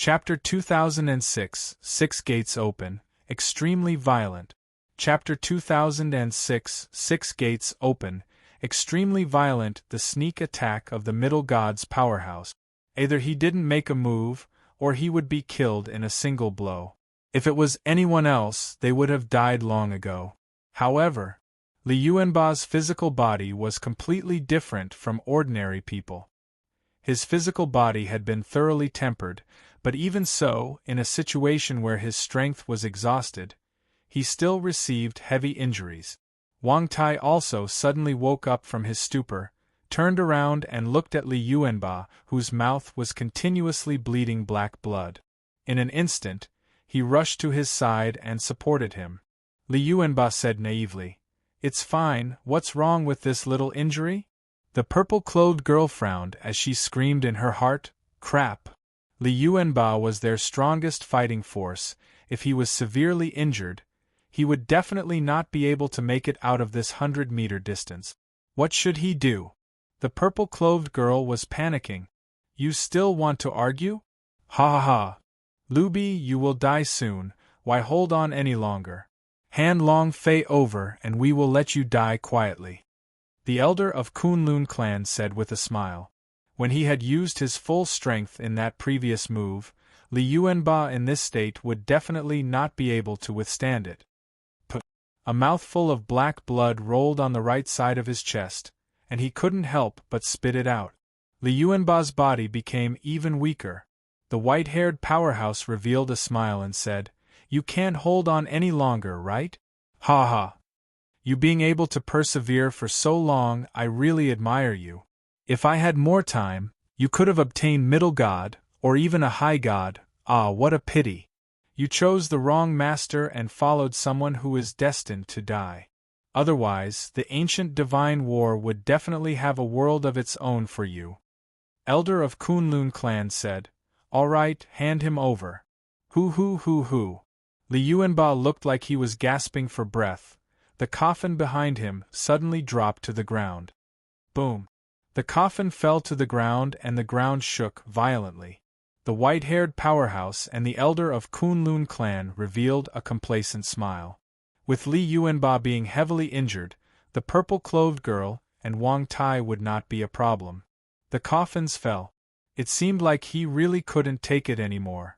Chapter 2006, Six Gates Open, Extremely Violent. Chapter 2006, Six Gates Open, Extremely Violent. The sneak attack of the Middle God's powerhouse. Either he didn't make a move, or he would be killed in a single blow. If it was anyone else, they would have died long ago. However, Li Yuanba's physical body was completely different from ordinary people. His physical body had been thoroughly tempered, but even so, in a situation where his strength was exhausted, he still received heavy injuries. Wang Tai also suddenly woke up from his stupor, turned around and looked at Li Yuanba, whose mouth was continuously bleeding black blood. In an instant, he rushed to his side and supported him. Li Yuanba said naively, "It's fine, what's wrong with this little injury?" The purple-clothed girl frowned as she screamed in her heart, "Crap!" Li Yuanba was their strongest fighting force. If he was severely injured, he would definitely not be able to make it out of this 100-meter distance. What should he do? The purple-clothed girl was panicking. "You still want to argue? Ha ha ha! Lubi, you will die soon, why hold on any longer? Hand Long Fei over and we will let you die quietly," the elder of Kunlun clan said with a smile. When he had used his full strength in that previous move, Li Yuanba in this state would definitely not be able to withstand it. A mouthful of black blood rolled on the right side of his chest, and he couldn't help but spit it out. Li Yuanba's body became even weaker. The white-haired powerhouse revealed a smile and said, "You can't hold on any longer, right? Ha ha! You being able to persevere for so long, I really admire you. If I had more time, you could have obtained Middle God, or even a High God. Ah, what a pity! You chose the wrong master and followed someone who is destined to die. Otherwise, the ancient divine war would definitely have a world of its own for you." Elder of Kunlun clan said, "All right, hand him over." Hoo. Li Yuanba looked like he was gasping for breath. The coffin behind him suddenly dropped to the ground. Boom! The coffin fell to the ground and the ground shook violently. The white-haired powerhouse and the elder of Kunlun clan revealed a complacent smile. With Li Yuanba being heavily injured, the purple-clothed girl and Wang Tai would not be a problem. The coffins fell. It seemed like he really couldn't take it anymore.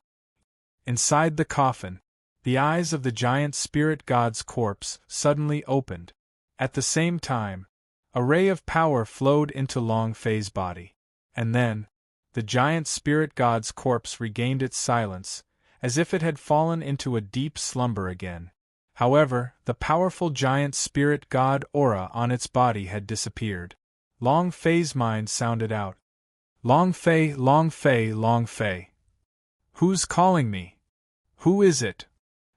Inside the coffin, the eyes of the giant spirit god's corpse suddenly opened. At the same time, a ray of power flowed into Long Fei's body. And then, the giant spirit god's corpse regained its silence, as if it had fallen into a deep slumber again. However, the powerful giant spirit god aura on its body had disappeared. Long Fei's mind sounded out. "Long Fei, Long Fei, Long Fei. Who's calling me? Who is it?"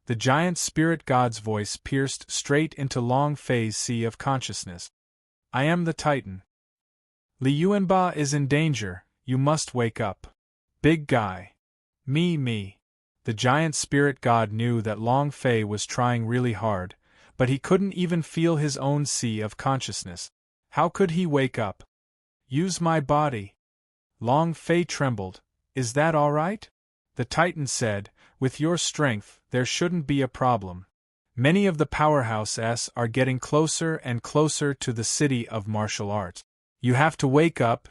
The giant spirit god's voice pierced straight into Long Fei's sea of consciousness. "I am the Titan. Li Yuanba is in danger, you must wake up. Big guy. Me. The giant spirit god knew that Long Fei was trying really hard, but he couldn't even feel his own sea of consciousness. How could he wake up? "Use my body." Long Fei trembled. "Is that all right?" The Titan said, "With your strength, there shouldn't be a problem. Many of the powerhouses are getting closer and closer to the city of martial arts. You have to wake up,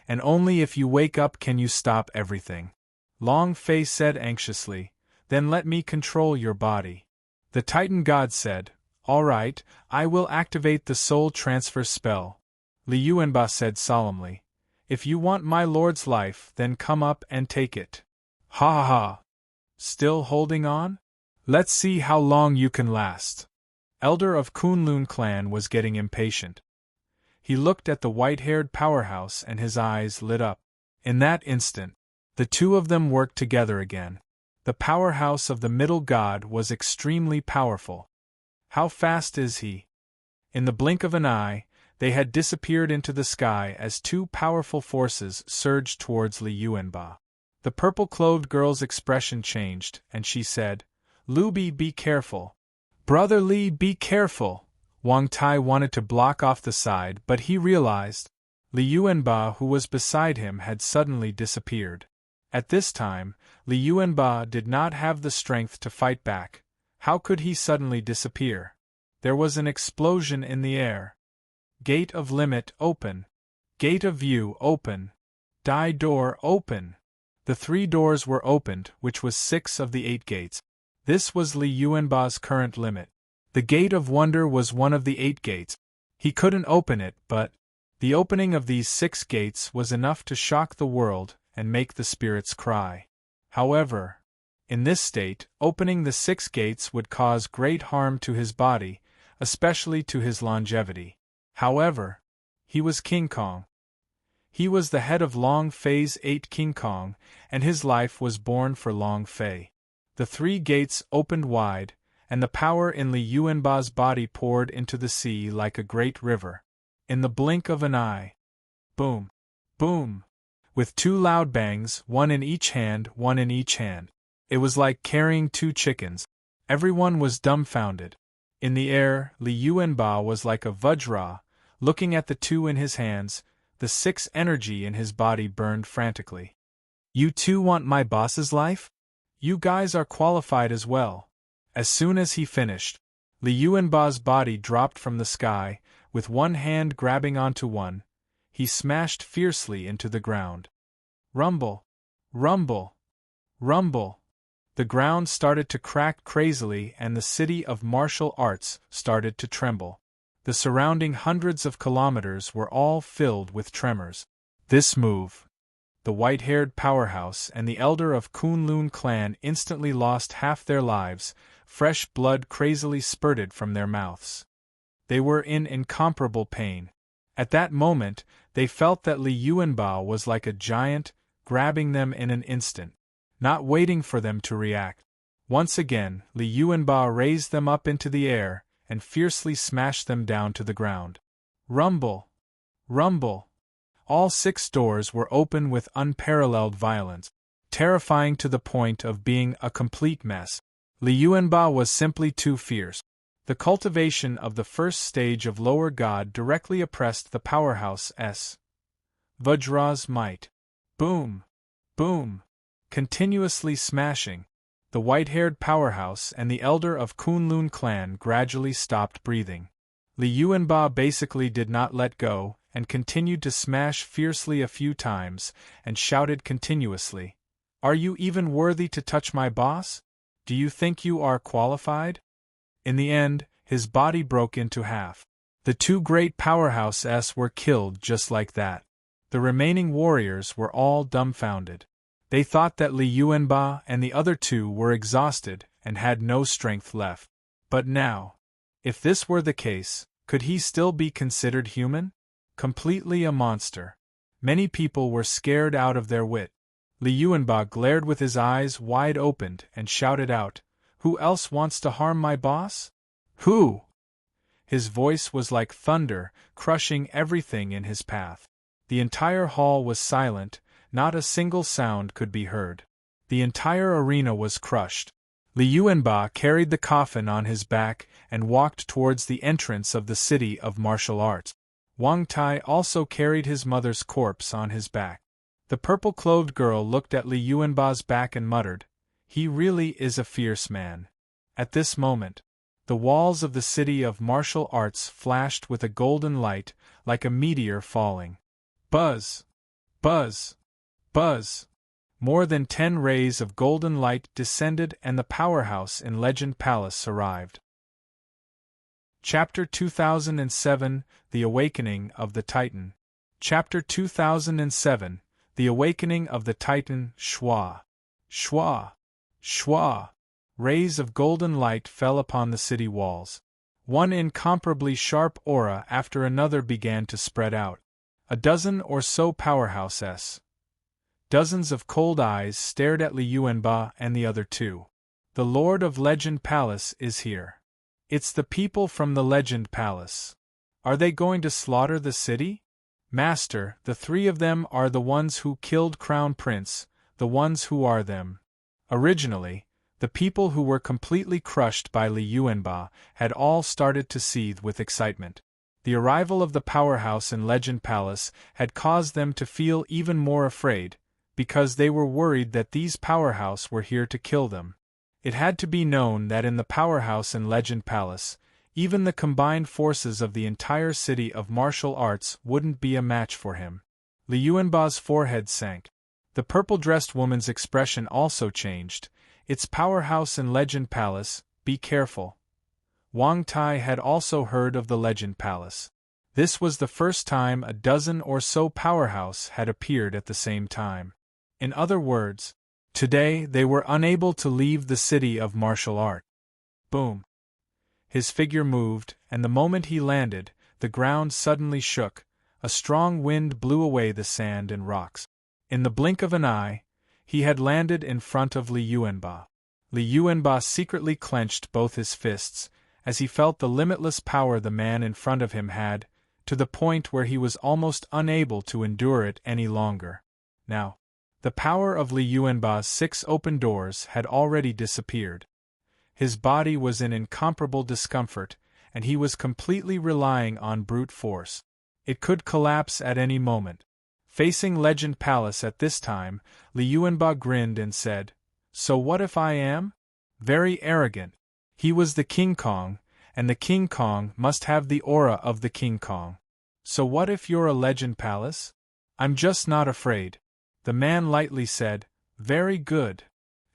and only if you wake up can you stop everything." Long Fei said anxiously, "Then let me control your body." The Titan god said, "All right, I will activate the soul transfer spell." Li Yuanba said solemnly, "If you want my lord's life, then come up and take it." Ha ha ha! Still holding on? Let's see how long you can last. Elder of Kunlun clan was getting impatient. He looked at the white-haired powerhouse and his eyes lit up. In that instant, the two of them worked together again. The powerhouse of the middle god was extremely powerful. How fast is he? In the blink of an eye, they had disappeared into the sky as two powerful forces surged towards Li Yuanba. The purple-clothed girl's expression changed, and she said, "Lubi, be careful." "Brother Li, be careful." Wang Tai wanted to block off the side, but he realized Li Yuanba, who was beside him, had suddenly disappeared. At this time, Li Yuanba did not have the strength to fight back. How could he suddenly disappear? There was an explosion in the air. Gate of limit open. Gate of view open. Die door open. The 3 doors were opened, which was 6 of the 8 gates. This was Li Yuanba's current limit. The Gate of Wonder was one of the 8 gates. He couldn't open it, but the opening of these 6 gates was enough to shock the world and make the spirits cry. However, in this state, opening the 6 gates would cause great harm to his body, especially to his longevity. However, he was King Kong. He was the head of Long Fei's 8 King Kong, and his life was born for Long Fei. The 3 gates opened wide, and the power in Li Yuanba's body poured into the sea like a great river. In the blink of an eye. Boom! Boom! With 2 loud bangs, one in each hand. It was like carrying 2 chickens. Everyone was dumbfounded. In the air, Li Yuanba was like a Vajra, looking at the 2 in his hands. The 6 energy in his body burned frantically. You 2 want my boss's life? You guys are qualified as well. As soon as he finished, Li Yuanba's body dropped from the sky, with one hand grabbing onto one. He smashed fiercely into the ground. Rumble! Rumble! Rumble! The ground started to crack crazily and the city of martial arts started to tremble. The surrounding hundreds of kilometers were all filled with tremors. This move. The white-haired powerhouse and the elder of Kunlun clan instantly lost half their lives. Fresh blood crazily spurted from their mouths. They were in incomparable pain. At that moment, they felt that Li Yuanba was like a giant, grabbing them in an instant, not waiting for them to react. Once again, Li Yuanba raised them up into the air and fiercely smashed them down to the ground. Rumble! Rumble! All 6 doors were open with unparalleled violence, terrifying to the point of being a complete mess. Li Yuanba was simply too fierce. The cultivation of the first stage of lower god directly oppressed the powerhouse S. Vajra's might. Boom! Boom! Continuously smashing. The white-haired powerhouse and the elder of Kunlun clan gradually stopped breathing. Li Yuanba basically did not let go, and continued to smash fiercely a few times, and shouted continuously, "Are you even worthy to touch my boss? Do you think you are qualified?" In the end, his body broke into half. The 2 great powerhouses were killed just like that. The remaining warriors were all dumbfounded. They thought that Li Yuanba and the other 2 were exhausted and had no strength left. But now, if this were the case, could he still be considered human? Completely a monster. Many people were scared out of their wit. Li Yuanba glared with his eyes wide opened and shouted out, "Who else wants to harm my boss? Who?" His voice was like thunder, crushing everything in his path. The entire hall was silent, not a single sound could be heard. The entire arena was crushed. Li Yuanba carried the coffin on his back and walked towards the entrance of the city of martial arts. Wang Tai also carried his mother's corpse on his back. The purple-clothed girl looked at Li Yuanba's back and muttered, "He really is a fierce man." At this moment, the walls of the city of martial arts flashed with a golden light, like a meteor falling. Buzz! Buzz! Buzz! More than 10 rays of golden light descended and the powerhouse in Legend Palace arrived. Chapter 2007, The Awakening of the Titan. Chapter 2007, The Awakening of the Titan. Shwa! Shwa! Shwa! Rays of golden light fell upon the city walls. One incomparably sharp aura after another began to spread out. A dozen or so powerhouses. Dozens of cold eyes stared at Li Yuanba and the other 2. The Lord of Legend Palace is here. It's the people from the Legend Palace. Are they going to slaughter the city? Master, the 3 of them are the ones who killed Crown Prince, the ones who are them. Originally, the people who were completely crushed by Li Yuanba had all started to seethe with excitement. The arrival of the powerhouse in Legend Palace had caused them to feel even more afraid, because they were worried that these powerhouse were here to kill them. It had to be known that in the powerhouse in Legend Palace, even the combined forces of the entire city of martial arts wouldn't be a match for him. Li Yuanba's forehead sank. The purple-dressed woman's expression also changed. It's powerhouse in Legend Palace, be careful. Wang Tai had also heard of the Legend Palace. This was the first time a dozen or so powerhouse had appeared at the same time. In other words, today they were unable to leave the city of martial art. Boom! His figure moved, and the moment he landed, the ground suddenly shook. A strong wind blew away the sand and rocks. In the blink of an eye, he had landed in front of Li Yuanba. Li Yuanba secretly clenched both his fists, as he felt the limitless power the man in front of him had, to the point where he was almost unable to endure it any longer. Now, the power of Li Yuanba's 6 open doors had already disappeared. His body was in incomparable discomfort, and he was completely relying on brute force. It could collapse at any moment. Facing Legend Palace at this time, Li Yuanba grinned and said, "So what if I am?" Very arrogant. He was the King Kong, and the King Kong must have the aura of the King Kong. So what if you're a Legend Palace? I'm just not afraid. The man lightly said, "Very good."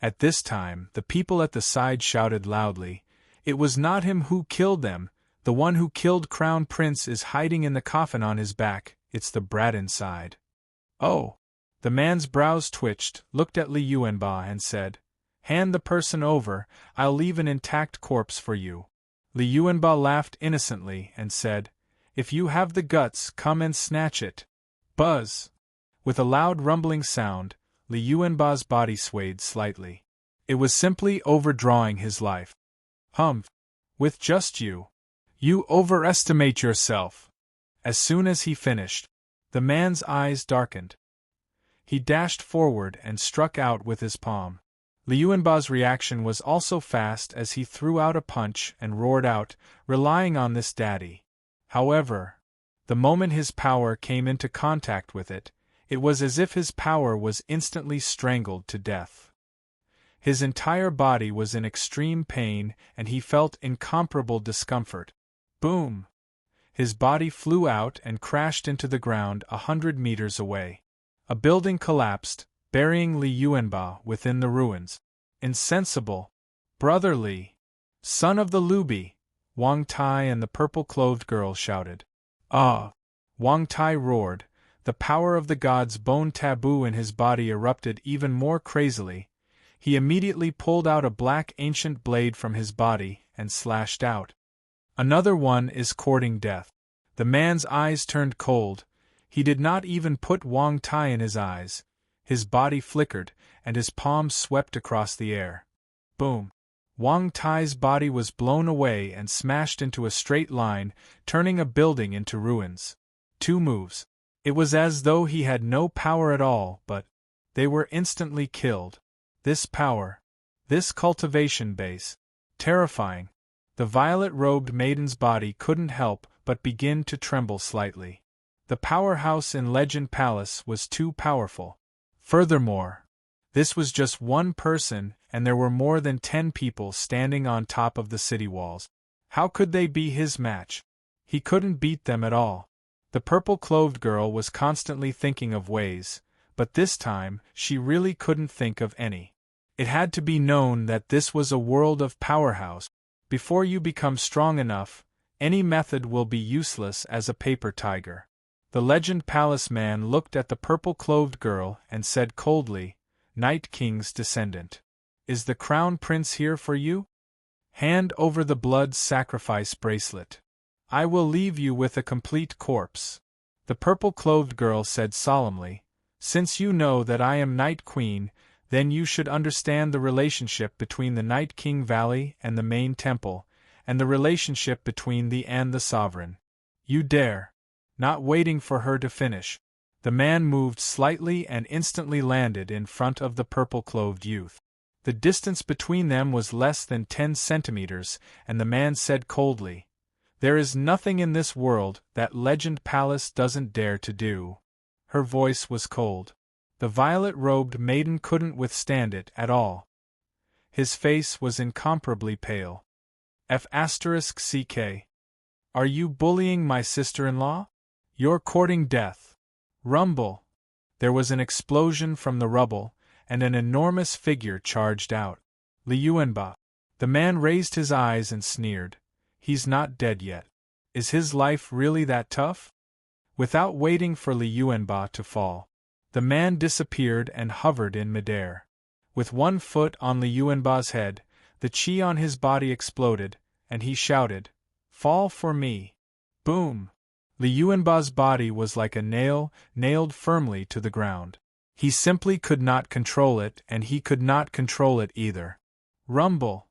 At this time, the people at the side shouted loudly, "It was not him who killed them. The one who killed Crown Prince is hiding in the coffin on his back. It's the brat inside." Oh! The man's brows twitched, looked at Li Yuanba and said, "Hand the person over, I'll leave an intact corpse for you." Li Yuanba laughed innocently and said, "If you have the guts, come and snatch it." Buzz! With a loud rumbling sound, Li Yuanba's body swayed slightly. It was simply overdrawing his life. Humph! With just you. You overestimate yourself. As soon as he finished, the man's eyes darkened. He dashed forward and struck out with his palm. Li Yuanba's reaction was also fast as he threw out a punch and roared out, relying on this daddy. However, the moment his power came into contact with it, it was as if his power was instantly strangled to death. His entire body was in extreme pain and he felt incomparable discomfort. Boom! His body flew out and crashed into the ground 100 meters away. A building collapsed, burying Li Yuanba within the ruins. Insensible! Brother Li! Son of the Lubi! Wang Tai and the purple-clothed girl shouted. Ah! Wang Tai roared. The power of the god's bone taboo in his body erupted even more crazily. He immediately pulled out a black ancient blade from his body and slashed out. Another one is courting death. The man's eyes turned cold. He did not even put Wang Tai in his eyes. His body flickered, and his palms swept across the air. Boom! Wang Tai's body was blown away and smashed into a straight line, turning a building into ruins. 2 moves. It was as though he had no power at all, but they were instantly killed. This power, this cultivation base, terrifying. The violet-robed maiden's body couldn't help but begin to tremble slightly. The powerhouse in Legend Palace was too powerful. Furthermore, this was just one person, and there were more than 10 people standing on top of the city walls. How could they be his match? He couldn't beat them at all. The purple-clothed girl was constantly thinking of ways, but this time she really couldn't think of any. It had to be known that this was a world of powerhouse. Before you become strong enough, any method will be useless as a paper tiger. The Legend Palace man looked at the purple-clothed girl and said coldly, "Night King's descendant. Is the Crown Prince here for you? Hand over the blood sacrifice bracelet. I will leave you with a complete corpse." The purple-clothed girl said solemnly, "Since you know that I am Night Queen, then you should understand the relationship between the Night King Valley and the main temple, and the relationship between thee and the sovereign. You dare." Not waiting for her to finish, the man moved slightly and instantly landed in front of the purple-clothed youth. The distance between them was less than 10 centimeters, and the man said coldly, "There is nothing in this world that Legend Palace doesn't dare to do." Her voice was cold. The violet-robed maiden couldn't withstand it at all. His face was incomparably pale. F***ck. Are you bullying my sister-in-law? You're courting death. Rumble. There was an explosion from the rubble, and an enormous figure charged out. Li Yuanba. The man raised his eyes and sneered. He's not dead yet. Is his life really that tough? Without waiting for Li Yuanba to fall, the man disappeared and hovered in midair. With one foot on Li Yuanba's head, the chi on his body exploded, and he shouted, "Fall for me!" Boom! Li Yuanba's body was like a nail, nailed firmly to the ground. He simply could not control it, and he could not control it either. Rumble!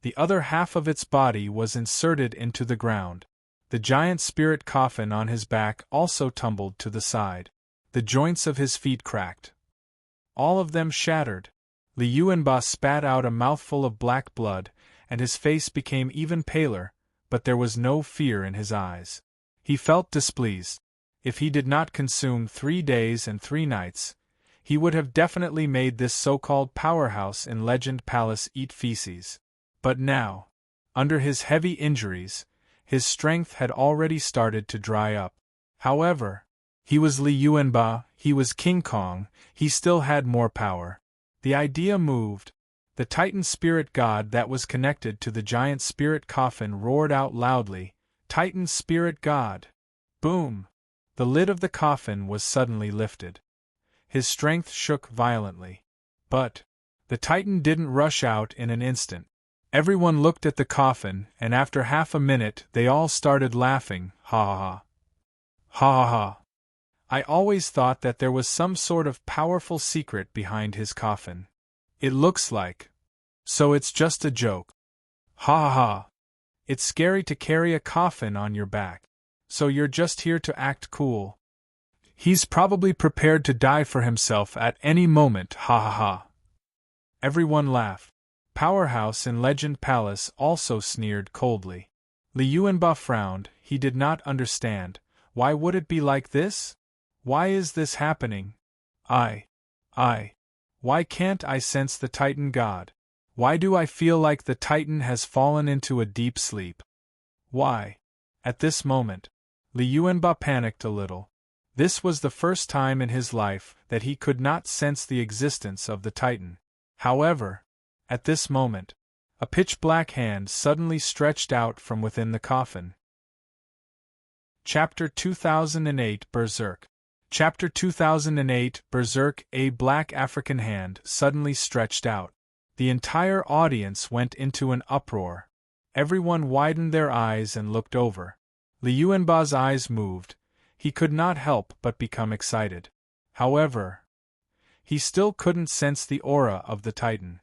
The other half of its body was inserted into the ground. The giant spirit coffin on his back also tumbled to the side. The joints of his feet cracked. All of them shattered. Li Yuanba spat out a mouthful of black blood, and his face became even paler, but there was no fear in his eyes. He felt displeased. If he did not consume 3 days and 3 nights, he would have definitely made this so-called powerhouse in Legend Palace eat feces. But now, under his heavy injuries, his strength had already started to dry up. However, he was Li Yuanba, he was King Kong, he still had more power. The idea moved. The Titan spirit god that was connected to the giant spirit coffin roared out loudly, "Titan spirit god!" Boom! The lid of the coffin was suddenly lifted. His strength shook violently. But the Titan didn't rush out in an instant. Everyone looked at the coffin, and after half a minute they all started laughing, ha ha ha. Ha ha ha. I always thought that there was some sort of powerful secret behind his coffin. It looks like. So it's just a joke. Ha ha ha. It's scary to carry a coffin on your back. So you're just here to act cool. He's probably prepared to die for himself at any moment, ha ha ha. Everyone laughed. Powerhouse in Legend Palace also sneered coldly. Li Yuanba frowned. He did not understand. Why would it be like this? Why is this happening? Why can't I sense the Titan god? Why do I feel like the Titan has fallen into a deep sleep? Why? At this moment, Li Yuanba panicked a little. This was the first time in his life that he could not sense the existence of the Titan. However, at this moment, a pitch-black hand suddenly stretched out from within the coffin. Chapter 2008 Berserk. Chapter 2008 Berserk. A black African hand suddenly stretched out. The entire audience went into an uproar. Everyone widened their eyes and looked over. Li Yuanba's eyes moved. He could not help but become excited. However, he still couldn't sense the aura of the Titan.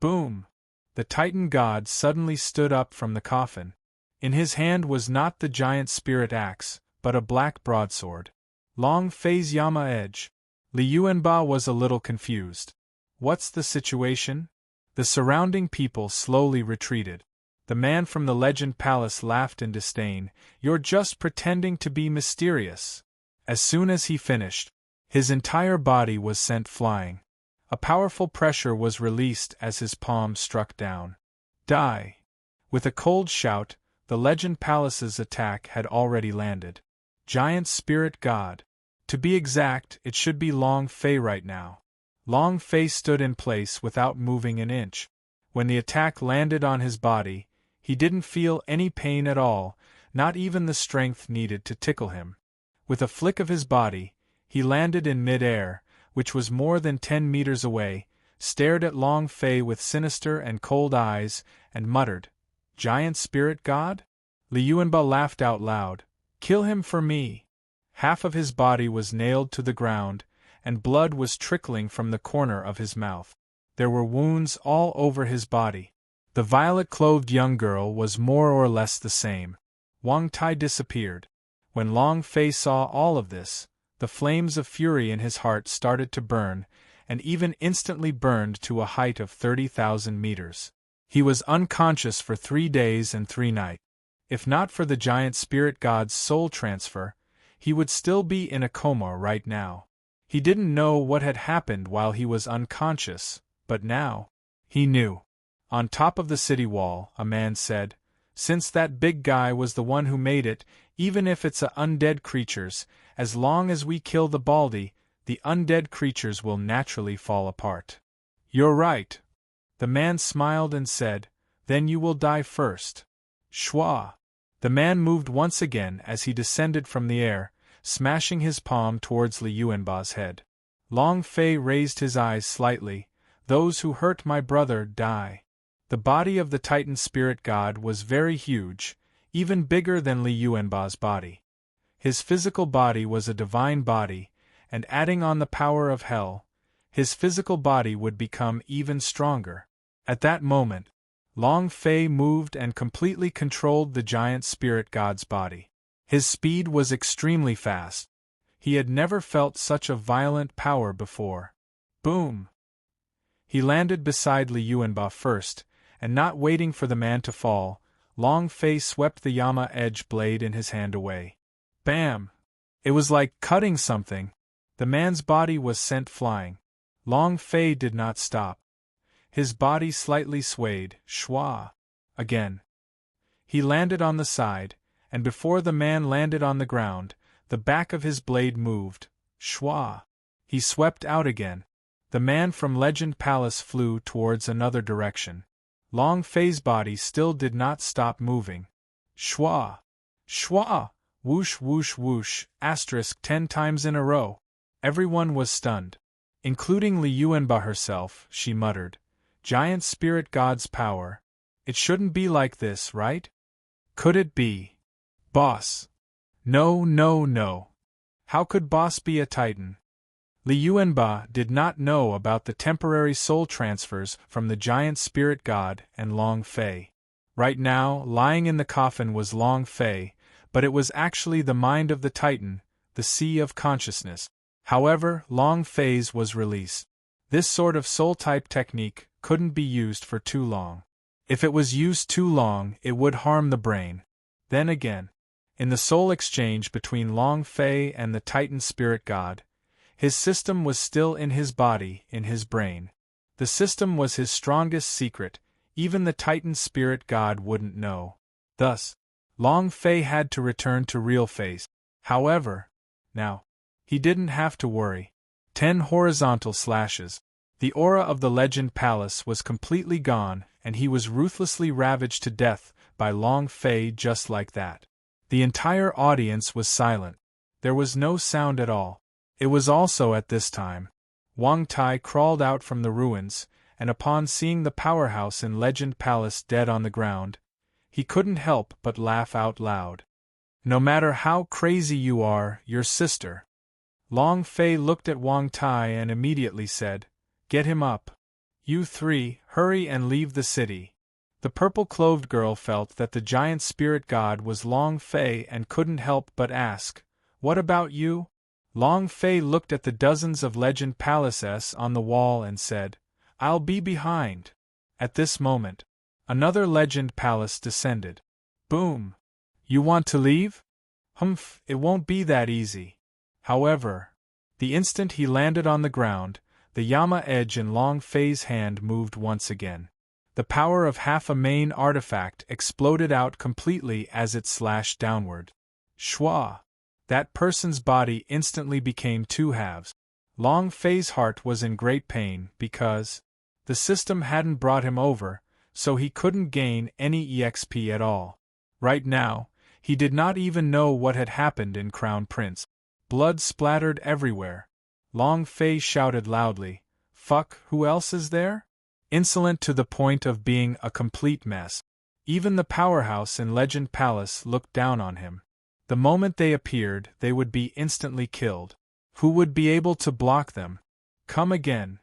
Boom! The Titan god suddenly stood up from the coffin. In his hand was not the giant spirit axe, but a black broadsword. Long phase Yama edge. Li Yuanba was a little confused. What's the situation? The surrounding people slowly retreated. The man from the Legend Palace laughed in disdain. You're just pretending to be mysterious. As soon as he finished, his entire body was sent flying. A powerful pressure was released as his palm struck down. Die! With a cold shout, the Legend Palace's attack had already landed. Giant Spirit God. To be exact, it should be Long Fei right now. Long Fei stood in place without moving an inch. When the attack landed on his body, he didn't feel any pain at all, not even the strength needed to tickle him. With a flick of his body, he landed in mid-air, which was more than 10 meters away, stared at Long Fei with sinister and cold eyes, and muttered, "Giant Spirit God?" Li Yuanba laughed out loud. "Kill him for me." Half of his body was nailed to the ground, and blood was trickling from the corner of his mouth. There were wounds all over his body. The violet-clothed young girl was more or less the same. Wang Tai disappeared. When Long Fei saw all of this, the flames of fury in his heart started to burn, and even instantly burned to a height of 30,000 meters. He was unconscious for 3 days and 3 nights. If not for the giant spirit god's soul transfer, he would still be in a coma right now. He didn't know what had happened while he was unconscious, but now, he knew. On top of the city wall, a man said, "Since that big guy was the one who made it, even if it's undead creatures, as long as we kill the Baldy, the undead creatures will naturally fall apart." "You're right." The man smiled and said, "Then you will die first." Shwa! The man moved once again as he descended from the air, smashing his palm towards Li Yuanba's head. Long Fei raised his eyes slightly. "Those who hurt my brother die." The body of the Titan spirit god was very huge, even bigger than Li Yuanba's body. His physical body was a divine body, and adding on the power of hell, his physical body would become even stronger. At that moment, Long Fei moved and completely controlled the giant spirit god's body. His speed was extremely fast. He had never felt such a violent power before. Boom! He landed beside Li Yuanba first, and not waiting for the man to fall, Long Fei swept the Yama edge blade in his hand away. Bam! It was like cutting something. The man's body was sent flying. Long Fei did not stop. His body slightly swayed, shwa! Again. He landed on the side, and before the man landed on the ground, the back of his blade moved, shwa! He swept out again. The man from Legend Palace flew towards another direction. Long Fei's body still did not stop moving. Shwa! Shwa! Whoosh whoosh whoosh, asterisk 10 times in a row. Everyone was stunned. Including Li Yuanba herself, she muttered. Giant spirit god's power. It shouldn't be like this, right? Could it be? Boss. No, no, no. How could Boss be a Titan? Li Yuanba did not know about the temporary soul transfers from the giant spirit god and Long Fei. Right now, lying in the coffin was Long Fei, but it was actually the mind of the Titan, the sea of consciousness. However, Long Fei's was released. This sort of soul-type technique couldn't be used for too long. If it was used too long, it would harm the brain. Then again, in the soul exchange between Long Fei and the Titan spirit god, his system was still in his body, in his brain. The system was his strongest secret, even the Titan spirit god wouldn't know. Thus, Long Fei had to return to real Fei's. However, now, he didn't have to worry. 10 horizontal slashes. The aura of the Legend Palace was completely gone, and he was ruthlessly ravaged to death by Long Fei just like that. The entire audience was silent. There was no sound at all. It was also at this time. Wang Tai crawled out from the ruins, and upon seeing the powerhouse in Legend Palace dead on the ground, he couldn't help but laugh out loud. No matter how crazy you are, your sister. Long Fei looked at Wang Tai and immediately said, "Get him up. You three, hurry and leave the city." The purple-clothed girl felt that the giant spirit god was Long Fei and couldn't help but ask, "What about you?" Long Fei looked at the dozens of Legend Palaces on the wall and said, "I'll be behind." At this moment, another Legend Palace descended. Boom! You want to leave? Humph, it won't be that easy. However, the instant he landed on the ground, the Yama edge in Long Fei's hand moved once again. The power of half a main artifact exploded out completely as it slashed downward. Shwa! That person's body instantly became 2 halves. Long Fei's heart was in great pain because the system hadn't brought him over, so he couldn't gain any EXP at all. Right now, he did not even know what had happened in Crown Prince. Blood splattered everywhere. Long Fei shouted loudly, "Fuck, who else is there?" Insolent to the point of being a complete mess. Even the powerhouse in Legend Palace looked down on him. The moment they appeared, they would be instantly killed. Who would be able to block them? Come again.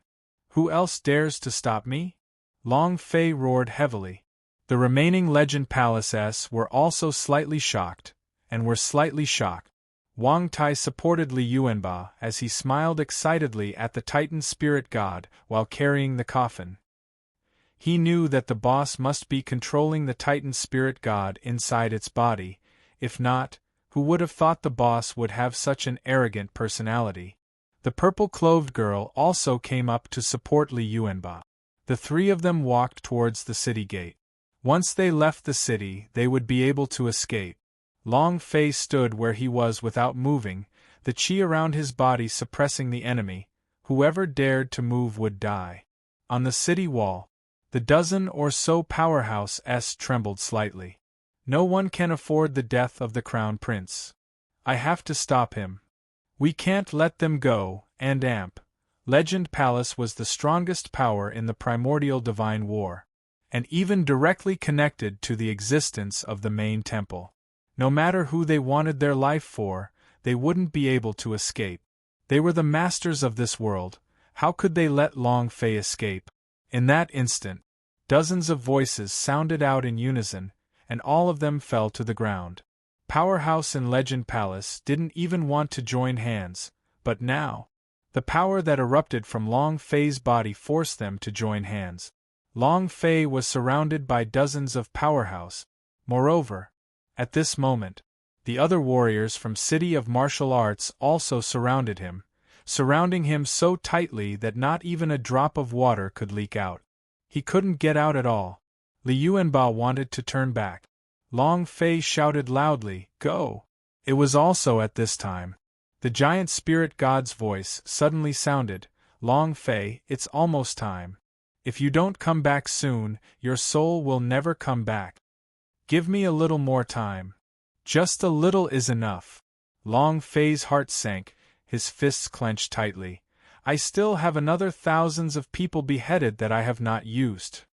Who else dares to stop me? Long Fei roared heavily. The remaining Legend Palaces were also slightly shocked, and were slightly shocked. Wang Tai supported Li Yuanba as he smiled excitedly at the Titan spirit god while carrying the coffin. He knew that the boss must be controlling the Titan spirit god inside its body. If not, who would have thought the boss would have such an arrogant personality? The purple-clothed girl also came up to support Li Yuanba. The three of them walked towards the city gate. Once they left the city, they would be able to escape. Long Fei stood where he was without moving, the qi around his body suppressing the enemy. Whoever dared to move would die. On the city wall, the dozen or so powerhouses trembled slightly. No one can afford the death of the crown prince. I have to stop him. We can't let them go, and Legend Palace was the strongest power in the primordial divine war, and even directly connected to the existence of the main temple. No matter who they wanted their life for, they wouldn't be able to escape. They were the masters of this world. How could they let Long Fei escape? In that instant, dozens of voices sounded out in unison, and all of them fell to the ground. Powerhouse and Legend Palace didn't even want to join hands, but now, the power that erupted from Long Fei's body forced them to join hands. Long Fei was surrounded by dozens of powerhouse. Moreover, at this moment, the other warriors from City of Martial Arts also surrounded him, surrounding him so tightly that not even a drop of water could leak out. He couldn't get out at all. Li Yuanba wanted to turn back. Long Fei shouted loudly, "Go!" It was also at this time. The giant spirit god's voice suddenly sounded, "Long Fei, it's almost time. If you don't come back soon, your soul will never come back. Give me a little more time. Just a little is enough." Long Fei's heart sank, his fists clenched tightly. "I still have another thousands of people beheaded that I have not used."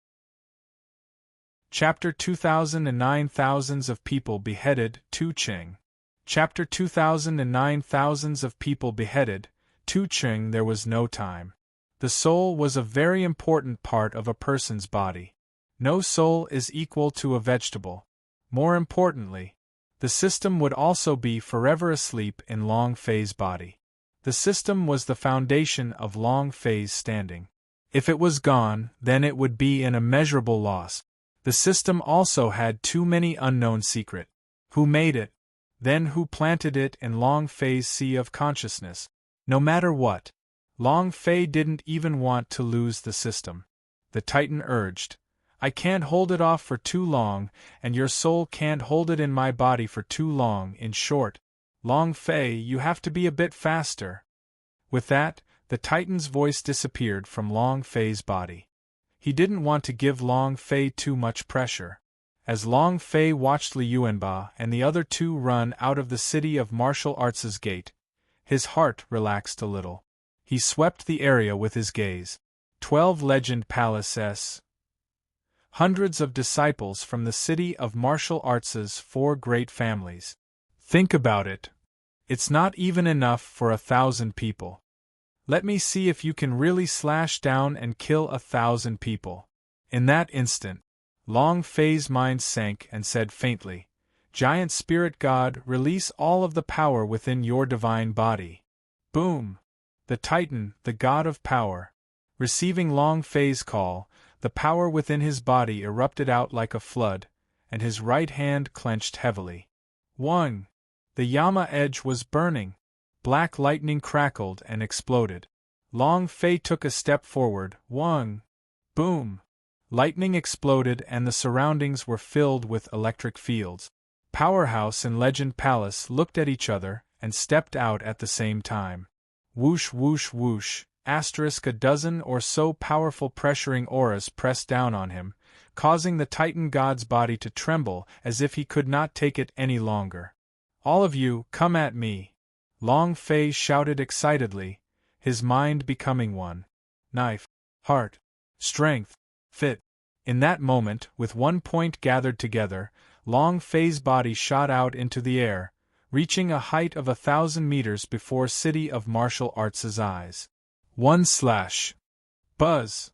Chapter 2009 Thousands of people beheaded, Tu Ching. Chapter 2009 Thousands of people beheaded, Tu Ching. There was no time. The soul was a very important part of a person's body. No soul is equal to a vegetable. More importantly, the system would also be forever asleep in Long Fei's body. The system was the foundation of Long Fei's standing. If it was gone, then it would be an immeasurable loss. The system also had too many unknown secrets. Who made it? Then who planted it in Long Fei's sea of consciousness? No matter what, Long Fei didn't even want to lose the system. The Titan urged, "I can't hold it off for too long, and your soul can't hold it in my body for too long. In short, Long Fei, you have to be a bit faster." With that, the Titan's voice disappeared from Long Fei's body. He didn't want to give Long Fei too much pressure. As Long Fei watched Li Yuanba and the other two run out of the City of Martial Arts' gate, his heart relaxed a little. He swept the area with his gaze. 12 Legend Palaces. Hundreds of disciples from the City of Martial Arts' 4 great families. Think about it. It's not even enough for 1,000 people. Let me see if you can really slash down and kill 1,000 people. In that instant, Long Fei's mind sank and said faintly, "Giant Spirit God, release all of the power within your divine body." Boom! The Titan, the God of Power. Receiving Long Fei's call, the power within his body erupted out like a flood, and his right hand clenched heavily. Wang! The Yama edge was burning. Black lightning crackled and exploded. Long Fei took a step forward. Wang! Boom! Lightning exploded and the surroundings were filled with electric fields. Powerhouse and Legend Palace looked at each other and stepped out at the same time. Whoosh whoosh whoosh, a dozen or so powerful pressuring auras pressed down on him, causing the Titan God's body to tremble as if he could not take it any longer. "All of you, come at me!" Long Fei shouted excitedly, his mind becoming one. Knife, heart, strength, fit. In that moment, with one point gathered together, Long Fei's body shot out into the air, reaching a height of 1,000 meters before City of Martial Arts' eyes. One slash. Buzz!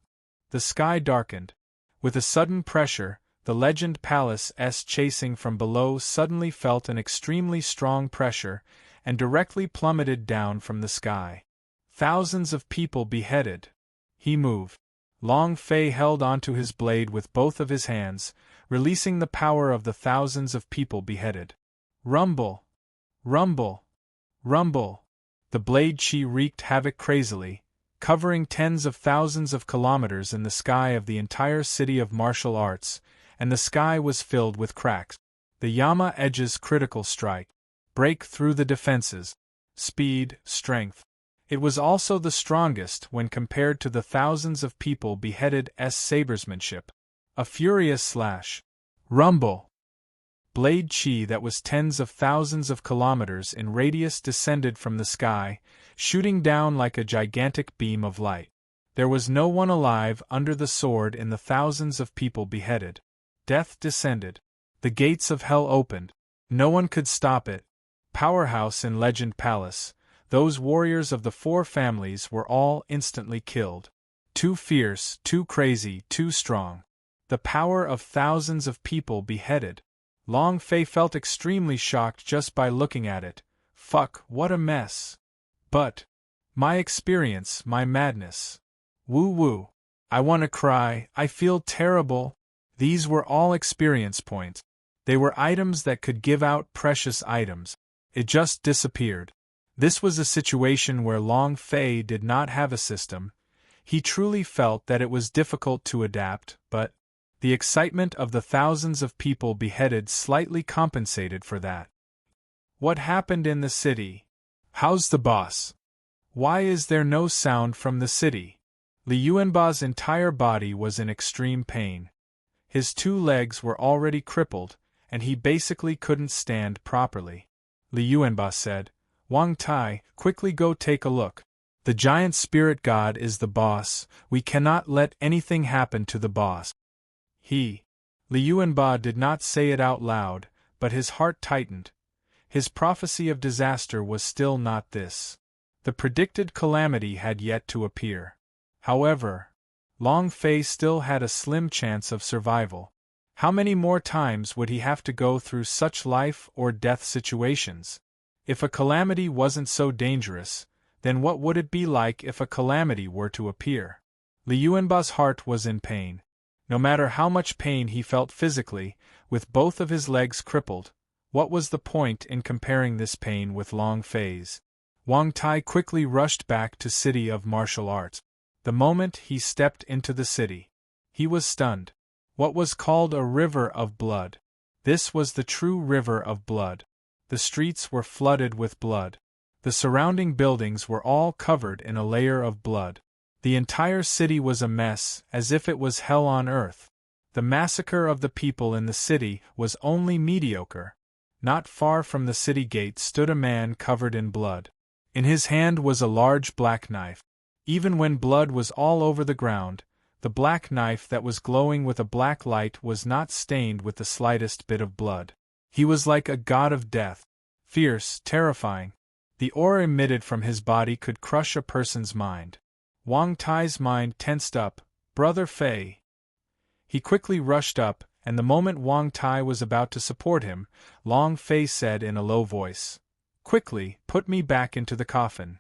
The sky darkened. With a sudden pressure, the Legend Palace's chasing from below suddenly felt an extremely strong pressure, and directly plummeted down from the sky. Thousands of people beheaded. He moved. Long Fei held onto his blade with both of his hands, releasing the power of the thousands of people beheaded. Rumble! Rumble! Rumble! The blade chi wreaked havoc crazily, covering tens of thousands of kilometers in the sky of the entire city of martial arts, and the sky was filled with cracks. The Yama edge's critical strike. Break through the defenses. Speed, strength. It was also the strongest when compared to the thousands of people beheaded as sabersmanship. A furious slash. Rumble. Blade chi that was tens of thousands of kilometers in radius descended from the sky, shooting down like a gigantic beam of light. There was no one alive under the sword in the thousands of people beheaded. Death descended. The gates of hell opened. No one could stop it. Powerhouse in Legend Palace, those warriors of the four families were all instantly killed. Too fierce, too crazy, too strong. The power of thousands of people beheaded. Long Fei felt extremely shocked just by looking at it. Fuck, what a mess. But my experience, my madness. Woo woo. I wanna cry, I feel terrible. These were all experience points. They were items that could give out precious items. It just disappeared. This was a situation where Long Fei did not have a system. He truly felt that it was difficult to adapt, but the excitement of the thousands of people beheaded slightly compensated for that. What happened in the city? How's the boss? Why is there no sound from the city? Li Yuanba's entire body was in extreme pain. His 2 legs were already crippled, and he basically couldn't stand properly. Li Yuanba said, Wang Tai, quickly go take a look. The giant spirit god is the boss, we cannot let anything happen to the boss. Li Yuanba did not say it out loud, but his heart tightened. His prophecy of disaster was still not this. The predicted calamity had yet to appear. However, Long Fei still had a slim chance of survival. How many more times would he have to go through such life or death situations? If a calamity wasn't so dangerous, then what would it be like if a calamity were to appear? Li Yuanba's heart was in pain. No matter how much pain he felt physically, with both of his legs crippled, what was the point in comparing this pain with Long Fei's? Wang Tai quickly rushed back to City of Martial Arts. The moment he stepped into the city, he was stunned. What was called a river of blood? This was the true river of blood. The streets were flooded with blood. The surrounding buildings were all covered in a layer of blood. The entire city was a mess, as if it was hell on earth. The massacre of the people in the city was only mediocre. Not far from the city gate stood a man covered in blood. In his hand was a large black knife. Even when blood was all over the ground, the black knife that was glowing with a black light was not stained with the slightest bit of blood. He was like a god of death. Fierce, terrifying. The aura emitted from his body could crush a person's mind. Wang Tai's mind tensed up. Brother Fei. He quickly rushed up, and the moment Wang Tai was about to support him, Long Fei said in a low voice, Quickly, put me back into the coffin.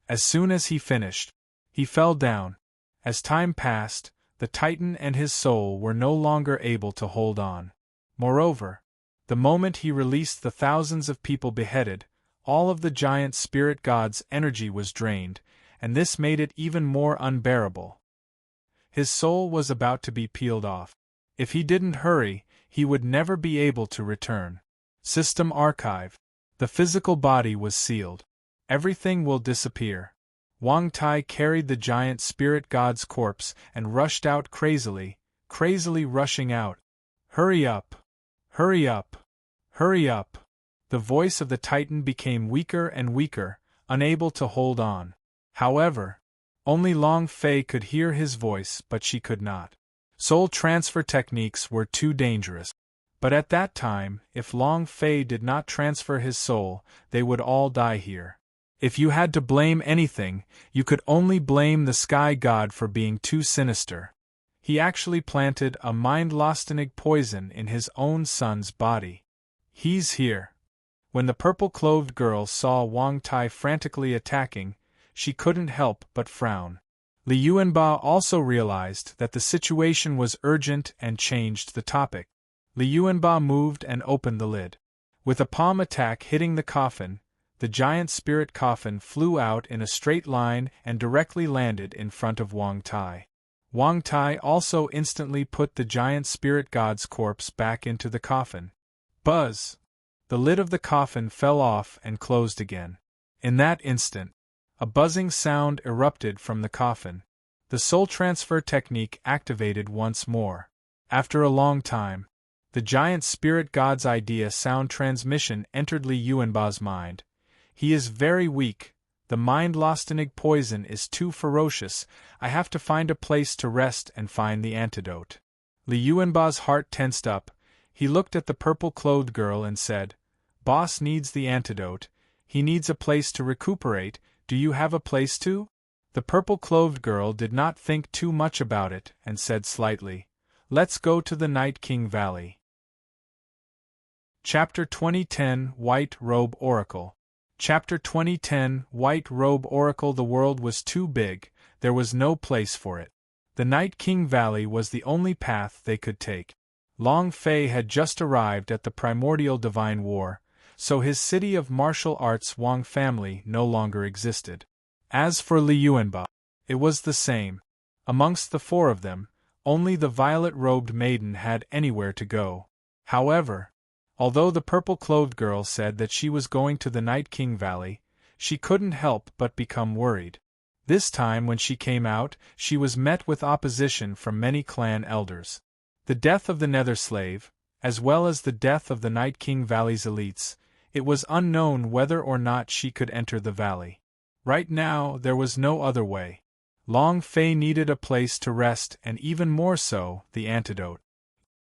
As soon as he finished, he fell down. As time passed, the Titan and his soul were no longer able to hold on. Moreover, the moment he released the thousands of people beheaded, all of the giant spirit god's energy was drained, and this made it even more unbearable. His soul was about to be peeled off. If he didn't hurry, he would never be able to return. System archive. The physical body was sealed. Everything will disappear. Wang Tai carried the giant spirit god's corpse and rushed out crazily rushing out. Hurry up! Hurry up! Hurry up! The voice of the Titan became weaker and weaker, unable to hold on. However, only Long Fei could hear his voice, but she could not. Soul transfer techniques were too dangerous. But at that time, if Long Fei did not transfer his soul, they would all die here. If you had to blame anything, you could only blame the Sky God for being too sinister. He actually planted a mind-lostening poison in his own son's body. He's here. When the purple-clothed girl saw Wang Tai frantically attacking, she couldn't help but frown. Li Yuanba also realized that the situation was urgent and changed the topic. Li Yuanba moved and opened the lid. With a palm attack hitting the coffin, the giant spirit coffin flew out in a straight line and directly landed in front of Wang Tai. Wang Tai also instantly put the giant spirit god's corpse back into the coffin. Buzz! The lid of the coffin fell off and closed again. In that instant, a buzzing sound erupted from the coffin. The soul transfer technique activated once more. After a long time, the giant spirit god's idea sound transmission entered Li Yuanba's mind. He is very weak. The mind-lostening poison is too ferocious. I have to find a place to rest and find the antidote. Li Yuanba's heart tensed up. He looked at the purple-clothed girl and said, "Boss needs the antidote. He needs a place to recuperate. Do you have a place to?" The purple-clothed girl did not think too much about it and said slightly, "Let's go to the Night King Valley." Chapter 2010 White Robe Oracle. Chapter 2010 White Robe Oracle. The world was too big, there was no place for it. The Night King Valley was the only path they could take. Long Fei had just arrived at the primordial divine war, so his city of martial arts Wang family no longer existed. As for Li Yuanba, it was the same. Amongst the four of them, only the violet-robed maiden had anywhere to go. However, although the purple-clothed girl said that she was going to the Night King Valley, she couldn't help but become worried. This time when she came out, she was met with opposition from many clan elders. The death of the Nether Slave, as well as the death of the Night King Valley's elites, it was unknown whether or not she could enter the valley. Right now, there was no other way. Long Fei needed a place to rest and even more so, the antidote.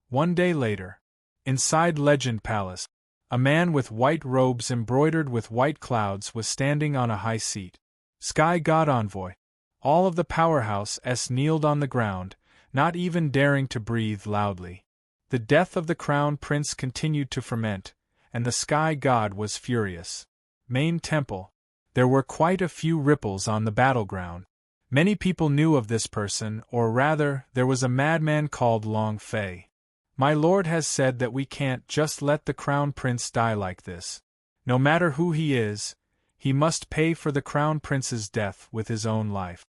One day later, inside Legend Palace, a man with white robes embroidered with white clouds was standing on a high seat. Sky God Envoy. All of the powerhouse kneeled on the ground, not even daring to breathe loudly. The death of the crown prince continued to ferment, and the sky god was furious. Main temple. There were quite a few ripples on the battleground. Many people knew of this person, or rather, there was a madman called Long Fei. My lord has said that we can't just let the crown prince die like this. No matter who he is, he must pay for the crown prince's death with his own life.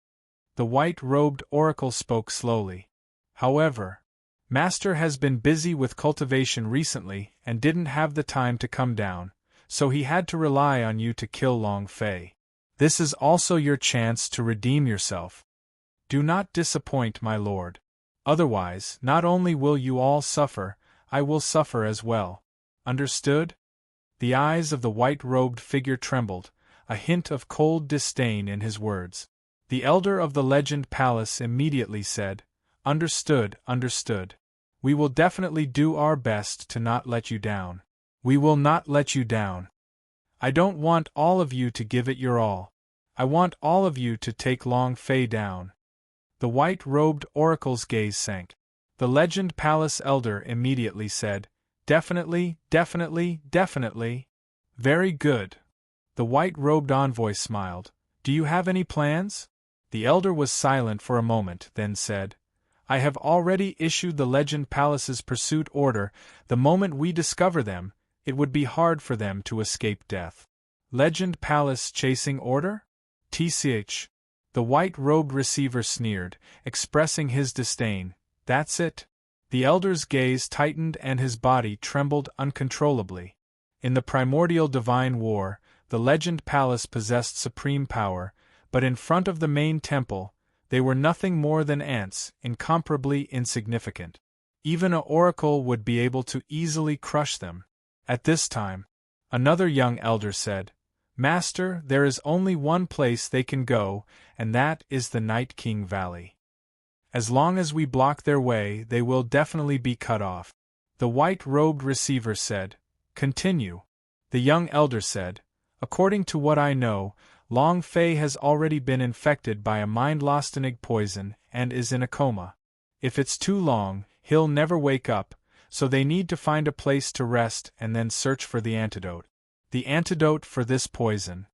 The white-robed oracle spoke slowly. However, Master has been busy with cultivation recently and didn't have the time to come down, so he had to rely on you to kill Long Fei. This is also your chance to redeem yourself. Do not disappoint my lord. Otherwise, not only will you all suffer, I will suffer as well. Understood? The eyes of the white-robed figure trembled, a hint of cold disdain in his words. The elder of the Legend Palace immediately said, "Understood, understood. We will definitely do our best to not let you down. We will not let you down. I don't want all of you to give it your all. I want all of you to take Long Fei down." The white-robed oracle's gaze sank. The Legend Palace elder immediately said, "Definitely, definitely, definitely." "Very good." The white-robed envoy smiled. "Do you have any plans?" The elder was silent for a moment, then said, "I have already issued the Legend Palace's pursuit order. The moment we discover them, it would be hard for them to escape death." Legend Palace chasing order? TCH. The white-robed receiver sneered, expressing his disdain. "That's it?" The elder's gaze tightened and his body trembled uncontrollably. In the primordial divine war, the Legend Palace possessed supreme power, but in front of the main temple, they were nothing more than ants, incomparably insignificant. Even an oracle would be able to easily crush them. At this time, another young elder said, "Master, there is only one place they can go, and that is the Night King Valley. As long as we block their way, they will definitely be cut off." The white-robed receiver said, "Continue." The young elder said, "According to what I know, Long Fei has already been infected by a mind-lostening poison and is in a coma. If it's too long, he'll never wake up, so they need to find a place to rest and then search for the antidote. The antidote for this poison."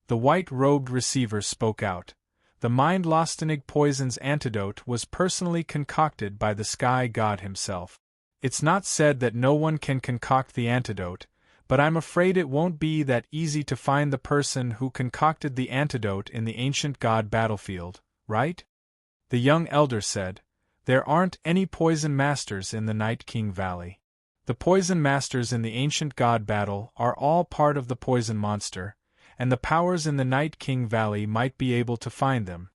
The white-robed receiver spoke out. The mind-lostening poison's antidote was personally concocted by the sky god himself. It's not said that no one can concoct the antidote, But I'm afraid it won't be that easy to find the person who concocted the antidote in the ancient god battlefield, right? The young elder said, There aren't any poison masters in the Night King Valley. The poison masters in the ancient god battle are all part of the poison monster, and the powers in the Night King Valley might be able to find them.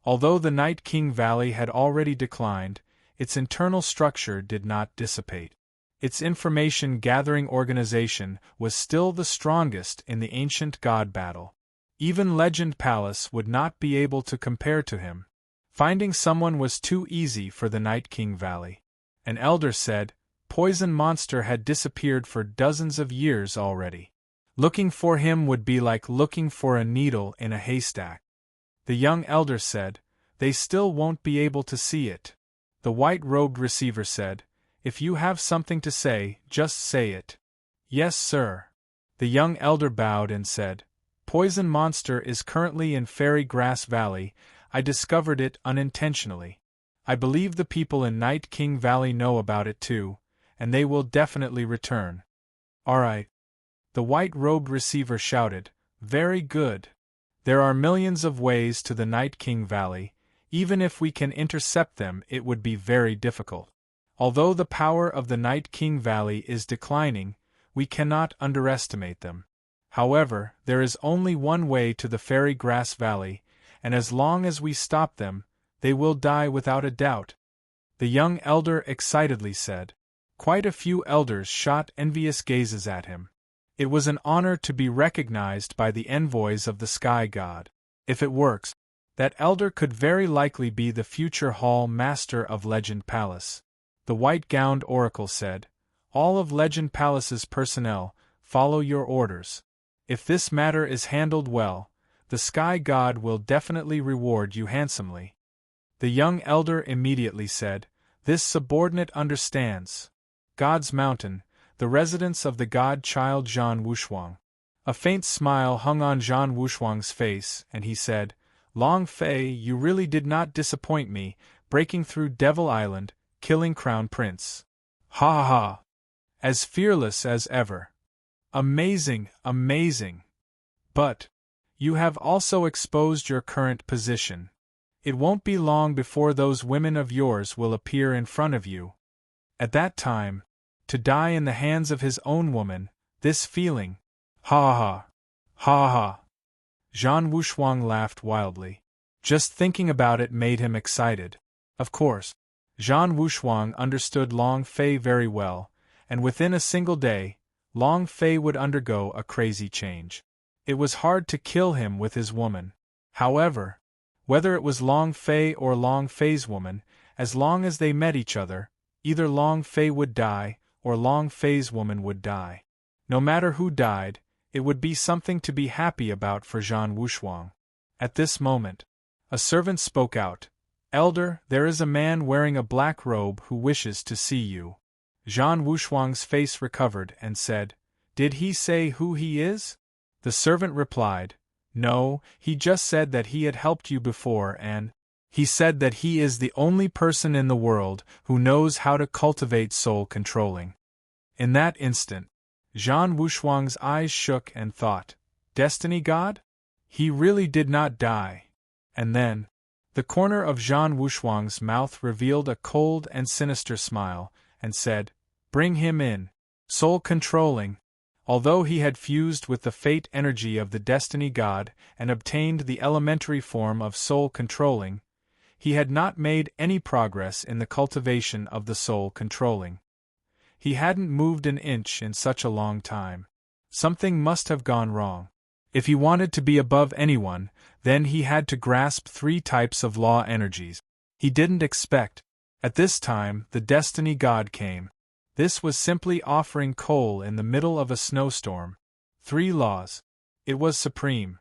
Although the Night King Valley had already declined, its internal structure did not dissipate. Its information-gathering organization was still the strongest in the ancient god battle. Even Legend Palace would not be able to compare to him. Finding someone was too easy for the Night King Valley. An elder said, Poison Monster had disappeared for dozens of years already. Looking for him would be like looking for a needle in a haystack. The young elder said, They still won't be able to see it. The white-robed receiver said, If you have something to say, just say it. Yes, sir. The young elder bowed and said, Poison Monster is currently in Fairy Grass Valley. I discovered it unintentionally. I believe the people in Night King Valley know about it too, and they will definitely return. All right. The white-robed receiver shouted, Very good. There are millions of ways to the Night King Valley. Even if we can intercept them, it would be very difficult. Although the power of the Night King Valley is declining, we cannot underestimate them. However, there is only one way to the Fairy Grass Valley, and as long as we stop them, they will die without a doubt. The young elder excitedly said. Quite a few elders shot envious gazes at him. It was an honor to be recognized by the envoys of the Sky God. If it works, that elder could very likely be the future Hall Master of Legend Palace. The white-gowned oracle said, All of Legend Palace's personnel, follow your orders. If this matter is handled well, the Sky God will definitely reward you handsomely. The young elder immediately said, This subordinate understands. God's Mountain, the residence of the god-child Zhan Wushuang. A faint smile hung on Zhan Wushuang's face, and he said, Long Fei, you really did not disappoint me, breaking through Devil Island, killing Crown Prince. Ha ha ha! As fearless as ever. Amazing, amazing. But you have also exposed your current position. It won't be long before those women of yours will appear in front of you. At that time, to die in the hands of his own woman, this feeling. Ha ha! Ha ha! Zhan Wushuang laughed wildly. Just thinking about it made him excited. Of course, Zhan Wushuang understood Long Fei very well, and within a single day, Long Fei would undergo a crazy change. It was hard to kill him with his woman. However, whether it was Long Fei or Long Fei's woman, as long as they met each other, either Long Fei would die, or Long Fei's woman would die. No matter who died, it would be something to be happy about for Zhan Wushuang. At this moment, a servant spoke out, Elder, there is a man wearing a black robe who wishes to see you. Zhan Wushuang's face recovered and said, Did he say who he is? The servant replied, No, he just said that he had helped you before and he said that he is the only person in the world who knows how to cultivate soul controlling. In that instant, Zhan Wushuang's eyes shook and thought, Destiny God? He really did not die. And then, the corner of Zhan Wushuang's mouth revealed a cold and sinister smile, and said, Bring him in. Soul controlling. Although he had fused with the fate energy of the Destiny God and obtained the elementary form of soul controlling, he had not made any progress in the cultivation of the soul controlling. He hadn't moved an inch in such a long time. Something must have gone wrong. If he wanted to be above anyone, then he had to grasp 3 types of law energies. He didn't expect. At this time, the Destiny God came. This was simply offering coal in the middle of a snowstorm. 3 laws. It was supreme.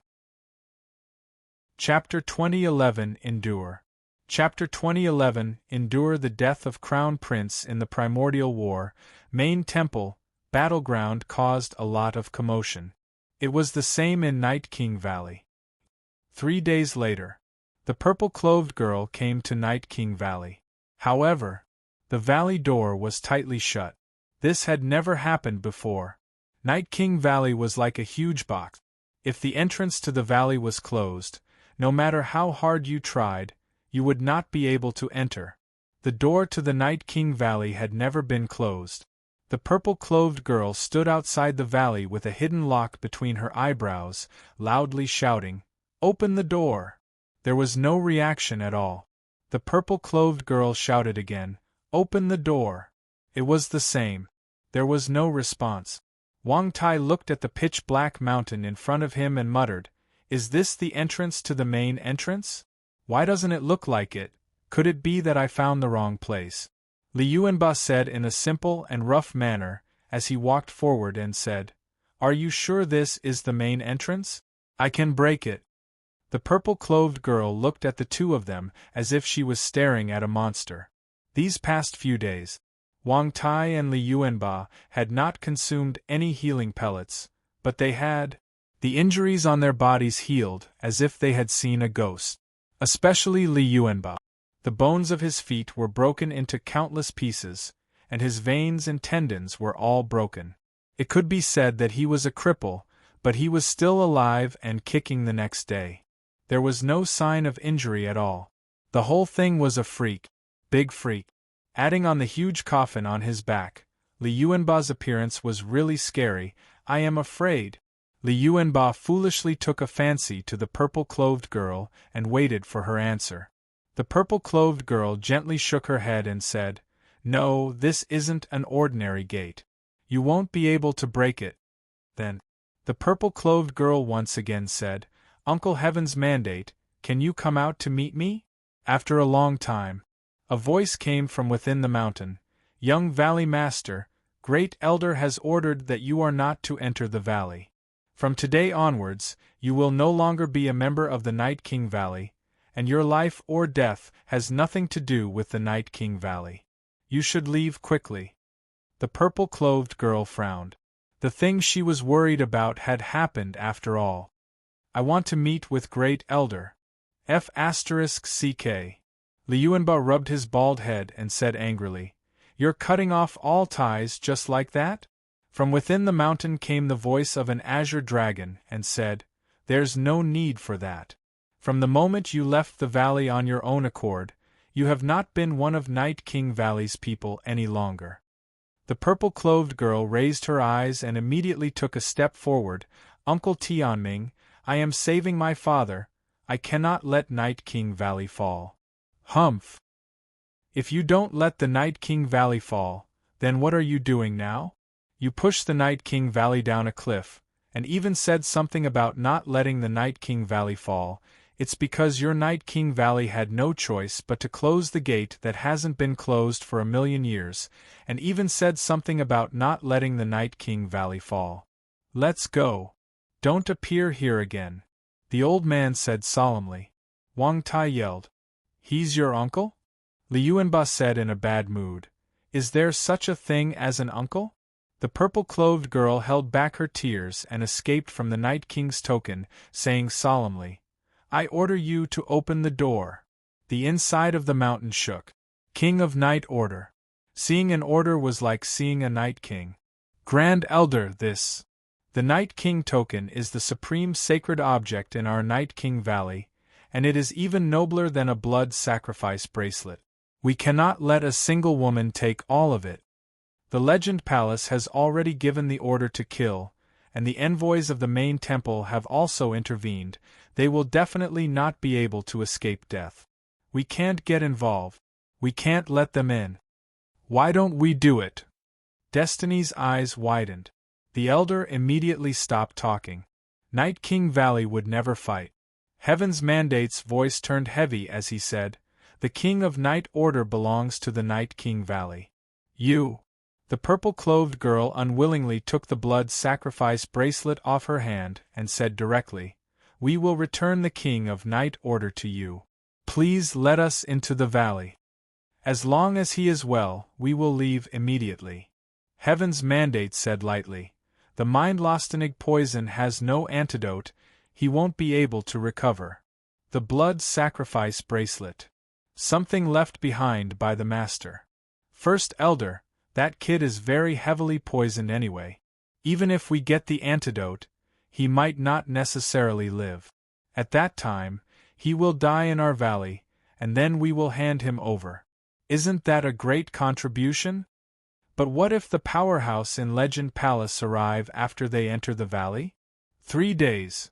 Chapter 2011 Endure. Chapter 2011 Endure the death of Crown Prince in the Primordial War. Main Temple, battleground caused a lot of commotion. It was the same in Night King Valley. 3 days later, the purple-clothed girl came to Night King Valley. However, the valley door was tightly shut. This had never happened before. Night King Valley was like a huge box. If the entrance to the valley was closed, no matter how hard you tried, you would not be able to enter. The door to the Night King Valley had never been closed. The purple-clothed girl stood outside the valley with a hidden lock between her eyebrows, loudly shouting, "Open the door!" There was no reaction at all. The purple-clothed girl shouted again, "Open the door!" It was the same. There was no response. Wang Tai looked at the pitch-black mountain in front of him and muttered, "Is this the entrance to the main entrance? Why doesn't it look like it? Could it be that I found the wrong place?" Li Yuanba said in a simple and rough manner, as he walked forward and said, "Are you sure this is the main entrance? I can break it." The purple-clothed girl looked at the two of them as if she was staring at a monster. These past few days, Wang Tai and Li Yuanba had not consumed any healing pellets, but they had. The injuries on their bodies healed as if they had seen a ghost. Especially Li Yuanba. The bones of his feet were broken into countless pieces, and his veins and tendons were all broken. It could be said that he was a cripple, but he was still alive and kicking the next day. There was no sign of injury at all. The whole thing was a freak. Big freak. Adding on the huge coffin on his back, Li Yuanba's appearance was really scary. "I am afraid." Li Yuanba foolishly took a fancy to the purple-clothed girl and waited for her answer. The purple-clothed girl gently shook her head and said, "No, this isn't an ordinary gate. You won't be able to break it." Then, the purple-clothed girl once again said, "Uncle Heaven's mandate, can you come out to meet me?" After a long time, a voice came from within the mountain. "Young Valley Master, Great Elder has ordered that you are not to enter the valley. From today onwards, you will no longer be a member of the Night King Valley, and your life or death has nothing to do with the Night King Valley. You should leave quickly." The purple-clothed girl frowned. The thing she was worried about had happened after all. "I want to meet with Great Elder. F***ck. Li Yuanba rubbed his bald head and said angrily, "You're cutting off all ties just like that?" From within the mountain came the voice of an azure dragon and said, "There's no need for that. From the moment you left the valley on your own accord, you have not been one of Night King Valley's people any longer." The purple-clothed girl raised her eyes and immediately took a step forward. "Uncle Tianming, I am saving my father. I cannot let Night King Valley fall." "Humph! If you don't let the Night King Valley fall, then what are you doing now? You pushed the Night King Valley down a cliff, and even said something about not letting the Night King Valley fall. It's because your Night King Valley had no choice but to close the gate that hasn't been closed for 1,000,000 years, and even said something about not letting the Night King Valley fall. Let's go. Don't appear here again," the old man said solemnly. Wang Tai yelled, "He's your uncle?" Li Yuanba said in a bad mood, "Is there such a thing as an uncle?" The purple-clothed girl held back her tears and escaped from the Night King's token, saying solemnly, "I order you to open the door." The inside of the mountain shook. King of Night Order. Seeing an order was like seeing a Night King. "Grand Elder, this. The Night King token is the supreme sacred object in our Night King Valley, and it is even nobler than a blood sacrifice bracelet. We cannot let a single woman take all of it. The Legend Palace has already given the order to kill, and the envoys of the main temple have also intervened. They will definitely not be able to escape death. We can't get involved. We can't let them in. Why don't we do it?" Destiny's eyes widened. The elder immediately stopped talking. Night King Valley would never fight. Heaven's Mandate's voice turned heavy as he said, "The King of Night Order belongs to the Night King Valley. You." The purple-clothed girl unwillingly took the blood sacrifice bracelet off her hand and said directly, "We will return the King of Night Order to you. Please let us into the valley. As long as he is well, we will leave immediately." Heaven's Mandate said lightly, "The mind-lostenig poison has no antidote, he won't be able to recover." The blood sacrifice bracelet. Something left behind by the master. "First Elder, that kid is very heavily poisoned anyway. Even if we get the antidote, he might not necessarily live. At that time, he will die in our valley, and then we will hand him over. Isn't that a great contribution? But what if the powerhouse in Legend Palace arrive after they enter the valley? 3 days.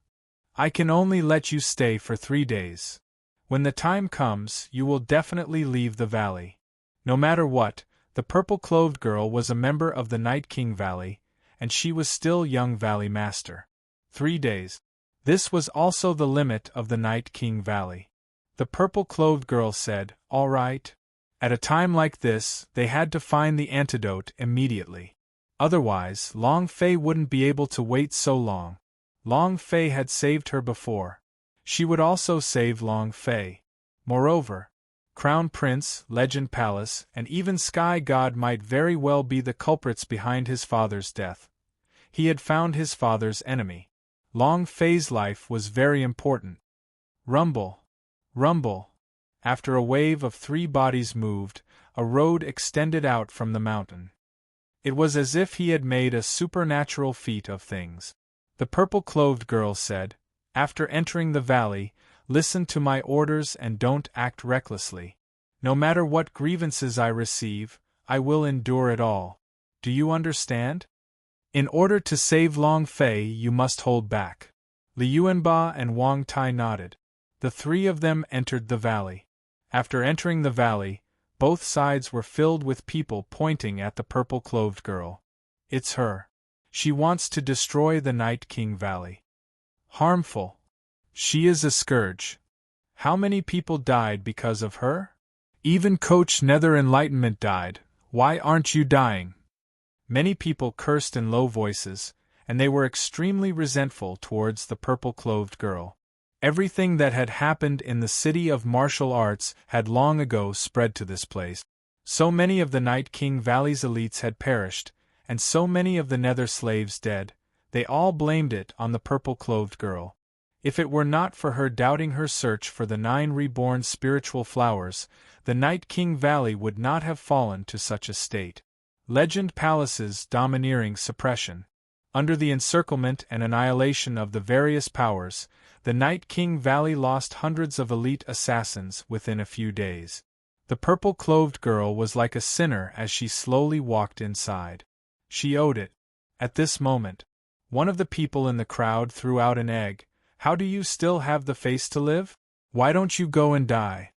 I can only let you stay for 3 days. When the time comes, you will definitely leave the valley. No matter what, the purple-clothed girl was a member of the Night King Valley, and she was still young Valley Master. 3 days. This was also the limit of the Night King Valley. The purple-clothed girl said, "All right." At a time like this, they had to find the antidote immediately. Otherwise, Long Fei wouldn't be able to wait so long. Long Fei had saved her before. She would also save Long Fei. Moreover, Crown Prince, Legend Palace, and even Sky God might very well be the culprits behind his father's death. He had found his father's enemy. Long Fei's life was very important. Rumble. Rumble. After a wave of 3 bodies moved, a road extended out from the mountain. It was as if he had made a supernatural feat of things. The purple-clothed girl said, "After entering the valley, listen to my orders and don't act recklessly. No matter what grievances I receive, I will endure it all. Do you understand? In order to save Long Fei, you must hold back." Li Yuanba and Wang Tai nodded. The 3 of them entered the valley. After entering the valley, both sides were filled with people pointing at the purple-clothed girl. "It's her. She wants to destroy the Night King Valley. Harmful. She is a scourge. How many people died because of her? Even Coach Nether Enlightenment died. Why aren't you dying?" Many people cursed in low voices, and they were extremely resentful towards the purple-clothed girl. Everything that had happened in the city of martial arts had long ago spread to this place. So many of the Night King Valley's elites had perished, and so many of the Nether slaves dead, they all blamed it on the purple-clothed girl. If it were not for her doubting her search for the 9 reborn spiritual flowers, the Night King Valley would not have fallen to such a state. Legend Palace's domineering suppression. Under the encirclement and annihilation of the various powers, the Night King Valley lost hundreds of elite assassins within a few days. The purple-clothed girl was like a sinner as she slowly walked inside. She owed it. At this moment, one of the people in the crowd threw out an egg. "How do you still have the face to live? Why don't you go and die?"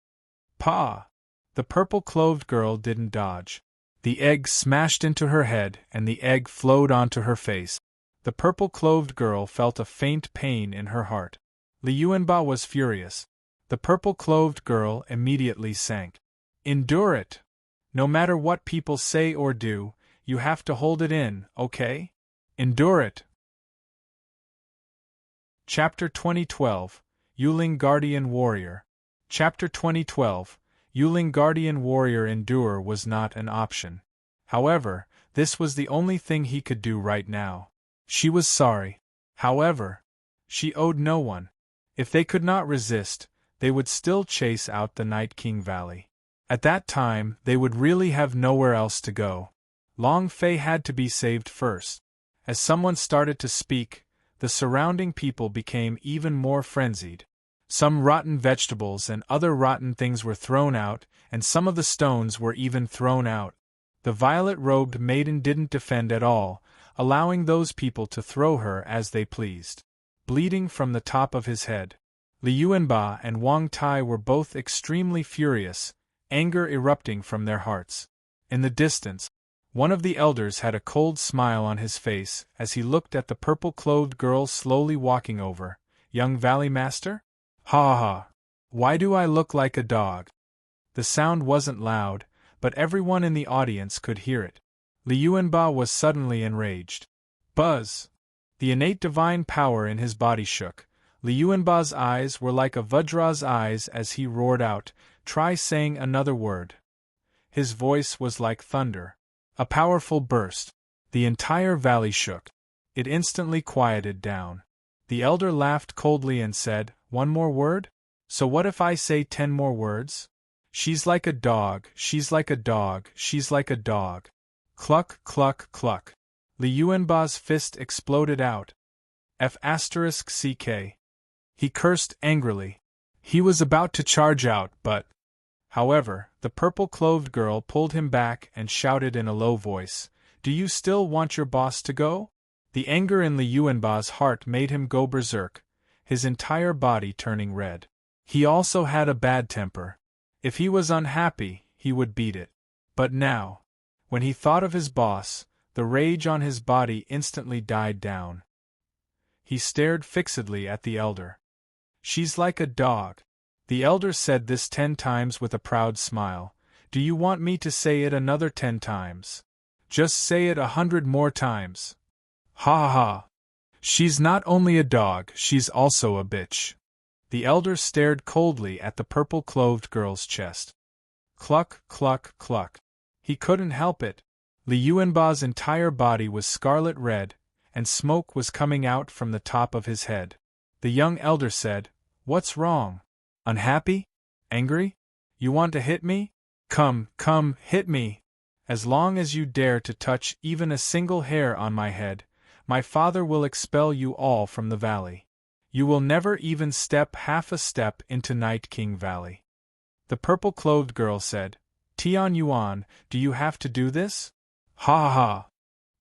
"Pa!" The purple-clothed girl didn't dodge. The egg smashed into her head and the egg flowed onto her face. The purple-clothed girl felt a faint pain in her heart. Li Yuanba was furious. The purple-clothed girl immediately sank. "Endure it. No matter what people say or do, you have to hold it in, okay? Endure it." Chapter 2012, Yuling Guardian Warrior. Chapter 2012, Yuling Guardian Warrior. Endure was not an option. However, this was the only thing he could do right now. She was sorry. However, she owed no one. If they could not resist, they would still chase out the Night King Valley. At that time, they would really have nowhere else to go. Long Fei had to be saved first. As someone started to speak, the surrounding people became even more frenzied. Some rotten vegetables and other rotten things were thrown out, and some of the stones were even thrown out. The violet-robed maiden didn't defend at all, allowing those people to throw her as they pleased. Bleeding from the top of his head, Li Yuanba and Wang Tai were both extremely furious, anger erupting from their hearts. In the distance, one of the elders had a cold smile on his face as he looked at the purple-clothed girl slowly walking over. "Young Valley Master? Ha ha! Why do I look like a dog?" The sound wasn't loud, but everyone in the audience could hear it. Li Yuanba was suddenly enraged. Buzz! The innate divine power in his body shook. Li Yuanba's eyes were like a Vajra's eyes as he roared out, "Try saying another word." His voice was like thunder. A powerful burst. The entire valley shook. It instantly quieted down. The elder laughed coldly and said, "One more word? So what if I say 10 more words? She's like a dog, she's like a dog, she's like a dog." Cluck, cluck, cluck. Li Yuanba's fist exploded out. F***ck. He cursed angrily. He was about to charge out, but... However, the purple-clothed girl pulled him back and shouted in a low voice, "Do you still want your boss to go?" The anger in Li Yuanba's heart made him go berserk, his entire body turning red. He also had a bad temper. If he was unhappy, he would beat it. But now, when he thought of his boss, the rage on his body instantly died down. He stared fixedly at the elder. "She's like a dog." The elder said this 10 times with a proud smile. "Do you want me to say it another 10 times? Just say it 100 more times. Ha ha ha. She's not only a dog, she's also a bitch." The elder stared coldly at the purple-clothed girl's chest. Cluck, cluck, cluck. He couldn't help it. Li Yuanba's entire body was scarlet red, and smoke was coming out from the top of his head. The young elder said, "What's wrong? Unhappy? Angry? You want to hit me? Come, come, hit me. As long as you dare to touch even a single hair on my head, my father will expel you all from the valley. You will never even step half a step into Night King Valley." The purple-clothed girl said, "Tian Yuan, do you have to do this?" "Ha ha ha.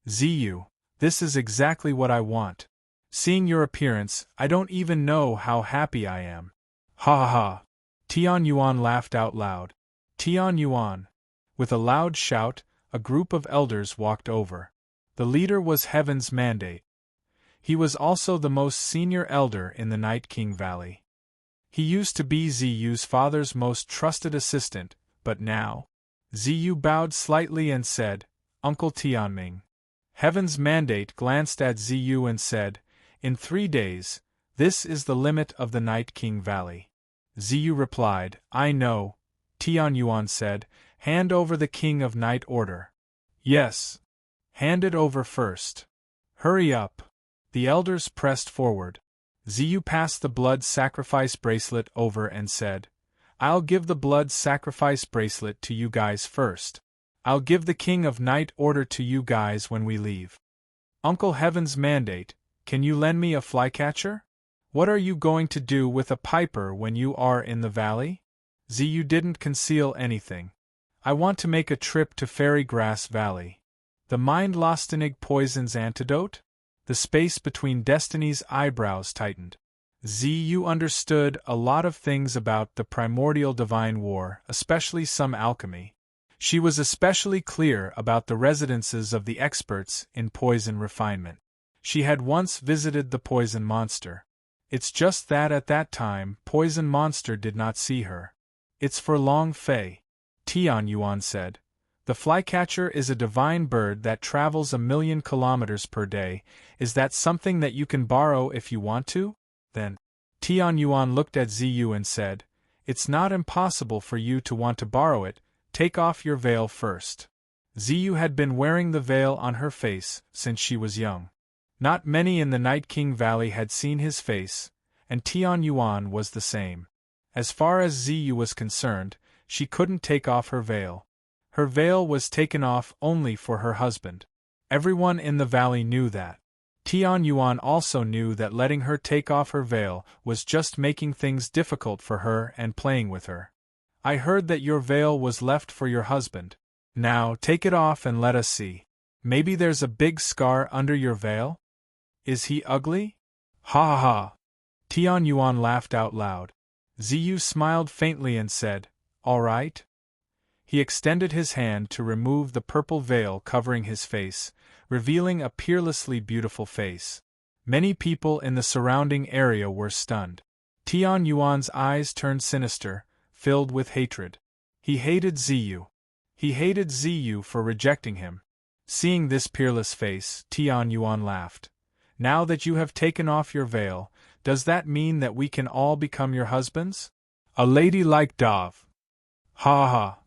Ziyu, this is exactly what I want. Seeing your appearance, I don't even know how happy I am. Ha ha ha." Tian Yuan laughed out loud. Tian Yuan. With a loud shout, a group of elders walked over. The leader was Heaven's Mandate. He was also the most senior elder in the Night King Valley. He used to be Ziyu's father's most trusted assistant, but now... Ziyu bowed slightly and said, "Uncle Tianming." Heaven's Mandate glanced at Ziyu and said, "In 3 days, this is the limit of the Night King Valley." Ziyu replied, "I know." Tian Yuan said, "Hand over the King of Night Order." "Yes. Hand it over first." "Hurry up." The elders pressed forward. Ziyu passed the blood sacrifice bracelet over and said, "I'll give the blood sacrifice bracelet to you guys first. I'll give the King of Night Order to you guys when we leave. Uncle Heaven's Mandate, can you lend me a flycatcher? What are you going to do with a piper when you are in the valley?" Ziyu didn't conceal anything. "I want to make a trip to Fairy Grass Valley." The mind-lostenig poison's antidote? The space between Destiny's eyebrows tightened. Ziyu understood a lot of things about the primordial divine war, especially some alchemy. She was especially clear about the residences of the experts in poison refinement. She had once visited the poison monster. It's just that at that time, poison monster did not see her. "It's for Long Fei," Tian Yuan said. "The flycatcher is a divine bird that travels 1,000,000 kilometers per day. Is that something that you can borrow if you want to?" Then, Tian Yuan looked at Ziyu and said, "It's not impossible for you to want to borrow it. Take off your veil first." Ziyu had been wearing the veil on her face since she was young. Not many in the Night King Valley had seen his face, and Tian Yuan was the same. As far as Ziyu was concerned, she couldn't take off her veil. Her veil was taken off only for her husband. Everyone in the valley knew that. Tian Yuan also knew that letting her take off her veil was just making things difficult for her and playing with her. "I heard that your veil was left for your husband. Now take it off and let us see. Maybe there's a big scar under your veil? Is he ugly?" "Ha ha ha." Tian Yuan laughed out loud. Ziyu smiled faintly and said, "All right." He extended his hand to remove the purple veil covering his face, revealing a peerlessly beautiful face. Many people in the surrounding area were stunned. Tian Yuan's eyes turned sinister, filled with hatred. He hated Ziyu. He hated Ziyu for rejecting him. Seeing this peerless face, Tian Yuan laughed. "Now that you have taken off your veil, does that mean that we can all become your husbands? A lady like Dove." "Ha ha.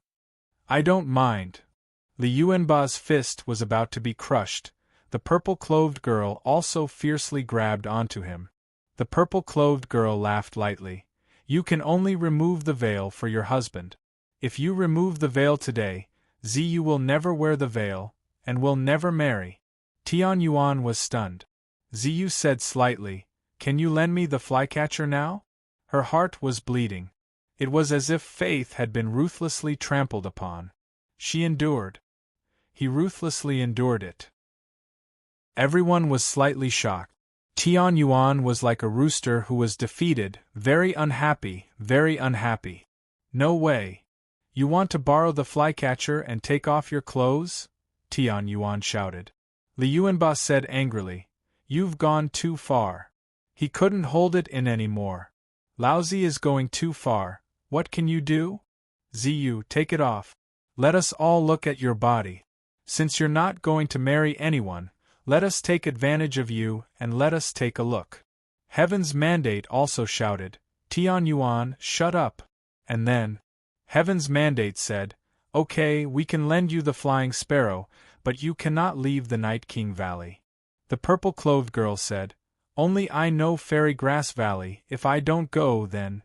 I don't mind." Li Yuanba's fist was about to be crushed. The purple-clothed girl also fiercely grabbed onto him. The purple-clothed girl laughed lightly. "You can only remove the veil for your husband. If you remove the veil today, Ziyu will never wear the veil, and will never marry." Tian Yuan was stunned. Ziyu said slightly, "Can you lend me the flycatcher now?" Her heart was bleeding. It was as if faith had been ruthlessly trampled upon. She endured. He ruthlessly endured it. Everyone was slightly shocked. Tian Yuan was like a rooster who was defeated, very unhappy, very unhappy. "No way. You want to borrow the flycatcher and take off your clothes?" Tian Yuan shouted. Li Yuanba said angrily, "You've gone too far." He couldn't hold it in anymore. "Laozi is going too far. What can you do?" "Ziyu, take it off. Let us all look at your body. Since you're not going to marry anyone, let us take advantage of you and let us take a look." Heaven's Mandate also shouted, "Tian Yuan, shut up." And then, Heaven's Mandate said, "Okay, we can lend you the Flying Sparrow, but you cannot leave the Night King Valley." The purple-clothed girl said, "Only I know Fairy Grass Valley. If I don't go, then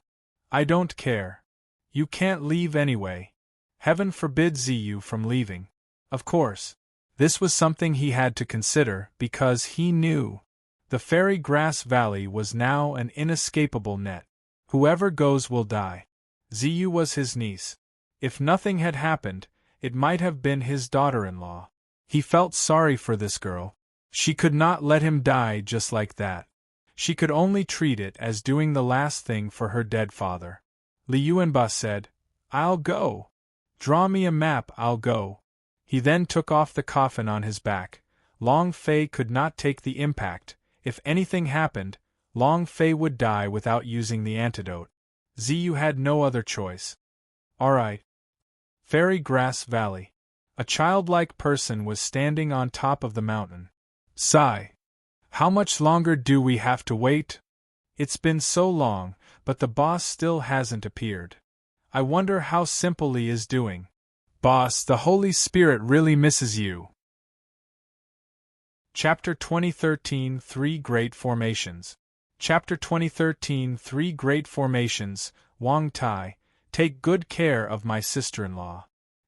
I don't care. You can't leave anyway. Heaven forbids Ziyu from leaving." Of course, this was something he had to consider because he knew the Fairy Grass Valley was now an inescapable net. Whoever goes will die. Ziyu was his niece. If nothing had happened, it might have been his daughter-in-law. He felt sorry for this girl. She could not let him die just like that. She could only treat it as doing the last thing for her dead father. Li Yuanba said, "I'll go. Draw me a map, I'll go." He then took off the coffin on his back. Long Fei could not take the impact. If anything happened, Long Fei would die without using the antidote. Ziyu had no other choice. "Alright." Fairy Grass Valley. A childlike person was standing on top of the mountain. Sigh. "How much longer do we have to wait? It's been so long, but the boss still hasn't appeared. I wonder how Simple Li is doing. Boss, the Holy Spirit really misses you." Chapter 2013 Three Great Formations. Chapter 2013 Three Great Formations. Wang Tai, take good care of my sister-in-law.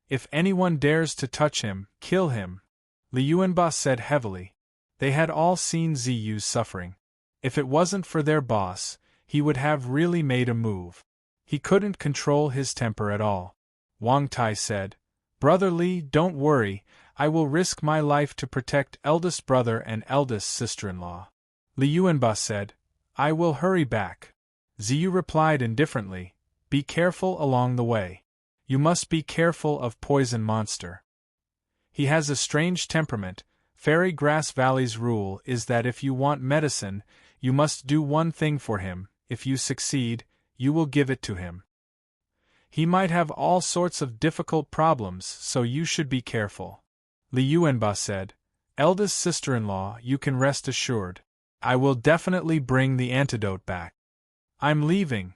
If anyone dares to touch him, kill him. Li Yuanba said heavily. They had all seen Ziyu's suffering. If it wasn't for their boss, he would have really made a move. He couldn't control his temper at all. Wang Tai said, "Brother Li, don't worry, I will risk my life to protect eldest brother and eldest sister-in-law." Li Yuanba said, "I will hurry back." Ziyu replied indifferently, "Be careful along the way. You must be careful of Poison Monster. He has a strange temperament. Fairy Grass Valley's rule is that if you want medicine, you must do one thing for him. If you succeed, you will give it to him. He might have all sorts of difficult problems, so you should be careful." Li Yuanba said, "Eldest sister-in-law, you can rest assured. I will definitely bring the antidote back. I'm leaving."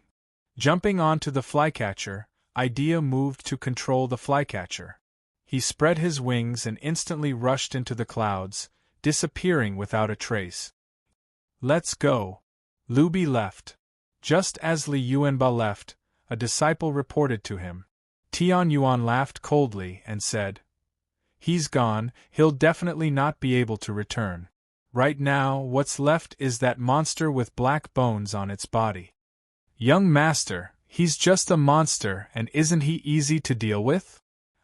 Jumping onto the flycatcher, Idea moved to control the flycatcher. He spread his wings and instantly rushed into the clouds, disappearing without a trace. "Let's go." Lubi left. Just as Li Yuanba left, a disciple reported to him. Tian Yuan laughed coldly and said, "He's gone, he'll definitely not be able to return. Right now, what's left is that monster with black bones on its body." "Young master, he's just a monster, and isn't he easy to deal with?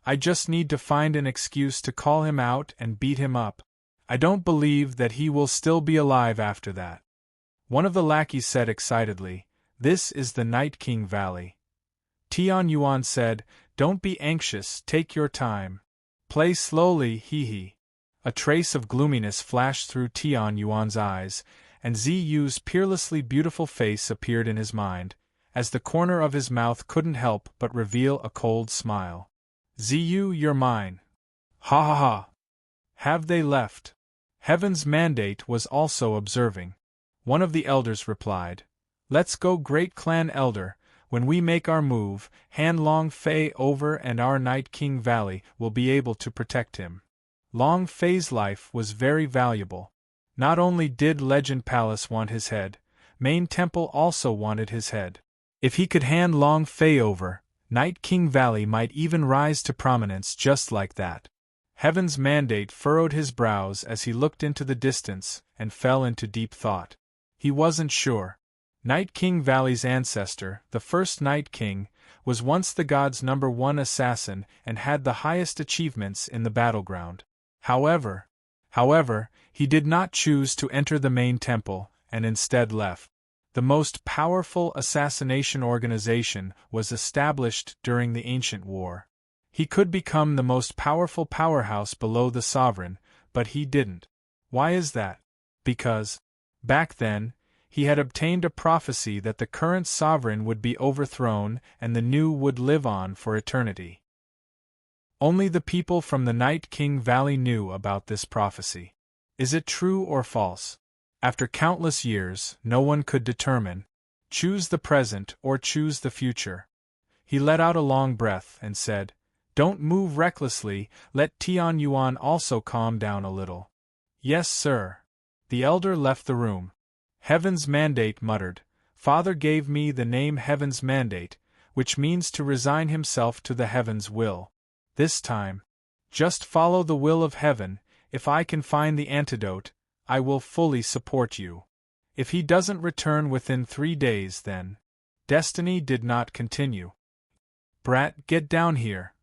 I just need to find an excuse to call him out and beat him up. I don't believe that he will still be alive after that." One of the lackeys said excitedly, "This is the Night King Valley." Tian Yuan said, "Don't be anxious, take your time. Play slowly, hee." A trace of gloominess flashed through Tian Yuan's eyes, and Ziyu's peerlessly beautiful face appeared in his mind, as the corner of his mouth couldn't help but reveal a cold smile. "Ziyu, you're mine." "Ha ha ha." "Have they left?" Heaven's Mandate was also observing. One of the elders replied, "Let's go, Great Clan Elder. When we make our move, hand Long Fei over and our Night King Valley will be able to protect him." Long Fei's life was very valuable. Not only did Legend Palace want his head, Main Temple also wanted his head. If he could hand Long Fei over, Night King Valley might even rise to prominence just like that. Heaven's mandate furrowed his brows as he looked into the distance and fell into deep thought. He wasn't sure. Night King Valley's ancestor, the first Night King, was once the god's #1 assassin and had the highest achievements in the battleground. However, he did not choose to enter the main temple and instead left. The most powerful assassination organization was established during the ancient war. He could become the most powerful powerhouse below the sovereign, but he didn't. Why is that? Because, back then, he had obtained a prophecy that the current sovereign would be overthrown and the new would live on for eternity. Only the people from the Night King Valley knew about this prophecy. Is it true or false? After countless years, no one could determine. Choose the present or choose the future. He let out a long breath and said, "Don't move recklessly, let Tian Yuan also calm down a little." "Yes, sir." The elder left the room. Heaven's Mandate muttered, "Father gave me the name Heaven's Mandate, which means to resign himself to the Heaven's will. This time, just follow the will of Heaven. If I can find the antidote, I will fully support you. If he doesn't return within 3 days, then..." Destiny did not continue. "Brat, get down here."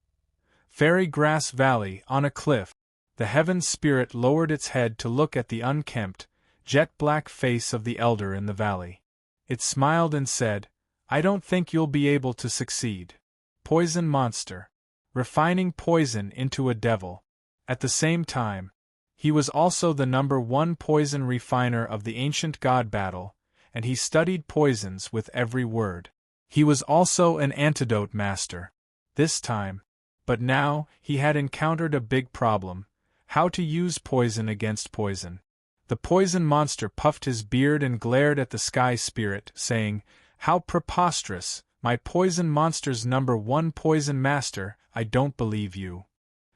Fairy Grass Valley, on a cliff. The Heaven Spirit lowered its head to look at the unkempt, jet-black face of the elder in the valley. It smiled and said, "I don't think you'll be able to succeed. Poison monster. Refining poison into a devil." At the same time, he was also the #1 poison refiner of the ancient god battle, and he studied poisons with every word. He was also an antidote master. This time. But now, he had encountered a big problem: how to use poison against poison. The poison monster puffed his beard and glared at the sky spirit, saying, "How preposterous, my poison monster's #1 poison master, I don't believe you.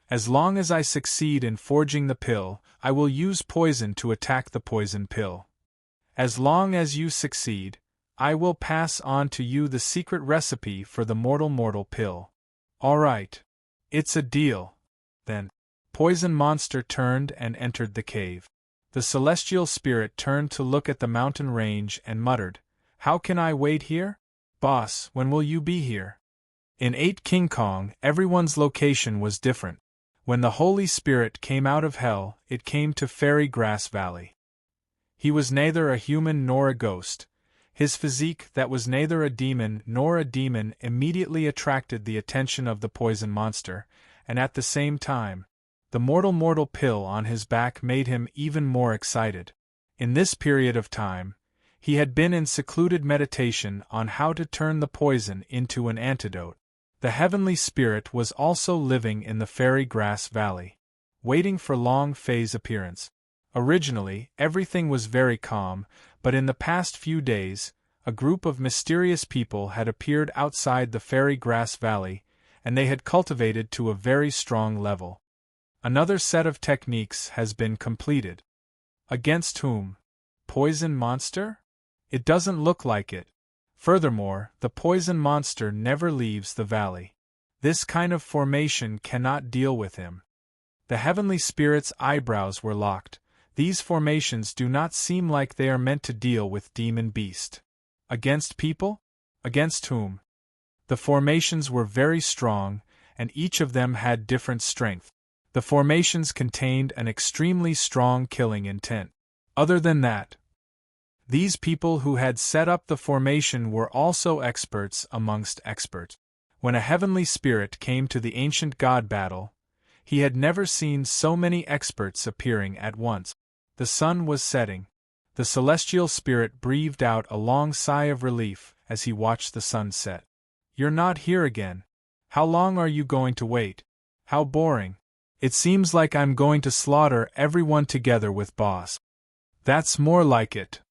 As long as I succeed in forging the pill, I will use poison to attack the poison pill. As long as you succeed, I will pass on to you the secret recipe for the mortal pill. All right. It's a deal." Then, Poison Monster turned and entered the cave. The celestial spirit turned to look at the mountain range and muttered, "How can I wait here? Boss, when will you be here?" In 8 King Kong, everyone's location was different. When the Holy Spirit came out of hell, it came to Fairy Grass Valley. He was neither a human nor a ghost. His physique, that was neither a demon nor a demon, immediately attracted the attention of the poison monster, and at the same time, the mortal pill on his back made him even more excited. In this period of time, he had been in secluded meditation on how to turn the poison into an antidote. The heavenly spirit was also living in the Fairy Grass Valley, waiting for Long Fei's appearance. Originally, everything was very calm, but in the past few days, a group of mysterious people had appeared outside the Fairy Grass Valley, and they had cultivated to a very strong level. Another set of techniques has been completed. Against whom? Poison monster? It doesn't look like it. Furthermore, the poison monster never leaves the valley. This kind of formation cannot deal with him. The heavenly spirit's eyebrows were locked. These formations do not seem like they are meant to deal with demon beast. Against people? Against whom? The formations were very strong, and each of them had different strength. The formations contained an extremely strong killing intent. Other than that, these people who had set up the formation were also experts amongst experts. When a heavenly spirit came to the ancient god battle, he had never seen so many experts appearing at once. The sun was setting. The celestial spirit breathed out a long sigh of relief as he watched the sun set. "You're not here again. How long are you going to wait? How boring. It seems like I'm going to slaughter everyone together with boss." "That's more like it."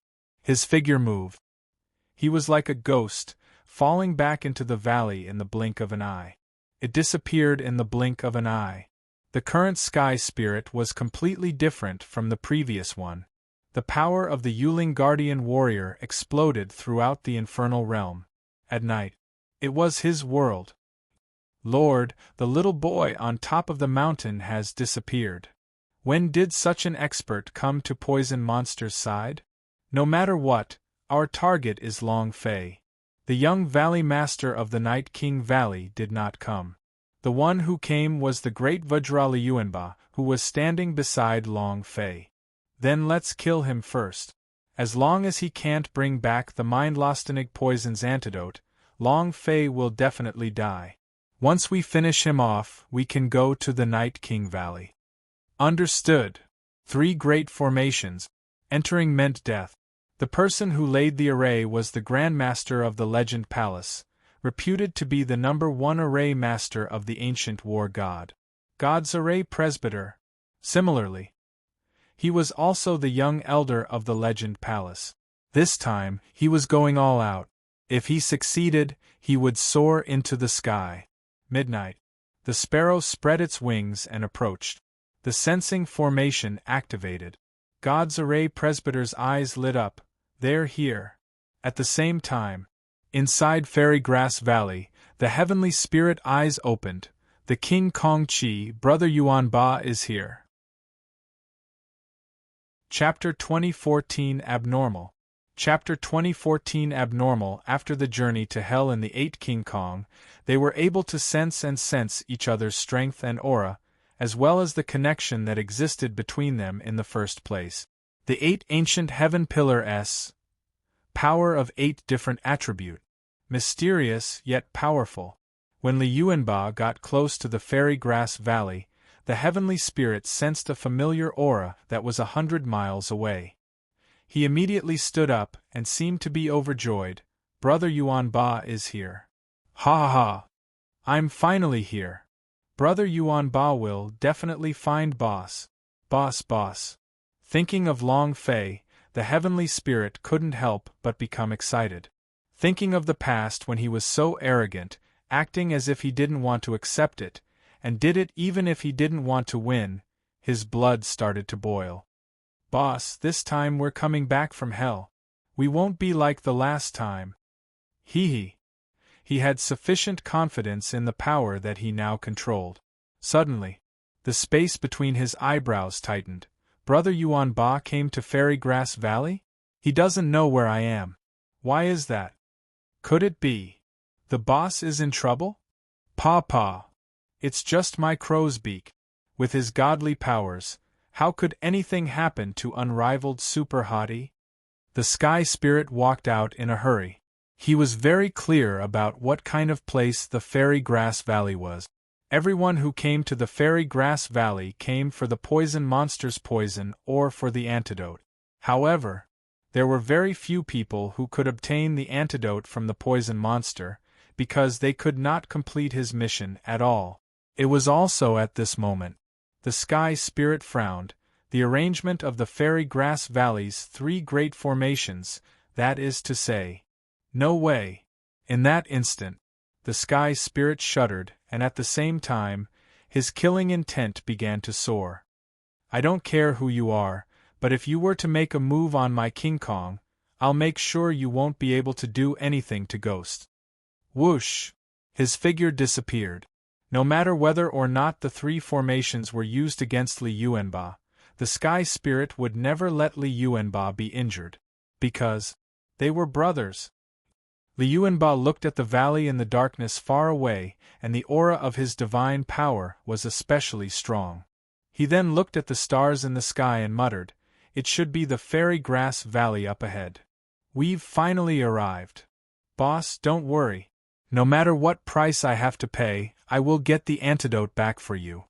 His figure moved. He was like a ghost, falling back into the valley in the blink of an eye. It disappeared in the blink of an eye. The current sky spirit was completely different from the previous one. The power of the Yuling Guardian Warrior exploded throughout the infernal realm. At night, it was his world. Lord, the little boy on top of the mountain has disappeared. When did such an expert come to poison monster's side? No matter what, our target is Long Fei. The young valley master of the Night King Valley did not come. The one who came was the great Vajra Liuanba, who was standing beside Long Fei. Then let's kill him first. As long as he can't bring back the Mindlostenig poison's antidote, Long Fei will definitely die. Once we finish him off, we can go to the Night King Valley. Understood. 3 great formations. Entering meant death. The person who laid the array was the Grand Master of the Legend Palace, reputed to be the #1 array master of the ancient war god. God's array presbyter. Similarly, he was also the young elder of the Legend Palace. This time, he was going all out. If he succeeded, he would soar into the sky. Midnight. The sparrow spread its wings and approached. The sensing formation activated. God's array presbyter's eyes lit up. They're here. At the same time, inside Fairy Grass Valley, the heavenly spirit eyes opened. The King Kong Chi, Brother Yuan Ba, is here. Chapter 2014 Abnormal. Chapter 2014 Abnormal. After the journey to Hell in the 8 King Kong, they were able to sense each other's strength and aura, as well as the connection that existed between them in the first place. The 8 ancient heaven pillars. Power of 8 different attribute. Mysterious yet powerful. When Li Yuanba got close to the Fairy Grass Valley, the heavenly spirit sensed a familiar aura that was 100 miles away. He immediately stood up and seemed to be overjoyed. Brother Yuan Ba is here. Ha ha ha! I'm finally here. Brother Yuan Ba will definitely find boss. Boss. Thinking of Long Fei, the heavenly spirit couldn't help but become excited. Thinking of the past when he was so arrogant, acting as if he didn't want to accept it, and did it even if he didn't want to win, his blood started to boil. Boss, this time we're coming back from hell. We won't be like the last time. He had sufficient confidence in the power that he now controlled. Suddenly, the space between his eyebrows tightened. Brother Yuan Ba came to Fairy Grass Valley? He doesn't know where I am. Why is that? Could it be the boss is in trouble? Pa. It's just my crow's beak. With his godly powers, how could anything happen to unrivaled super hottie? The sky spirit walked out in a hurry. He was very clear about what kind of place the Fairy Grass Valley was. Everyone who came to the Fairy Grass Valley came for the poison monster's poison or for the antidote. However, there were very few people who could obtain the antidote from the poison monster, because they could not complete his mission at all. It was also at this moment. The sky spirit frowned. The arrangement of the Fairy Grass Valley's 3 great formations, that is to say. No way. In that instant, the sky spirit shuddered, and at the same time, his killing intent began to soar. I don't care who you are, but if you were to make a move on my King Kong, I'll make sure you won't be able to do anything to Ghost. Whoosh! His figure disappeared. No matter whether or not the 3 formations were used against Li Yuanba, the sky spirit would never let Li Yuanba be injured. Because they were brothers. Li Yuanba looked at the valley in the darkness far away, and the aura of his divine power was especially strong. He then looked at the stars in the sky and muttered, "It should be the Fairy Grass Valley up ahead. We've finally arrived. Boss, don't worry. No matter what price I have to pay, I will get the antidote back for you."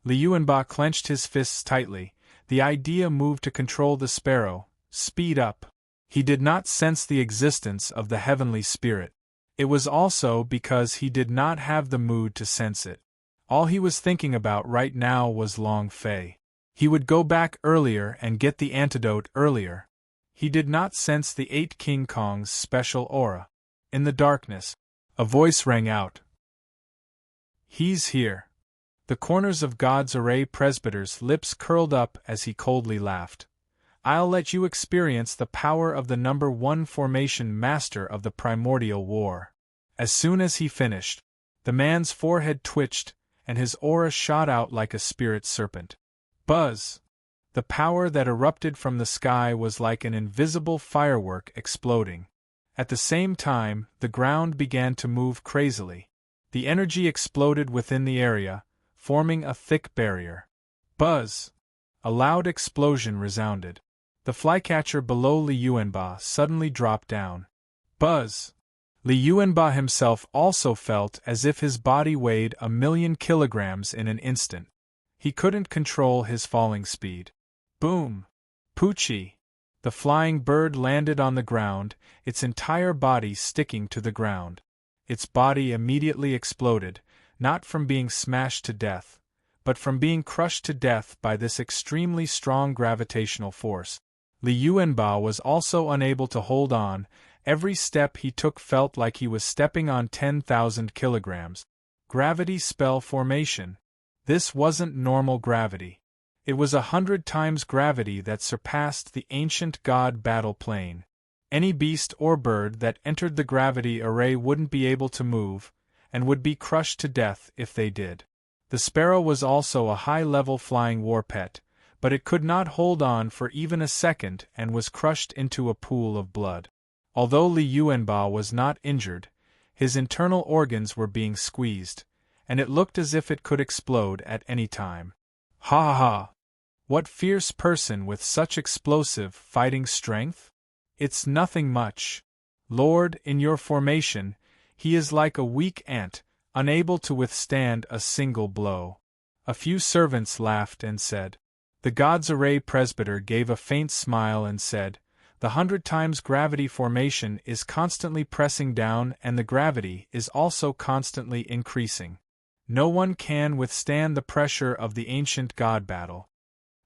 Li Yuanba clenched his fists tightly. The idea moved to control the sparrow. Speed up. He did not sense the existence of the heavenly spirit. It was also because he did not have the mood to sense it. All he was thinking about right now was Long Fei. He would go back earlier and get the antidote earlier. He did not sense the 8 King Kong's special aura. In the darkness, a voice rang out. He's here. The corners of God's array presbyter's lips curled up as he coldly laughed. I'll let you experience the power of the #1 formation master of the primordial war. As soon as he finished, The man's forehead twitched, and his aura shot out like a spirit serpent. Buzz! The power that erupted from the sky was like an invisible firework exploding. At the same time, the ground began to move crazily. The energy exploded within the area, forming a thick barrier. Buzz! A loud explosion resounded. The flycatcher below Li Yuanba suddenly dropped down. Buzz! Li Yuanba himself also felt as if his body weighed 1,000,000 kilograms in an instant. He couldn't control his falling speed. Boom! Poochie! The flying bird landed on the ground, its entire body sticking to the ground. Its body immediately exploded, not from being smashed to death, but from being crushed to death by this extremely strong gravitational force. Li Yuanba was also unable to hold on. Every step he took felt like he was stepping on 10,000 kilograms. Gravity spell formation. This wasn't normal gravity. It was 100 times gravity that surpassed the ancient god battle plane. Any beast or bird that entered the gravity array wouldn't be able to move, and would be crushed to death if they did. The sparrow was also a high-level flying war pet, but it could not hold on for even a second and was crushed into a pool of blood. Although Li Yuanba was not injured, his internal organs were being squeezed, and it looked as if it could explode at any time. Ha ha ha! What fierce person with such explosive fighting strength? It's nothing much. Lord, in your formation, he is like a weak ant, unable to withstand a single blow. A few servants laughed and said. The God's Array presbyter gave a faint smile and said, The 100 times gravity formation is constantly pressing down and the gravity is also constantly increasing. No one can withstand the pressure of the ancient god battle.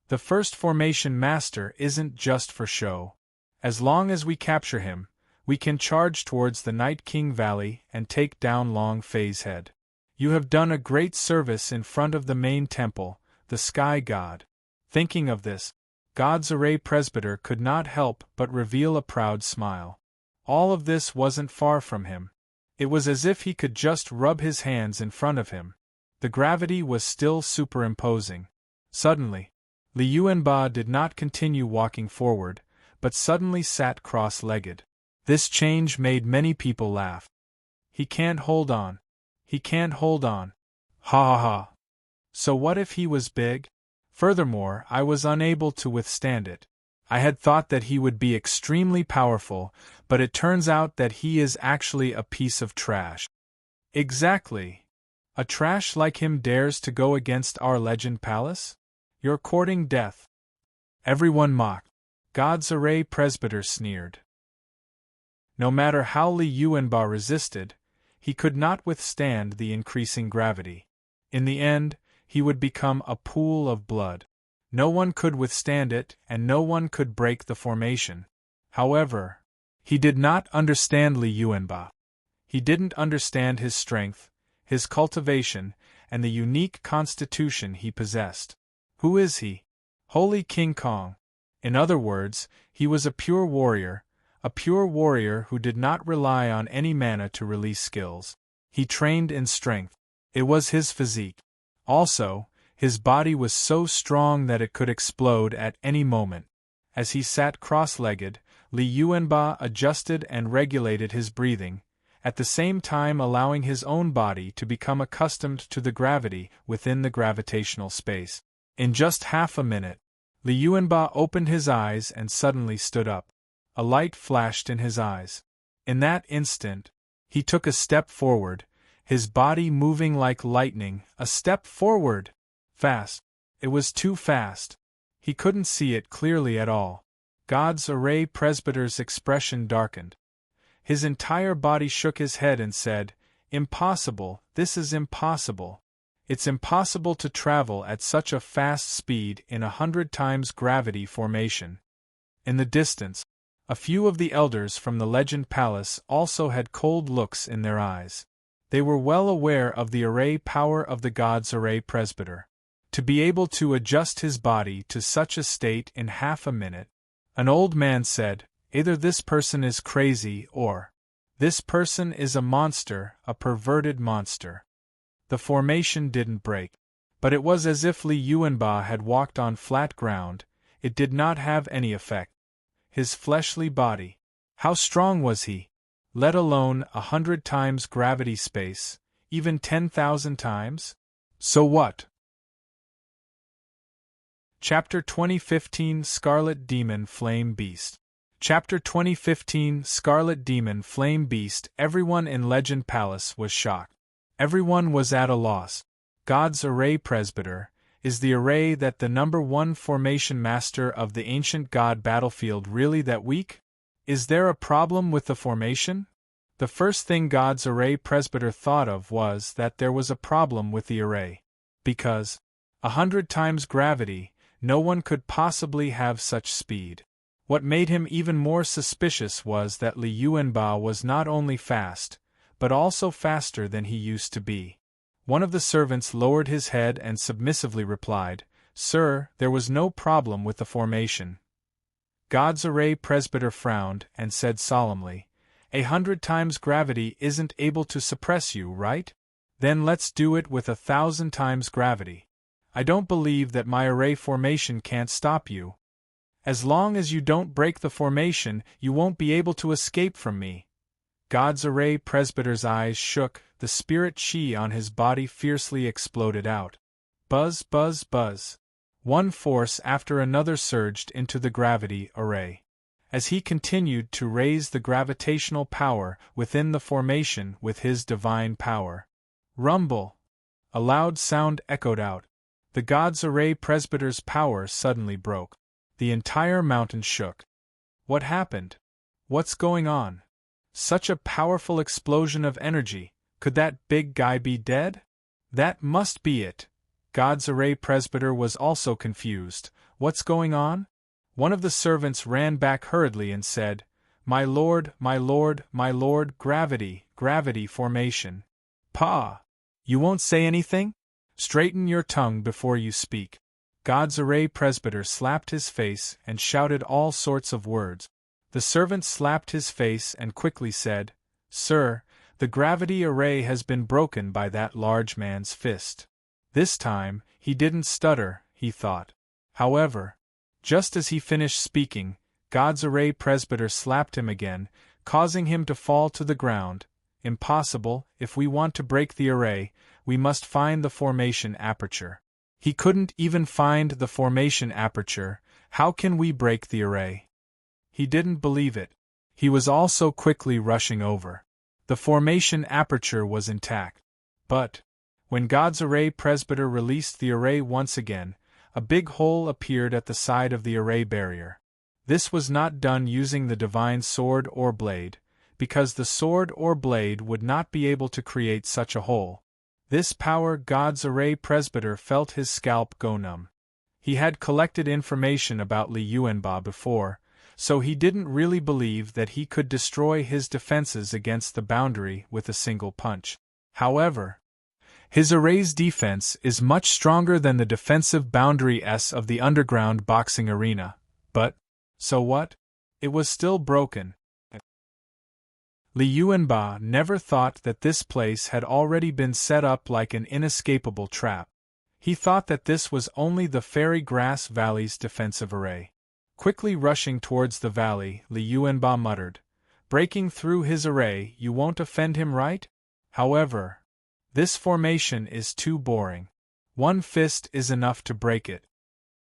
The first formation master isn't just for show. As long as we capture him, we can charge towards the Night King Valley and take down Long Fei's head. You have done a great service in front of the main temple, the Sky God. Thinking of this, God's Array presbyter could not help but reveal a proud smile. All of this wasn't far from him. It was as if he could just rub his hands in front of him. The gravity was still superimposing. Suddenly, Li Yuanba did not continue walking forward, but suddenly sat cross-legged. This change made many people laugh. He can't hold on. He can't hold on. Ha ha ha. So what if he was big? Furthermore, I was unable to withstand it. I had thought that he would be extremely powerful, but it turns out that he is actually a piece of trash. Exactly. A trash like him dares to go against our legend palace? You're courting death. Everyone mocked. God's Array presbyter sneered. No matter how Li Yuanba resisted, he could not withstand the increasing gravity. In the end, he would become a pool of blood. No one could withstand it, and no one could break the formation. However, he did not understand Li Yuanba. He didn't understand his strength, his cultivation, and the unique constitution he possessed. Who is he? Holy King Kong. In other words, he was a pure warrior who did not rely on any mana to release skills. He trained in strength. It was his physique. Also, his body was so strong that it could explode at any moment. As he sat cross-legged, Li Yuanba adjusted and regulated his breathing, at the same time allowing his own body to become accustomed to the gravity within the gravitational space. In just half a minute, Li Yuanba opened his eyes and suddenly stood up. A light flashed in his eyes. In that instant, he took a step forward, his body moving like lightning, a step forward! Fast. It was too fast. He couldn't see it clearly at all. God's Array presbyter's expression darkened. His entire body shook his head and said, Impossible, this is impossible. It's impossible to travel at such a fast speed in 100 times gravity formation. In the distance, a few of the elders from the Legend Palace also had cold looks in their eyes. They were well aware of the array power of the God's Array presbyter. To be able to adjust his body to such a state in half a minute. An old man said, Either this person is crazy or... This person is a monster, a perverted monster. The formation didn't break. But it was as if Li Yuanba had walked on flat ground. It did not have any effect. His fleshly body. How strong was he? Let alone 100 times gravity space, even 10,000 times? So what? Chapter 2015 Scarlet Demon Flame Beast. Chapter 2015 Scarlet Demon Flame Beast. Everyone in Legend Palace was shocked. Everyone was at a loss. God's Array Presbyter, is the array that the #1 formation master of the ancient god battlefield really that weak? Is there a problem with the formation? The first thing God's Array Presbyter thought of was that there was a problem with the array. Because 100 times gravity, no one could possibly have such speed. What made him even more suspicious was that Li Yuanba was not only fast, but also faster than he used to be. One of the servants lowered his head and submissively replied, "Sir, there was no problem with the formation." God's Array Presbyter frowned and said solemnly, 100 times gravity isn't able to suppress you, right? Then let's do it with 1,000 times gravity. I don't believe that my array formation can't stop you. As long as you don't break the formation, you won't be able to escape from me. God's Array Presbyter's eyes shook, the spirit chi on his body fiercely exploded out. Buzz, buzz, buzz. One force after another surged into the gravity array. As he continued to raise the gravitational power within the formation with his divine power. Rumble! A loud sound echoed out. The God's Array Presbyter's power suddenly broke. The entire mountain shook. What happened? What's going on? Such a powerful explosion of energy, could that big guy be dead? That must be it. God's Array Presbyter was also confused. What's going on? One of the servants ran back hurriedly and said, my lord, gravity formation. Pa! You won't say anything? Straighten your tongue before you speak. God's Array Presbyter slapped his face and shouted all sorts of words. The servant slapped his face and quickly said, Sir, the gravity array has been broken by that large man's fist. This time, he didn't stutter, he thought. However, just as he finished speaking, God's Array Presbyter slapped him again, causing him to fall to the ground. Impossible, if we want to break the array, we must find the formation aperture. He couldn't even find the formation aperture, how can we break the array? He didn't believe it. He was also quickly rushing over. The formation aperture was intact. But, when God's Array Presbyter released the array once again, a big hole appeared at the side of the array barrier. This was not done using the divine sword or blade, because the sword or blade would not be able to create such a hole. This power God's Array Presbyter felt his scalp go numb. He had collected information about Li Yuanba before, so he didn't really believe that he could destroy his defenses against the boundary with a single punch. However, his array's defense is much stronger than the defensive boundaries of the underground boxing arena, but, so what? It was still broken. Li Yuanba never thought that this place had already been set up like an inescapable trap. He thought that this was only the Fairy Grass Valley's defensive array. Quickly rushing towards the valley, Li Yuanba muttered, breaking through his array, you won't offend him, right? However, this formation is too boring. One fist is enough to break it.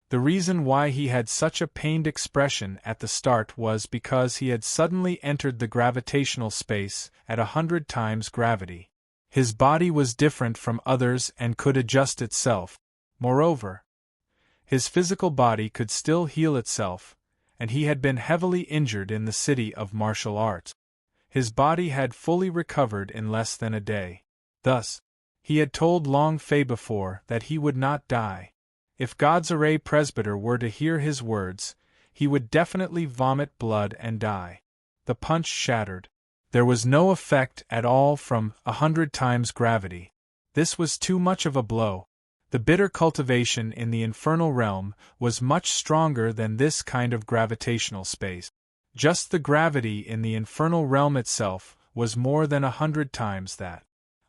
The reason why he had such a pained expression at the start was because he had suddenly entered the gravitational space at 100 times gravity. His body was different from others and could adjust itself. Moreover, his physical body could still heal itself, and he had been heavily injured in the city of martial arts. His body had fully recovered in less than a day. Thus, he had told Long Fei before that he would not die. If God's Array Presbyter were to hear his words, he would definitely vomit blood and die. The punch shattered. There was no effect at all from 100 times gravity. This was too much of a blow. The bitter cultivation in the infernal realm was much stronger than this kind of gravitational space. Just the gravity in the infernal realm itself was more than 100 times that.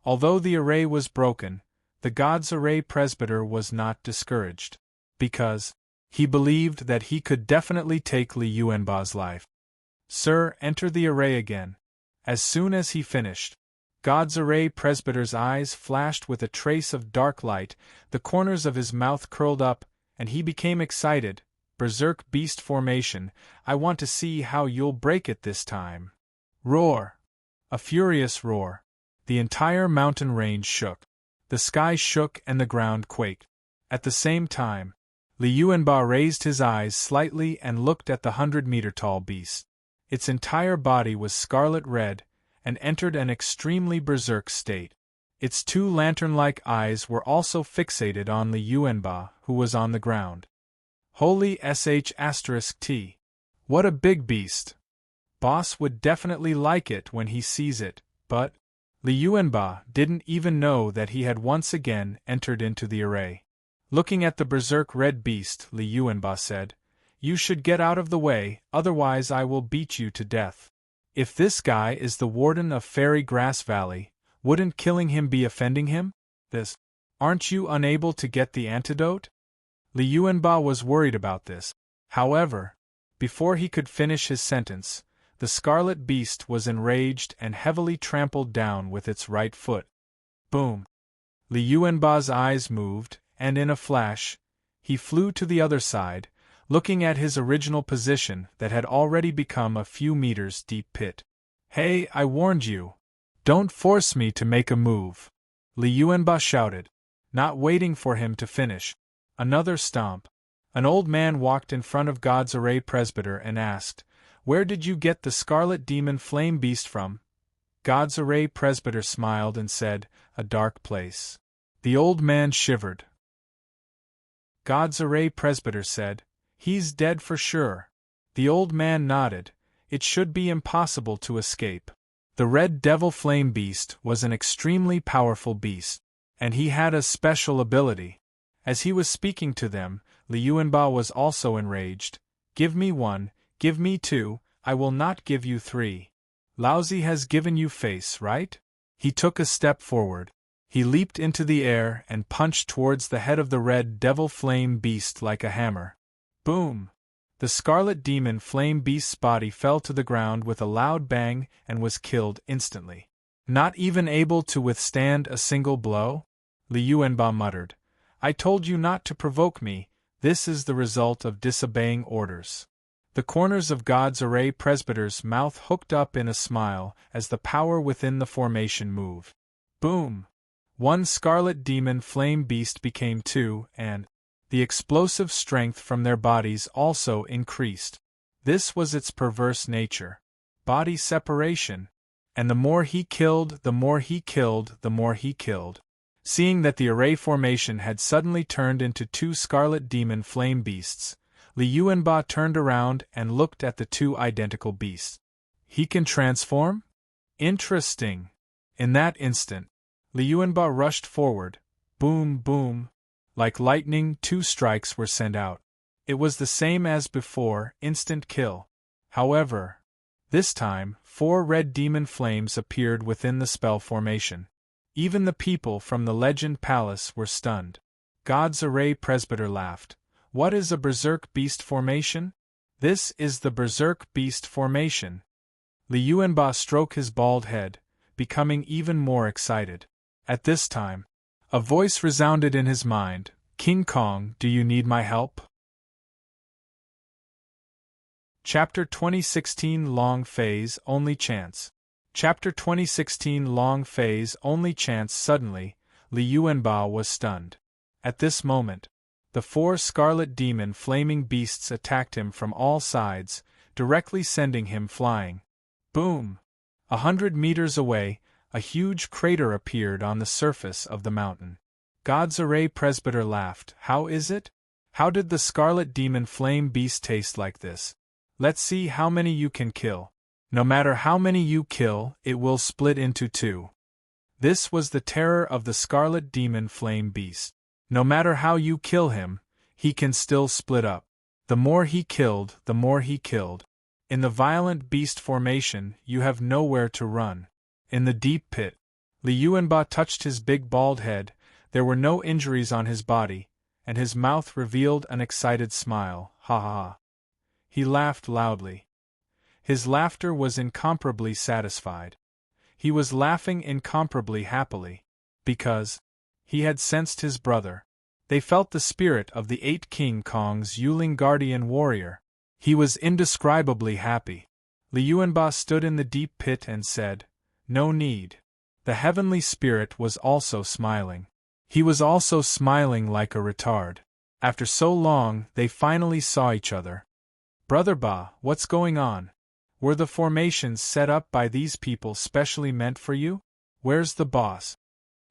Although the array was broken, the god's array presbyter was not discouraged, because he believed that he could definitely take Li Yuanba's life. Sir, enter the array again. As soon as he finished, God's array presbyter's eyes flashed with a trace of dark light, the corners of his mouth curled up, and he became excited. Berserk beast formation, I want to see how you'll break it this time. Roar! A furious roar. The entire mountain range shook. The sky shook and the ground quaked. At the same time, Li Yuanba raised his eyes slightly and looked at the 100-meter-tall beast. Its entire body was scarlet red, and entered an extremely berserk state. Its two lantern-like eyes were also fixated on Li Yuanba, who was on the ground. Holy sh*t. What a big beast! Boss would definitely like it when he sees it, but Li Yuanba didn't even know that he had once again entered into the array. Looking at the berserk red beast, Li Yuanba said, "You should get out of the way, otherwise I will beat you to death. If this guy is the warden of Fairy Grass Valley, wouldn't killing him be offending him? Aren't you unable to get the antidote?" Li Yuanba was worried about this. However, before he could finish his sentence, the scarlet beast was enraged and heavily trampled down with its right foot. Boom! Li Yuanba's eyes moved, and in a flash, he flew to the other side, looking at his original position that had already become a few meters deep pit. "Hey, I warned you! Don't force me to make a move!" Li Yuanba shouted, not waiting for him to finish. Another stomp. An old man walked in front of God's array presbyter and asked, "Where did you get the scarlet demon flame beast from?" God's array presbyter smiled and said, "A dark place." The old man shivered. God's array presbyter said, "He's dead for sure." The old man nodded. It should be impossible to escape. The red devil flame beast was an extremely powerful beast, and he had a special ability. As he was speaking to them, Li Yuanba was also enraged. "Give me one, give me two, I will not give you three. Lousy has given you face, right?" He took a step forward. He leaped into the air and punched towards the head of the red devil flame beast like a hammer. Boom! The scarlet demon flame beast's body fell to the ground with a loud bang and was killed instantly. "Not even able to withstand a single blow?" Li Yuanba muttered. "I told you not to provoke me, this is the result of disobeying orders." The corners of God's array presbyter's mouth hooked up in a smile as the power within the formation moved. Boom! One scarlet demon flame beast became two, and the explosive strength from their bodies also increased. This was its perverse nature. Body separation. And the more he killed, the more he killed, the more he killed. Seeing that the array formation had suddenly turned into two scarlet demon flame beasts, Li Yuanba turned around and looked at the two identical beasts. "He can transform? Interesting." In that instant, Li Yuanba rushed forward. Boom, boom. Like lightning, two strikes were sent out. It was the same as before, instant kill. However, this time, 4 red demon flames appeared within the spell formation. Even the people from the Legend Palace were stunned. God's array presbyter laughed. "What is a berserk beast formation?" "This is the berserk beast formation." Li Yuanba stroked his bald head, becoming even more excited. At this time, a voice resounded in his mind, "King Kong, do you need my help?" Chapter 2016 Long Phase, Only Chance. Chapter 2016 Long Phase, Only Chance. Suddenly, Li Yuanba was stunned. At this moment, the 4 scarlet demon flaming beasts attacked him from all sides, directly sending him flying. Boom! 100 meters away, a huge crater appeared on the surface of the mountain. God's array presbyter laughed. "How is it? How did the scarlet demon flame beast taste like this? Let's see how many you can kill. No matter how many you kill, it will split into 2. This was the terror of the scarlet demon flame beast. No matter how you kill him, he can still split up. The more he killed, the more he killed. In the violent beast formation, you have nowhere to run. In the deep pit. Li Yuanba touched his big bald head. There were no injuries on his body, and his mouth revealed an excited smile. Ha ha ha. He laughed loudly. His laughter was incomparably satisfied. He was laughing incomparably happily. Because he had sensed his brother. They felt the spirit of the 8 King Kong's Yuling guardian warrior. He was indescribably happy. Li Yuanba stood in the deep pit and said, "No need." The heavenly spirit was also smiling. He was also smiling like a retard. After so long, they finally saw each other. "Brother Ba, what's going on? Were the formations set up by these people specially meant for you? Where's the boss?"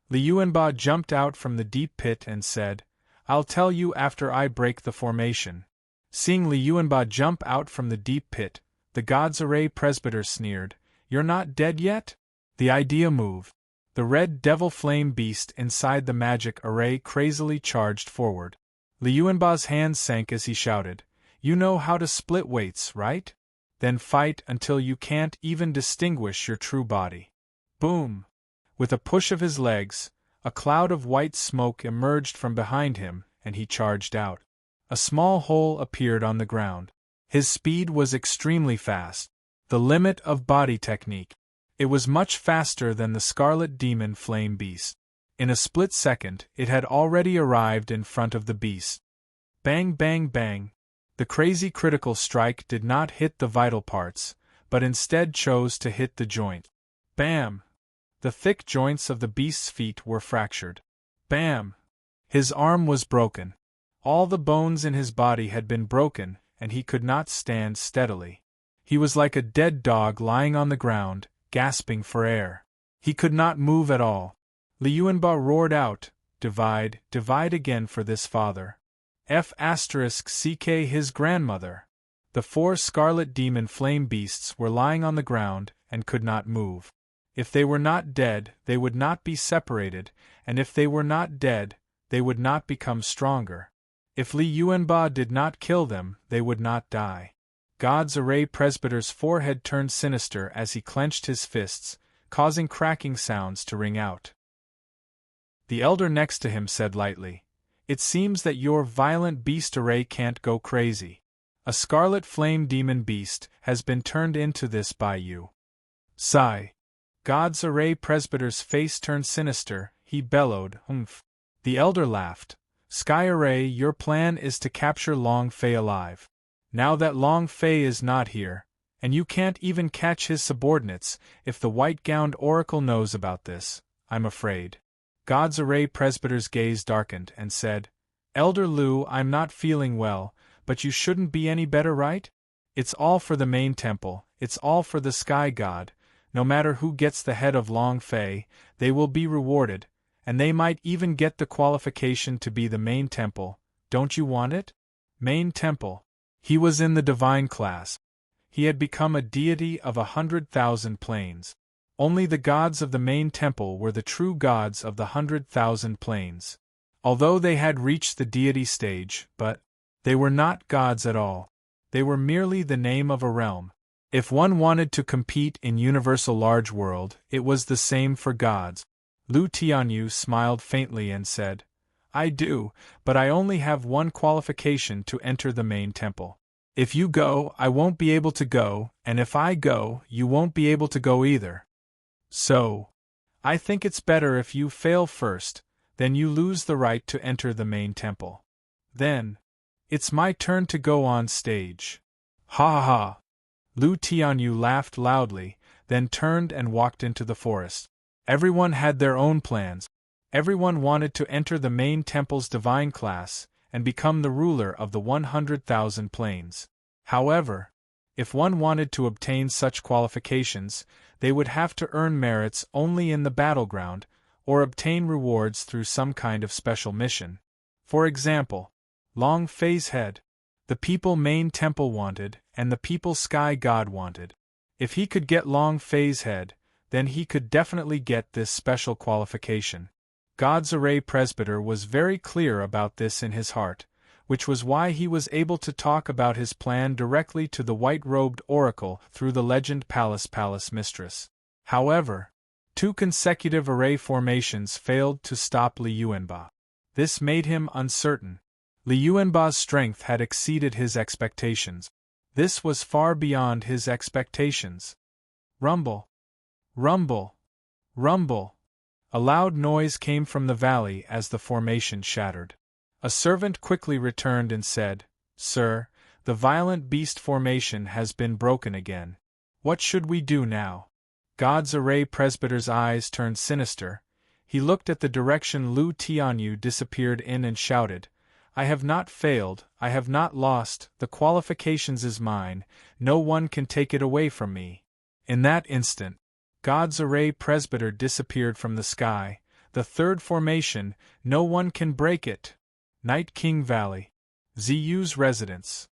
Li Yuanba jumped out from the deep pit and said, "I'll tell you after I break the formation." Seeing Li Yuanba jump out from the deep pit, the God's Array presbyter sneered, "You're not dead yet?" The idea moved. The red devil flame beast inside the magic array crazily charged forward. Li Yuanba's hands sank as he shouted, "You know how to split weights, right? Then fight until you can't even distinguish your true body." Boom! With a push of his legs, a cloud of white smoke emerged from behind him, and he charged out. A small hole appeared on the ground. His speed was extremely fast. The limit of body technique. It was much faster than the Scarlet Demon Flame Beast. In a split second, it had already arrived in front of the beast. Bang bang bang. The crazy critical strike did not hit the vital parts, but instead chose to hit the joint. Bam! The thick joints of the beast's feet were fractured. Bam! His arm was broken. All the bones in his body had been broken, and he could not stand steadily. He was like a dead dog lying on the ground, gasping for air. He could not move at all. Li Yuanba roared out, "Divide, divide again for this father." F***ck his grandmother. The 4 Scarlet Demon Flame Beasts were lying on the ground, and could not move. If they were not dead, they would not be separated, and if they were not dead, they would not become stronger. If Li Yuanba did not kill them, they would not die. God's Array presbyter's forehead turned sinister as he clenched his fists, causing cracking sounds to ring out. The elder next to him said lightly, "It seems that your violent beast array can't go crazy. A scarlet flame demon beast has been turned into this by you." Sigh. God's Array presbyter's face turned sinister. He bellowed, "Humph." The elder laughed. "Sky Array, your plan is to capture Long Fei alive. Now that Long Fei is not here, and you can't even catch his subordinates, if the white-gowned oracle knows about this, I'm afraid." God's Array presbyter's gaze darkened and said, "Elder Lu, I'm not feeling well, but you shouldn't be any better, right? It's all for the main temple, it's all for the sky god. No matter who gets the head of Long Fei, they will be rewarded, and they might even get the qualification to be the main temple. Don't you want it?" Main temple. He was in the divine class. He had become a deity of 100,000 planes. Only the gods of the main temple were the true gods of the 100,000 planes. Although they had reached the deity stage, but they were not gods at all. They were merely the name of a realm. If one wanted to compete in Universal Large World, it was the same for gods. Lu Tianyu smiled faintly and said, "I do, but I only have one qualification to enter the main temple. If you go, I won't be able to go, and if I go, you won't be able to go either. So, I think it's better if you fail first, then you lose the right to enter the main temple. Then, it's my turn to go on stage." Ha ha ha! Lu Tianyu laughed loudly, then turned and walked into the forest. Everyone had their own plans. Everyone wanted to enter the main temple's divine class and become the ruler of the 100,000 planes. However, if one wanted to obtain such qualifications, they would have to earn merits only in the battleground, or obtain rewards through some kind of special mission. For example, Long Fei's head. The people main temple wanted, and the people sky god wanted. If he could get Long Fei's head, then he could definitely get this special qualification. God's Array presbyter was very clear about this in his heart, which was why he was able to talk about his plan directly to the white-robed oracle through the legend Palace Mistress. However, 2 consecutive array formations failed to stop Li Yuanba. This made him uncertain. Li Yuanba's strength had exceeded his expectations. This was far beyond his expectations. Rumble! Rumble! Rumble! A loud noise came from the valley as the formation shattered. A servant quickly returned and said, "Sir, the violent beast formation has been broken again. What should we do now?" God's array presbyter's eyes turned sinister. He looked at the direction Lu Tianyu disappeared in and shouted, "I have not failed, I have not lost, the qualifications is mine, no one can take it away from me." In that instant, God's array presbyter disappeared from the sky, the third formation, no one can break it. Night King Valley. Ziyu's residence.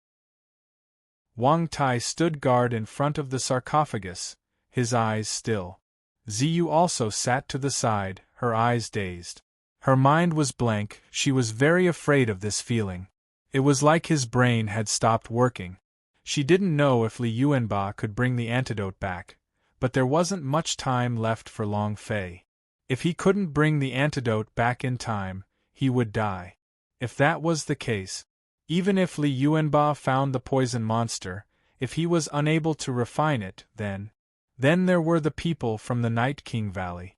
Wang Tai stood guard in front of the sarcophagus, his eyes still. Ziyu also sat to the side, her eyes dazed. Her mind was blank, she was very afraid of this feeling. It was like his brain had stopped working. She didn't know if Li Yuanba could bring the antidote back, but there wasn't much time left for Long Fei. If he couldn't bring the antidote back in time, he would die. If that was the case, even if Li Yuanba found the poison monster, if he was unable to refine it, then there were the people from the Night King Valley.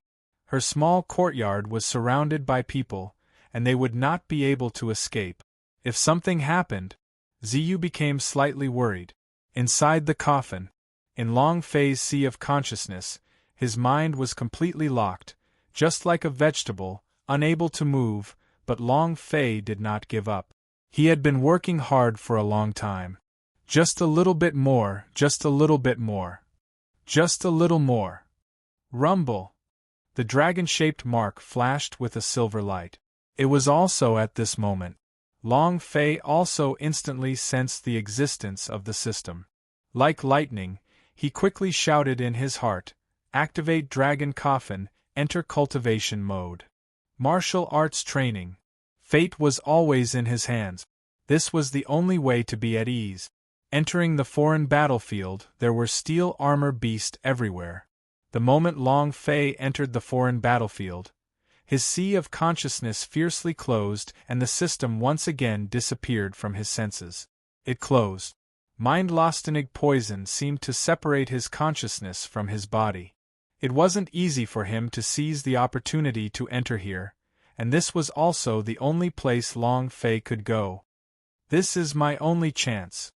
Her small courtyard was surrounded by people, and they would not be able to escape. If something happened, Ziyu became slightly worried. Inside the coffin, in Long Fei's sea of consciousness, his mind was completely locked, just like a vegetable, unable to move, but Long Fei did not give up. He had been working hard for a long time. Just a little bit more, just a little bit more. Just a little more. Rumble! The dragon-shaped mark flashed with a silver light. It was also at this moment. Long Fei also instantly sensed the existence of the system. Like lightning, he quickly shouted in his heart, "Activate Dragon Coffin, enter cultivation mode." Martial arts training. Fate was always in his hands. This was the only way to be at ease. Entering the foreign battlefield, there were steel armor beasts everywhere. The moment Long Fei entered the foreign battlefield, his sea of consciousness fiercely closed and the system once again disappeared from his senses. It closed. Mind-lostenig poison seemed to separate his consciousness from his body. It wasn't easy for him to seize the opportunity to enter here, and this was also the only place Long Fei could go. This is my only chance.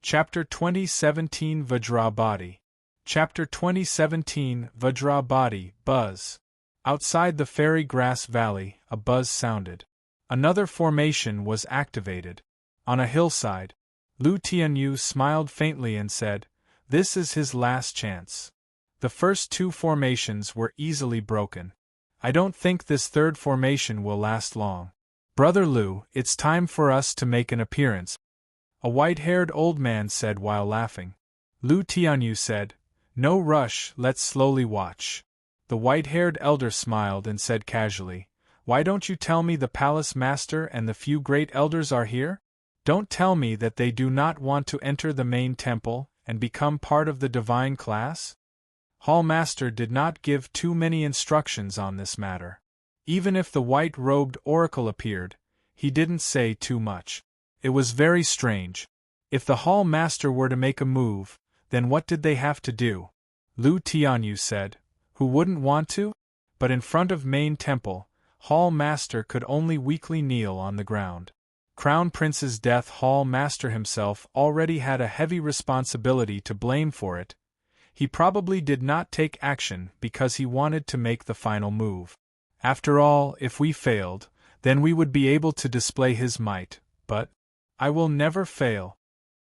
Chapter 2017 Vajrabadi. Chapter 2017 Vajrabadi, Buzz. Outside the fairy grass valley, a buzz sounded. Another formation was activated. On a hillside, Lu Tianyu smiled faintly and said, "This is his last chance." The first 2 formations were easily broken. I don't think this third formation will last long. Brother Lu, it's time for us to make an appearance, a white-haired old man said while laughing. Lu Tianyu said, "No rush, let's slowly watch." The white-haired elder smiled and said casually, "Why don't you tell me the palace master and the few great elders are here? Don't tell me that they do not want to enter the main temple and become part of the divine class?" Hall Master did not give too many instructions on this matter. Even if the white-robed oracle appeared, he didn't say too much. It was very strange. If the Hall Master were to make a move, then what did they have to do? Lu Tianyu said, "Who wouldn't want to?" But in front of main temple, Hall Master could only weakly kneel on the ground. Crown Prince's death. Hall Master himself already had a heavy responsibility to blame for it. He probably did not take action because he wanted to make the final move. After all, if we failed, then we would be able to display his might, but I will never fail.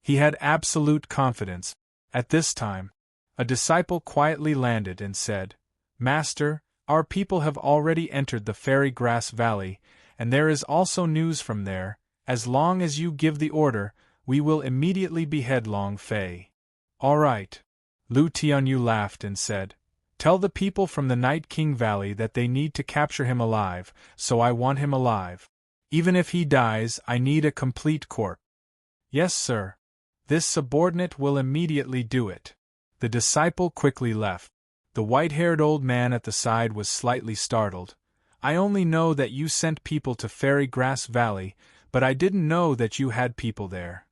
He had absolute confidence. At this time, a disciple quietly landed and said, "Master, our people have already entered the fairy grass valley, and there is also news from there. As long as you give the order, we will immediately behead Long Fei." "All right." Lu Tianyu laughed and said, "Tell the people from the Night King Valley that they need to capture him alive, so I want him alive. Even if he dies, I need a complete corpse." "Yes, sir. This subordinate will immediately do it." The disciple quickly left. The white-haired old man at the side was slightly startled. I only know that you sent people to Fairy Grass Valley, but I didn't know that you had people there.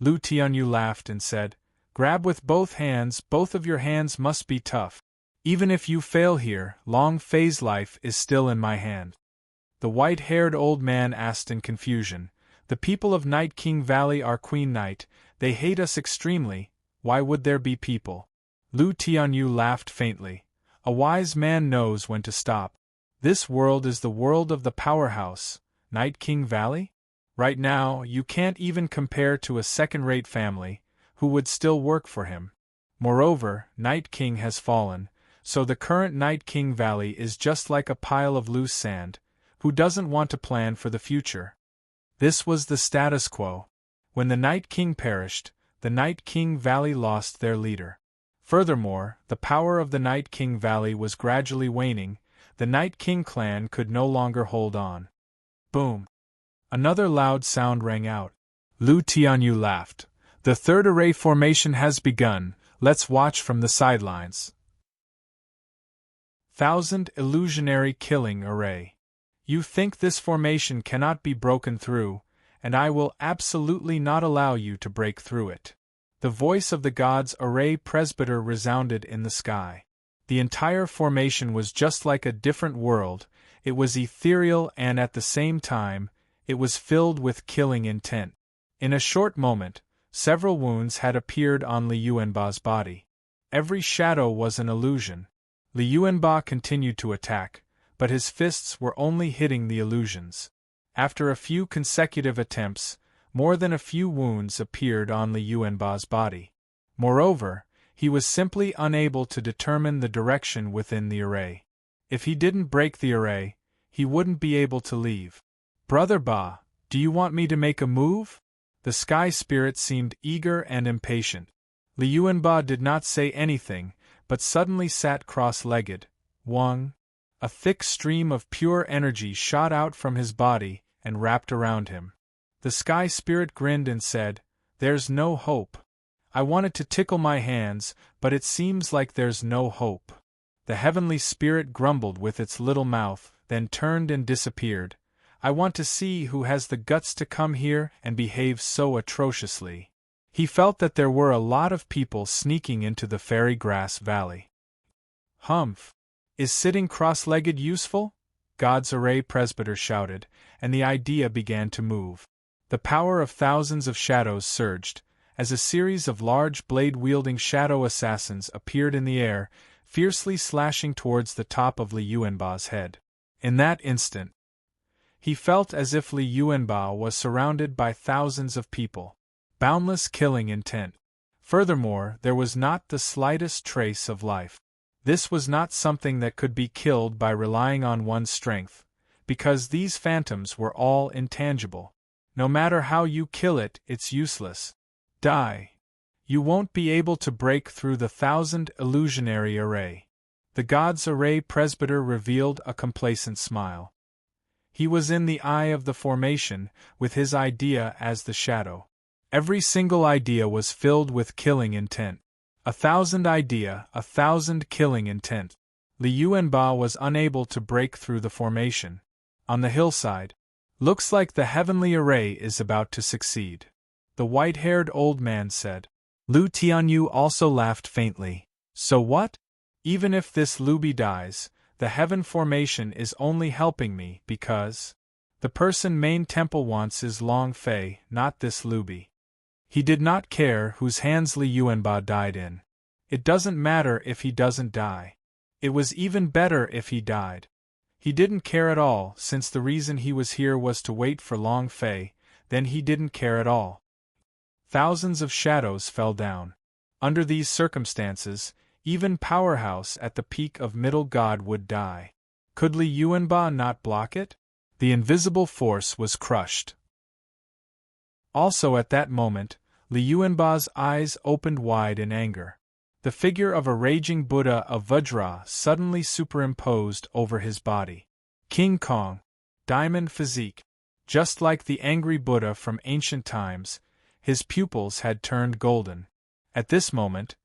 Lu Tianyu laughed and said, Grab with both hands, both of your hands must be tough. Even if you fail here, Long Fei's life is still in my hand. The white-haired old man asked in confusion, The people of Night King Valley are Queen Night, they hate us extremely, why would there be people? Lu Tianyu laughed faintly. A wise man knows when to stop. This world is the world of the powerhouse, Night King Valley? Right now, you can't even compare to a second-rate family, who would still work for him. Moreover, Night King has fallen, so the current Night King Valley is just like a pile of loose sand, who doesn't want to plan for the future. This was the status quo. When the Night King perished, the Night King Valley lost their leader. Furthermore, the power of the Night King Valley was gradually waning, the Night King clan could no longer hold on. Boom! Another loud sound rang out. Lu Tianyu laughed. The third array formation has begun, let's watch from the sidelines. 1000 Illusionary Killing Array. You think this formation cannot be broken through, and I will absolutely not allow you to break through it. The voice of the god's array presbyter resounded in the sky. The entire formation was just like a different world, it was ethereal and at the same time, it was filled with killing intent. In a short moment, several wounds had appeared on Li Yuanba's body. Every shadow was an illusion. Li Yuanba continued to attack, but his fists were only hitting the illusions. After a few consecutive attempts, more than a few wounds appeared on Li Yuanba's body. Moreover, he was simply unable to determine the direction within the array. If he didn't break the array, he wouldn't be able to leave. Brother Ba, do you want me to make a move? The sky spirit seemed eager and impatient. Li Yuanba did not say anything, but suddenly sat cross-legged. Wang. A thick stream of pure energy shot out from his body and wrapped around him. The sky spirit grinned and said, There's no hope. I wanted to tickle my hands, but it seems like there's no hope. The heavenly spirit grumbled with its little mouth, then turned and disappeared. I want to see who has the guts to come here and behave so atrociously. He felt that there were a lot of people sneaking into the Fairy Grass Valley. Humph! Is sitting cross-legged useful? God's array presbyter shouted, and the idea began to move. The power of thousands of shadows surged, as a series of large blade-wielding shadow assassins appeared in the air, fiercely slashing towards the top of Li Yuanba's head. In that instant, he felt as if Li Yuanba was surrounded by thousands of people. Boundless killing intent. Furthermore, there was not the slightest trace of life. This was not something that could be killed by relying on one's strength, because these phantoms were all intangible. No matter how you kill it, it's useless. Die. You won't be able to break through the 1000 illusionary array. The god's array presbyter revealed a complacent smile. He was in the eye of the formation, with his idea as the shadow. Every single idea was filled with killing intent. 1000 idea, 1000 killing intent. Li Yuanba was unable to break through the formation. On the hillside, looks like the heavenly array is about to succeed. The white-haired old man said. Lu Tianyu also laughed faintly. So what? Even if this Lubi dies, the heaven formation is only helping me because the person main temple wants is Long Fei, not this Lubi. He did not care whose hands Li Yuanba died in. It doesn't matter if he doesn't die. It was even better if he died. He didn't care at all, since the reason he was here was to wait for Long Fei, then he didn't care at all. Thousands of shadows fell down. Under these circumstances, even Powerhouse at the peak of Middle God would die. Could Li Yuanba not block it? The invisible force was crushed. Also at that moment, Li Yuanba's eyes opened wide in anger. The figure of a raging Buddha of Vajra suddenly superimposed over his body. King Kong. Diamond physique. Just like the angry Buddha from ancient times, his pupils had turned golden. At this moment,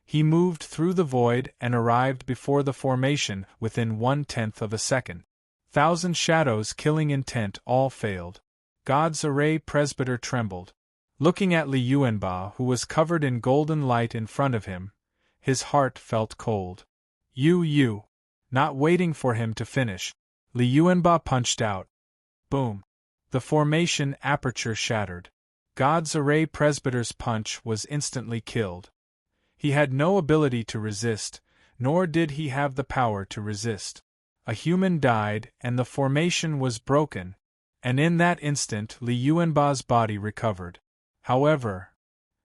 He moved through the void and arrived before the formation within 1/10 of a second. Thousand shadows killing intent all failed. God's array presbyter trembled. Looking at Li Yuanba, who was covered in golden light in front of him, his heart felt cold. You. Not waiting for him to finish, Li Yuanba punched out. Boom. The formation aperture shattered. God's array presbyter's punch was instantly killed. He had no ability to resist, nor did he have the power to resist. A human died, and the formation was broken, and in that instant Li Yuanba's body recovered. However,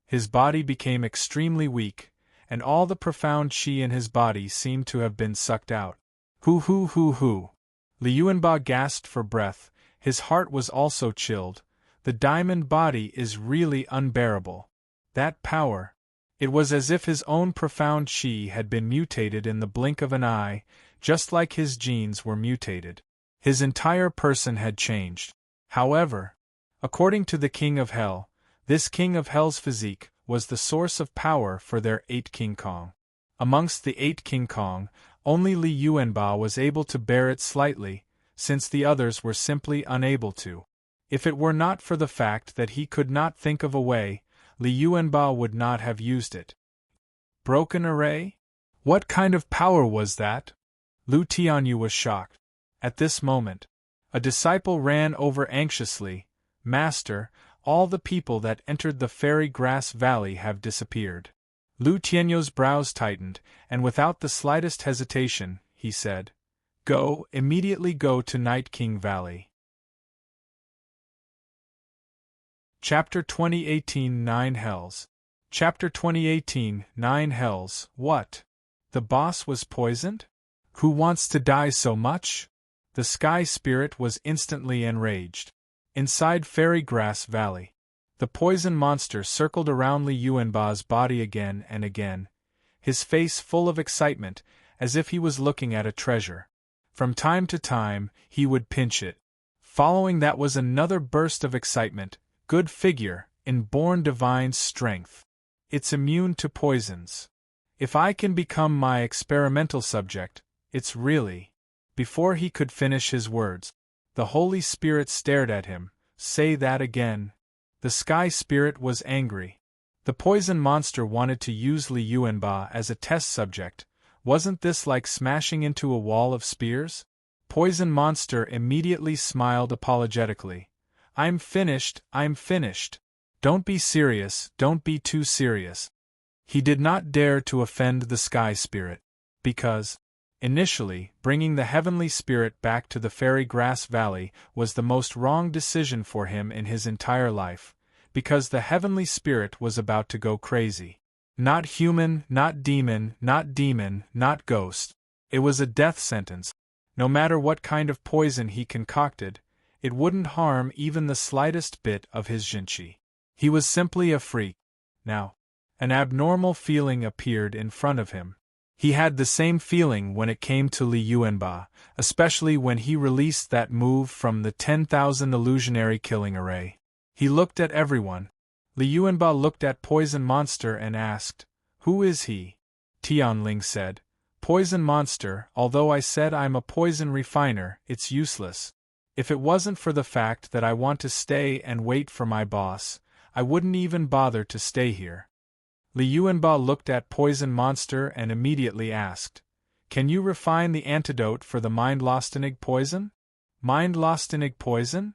his body became extremely weak, and all the profound qi in his body seemed to have been sucked out. Hoo. Li Yuanba gasped for breath, his heart was also chilled. The diamond body is really unbearable. That power. It was as if his own profound qi had been mutated in the blink of an eye, just like his genes were mutated. His entire person had changed. However, according to the King of Hell, this King of Hell's physique was the source of power for their 8 King Kong. Amongst the 8 King Kong, only Li Yuanba was able to bear it slightly, since the others were simply unable to. If it were not for the fact that he could not think of a way, Li Yuanba would not have used it. Broken array? What kind of power was that? Lu Tianyu was shocked. At this moment, a disciple ran over anxiously. Master, all the people that entered the fairy grass valley have disappeared. Lu Tianyu's brows tightened, and without the slightest hesitation, he said, immediately go to Night King Valley. Chapter 2018 Nine Hells. Chapter 2018 Nine Hells. What? The boss was poisoned? Who wants to die so much? The sky spirit was instantly enraged. Inside Fairy Grass Valley, the poison monster circled around Li Yuanba's body again and again, his face full of excitement, as if he was looking at a treasure. From time to time, he would pinch it. Following that was another burst of excitement. Good figure, inborn divine strength. It's immune to poisons. If I can become my experimental subject, it's really. Before he could finish his words, the Holy Spirit stared at him. Say that again. The Sky Spirit was angry. The poison monster wanted to use Li Yuanba as a test subject. Wasn't this like smashing into a wall of spears? Poison monster immediately smiled apologetically. I'm finished. Don't be serious, don't be too serious. He did not dare to offend the Sky Spirit, because, initially, bringing the Heavenly Spirit back to the Fairy Grass Valley was the most wrong decision for him in his entire life, because the Heavenly Spirit was about to go crazy. Not human, not demon, not ghost. It was a death sentence. No matter what kind of poison he concocted, it wouldn't harm even the slightest bit of his jinchi. He was simply a freak. Now, an abnormal feeling appeared in front of him. He had the same feeling when it came to Li Yuanba, especially when he released that move from the 10,000 illusionary killing array. He looked at everyone. Li Yuanba looked at Poison Monster and asked, "Who is he?" Tianling said, "Poison Monster, although I said I'm a poison refiner, it's useless. If it wasn't for the fact that I want to stay and wait for my boss, I wouldn't even bother to stay here." Li Yuanba looked at Poison Monster and immediately asked, "Can you refine the antidote for the Mind-Lostinig poison?" Mind-Lostinig poison?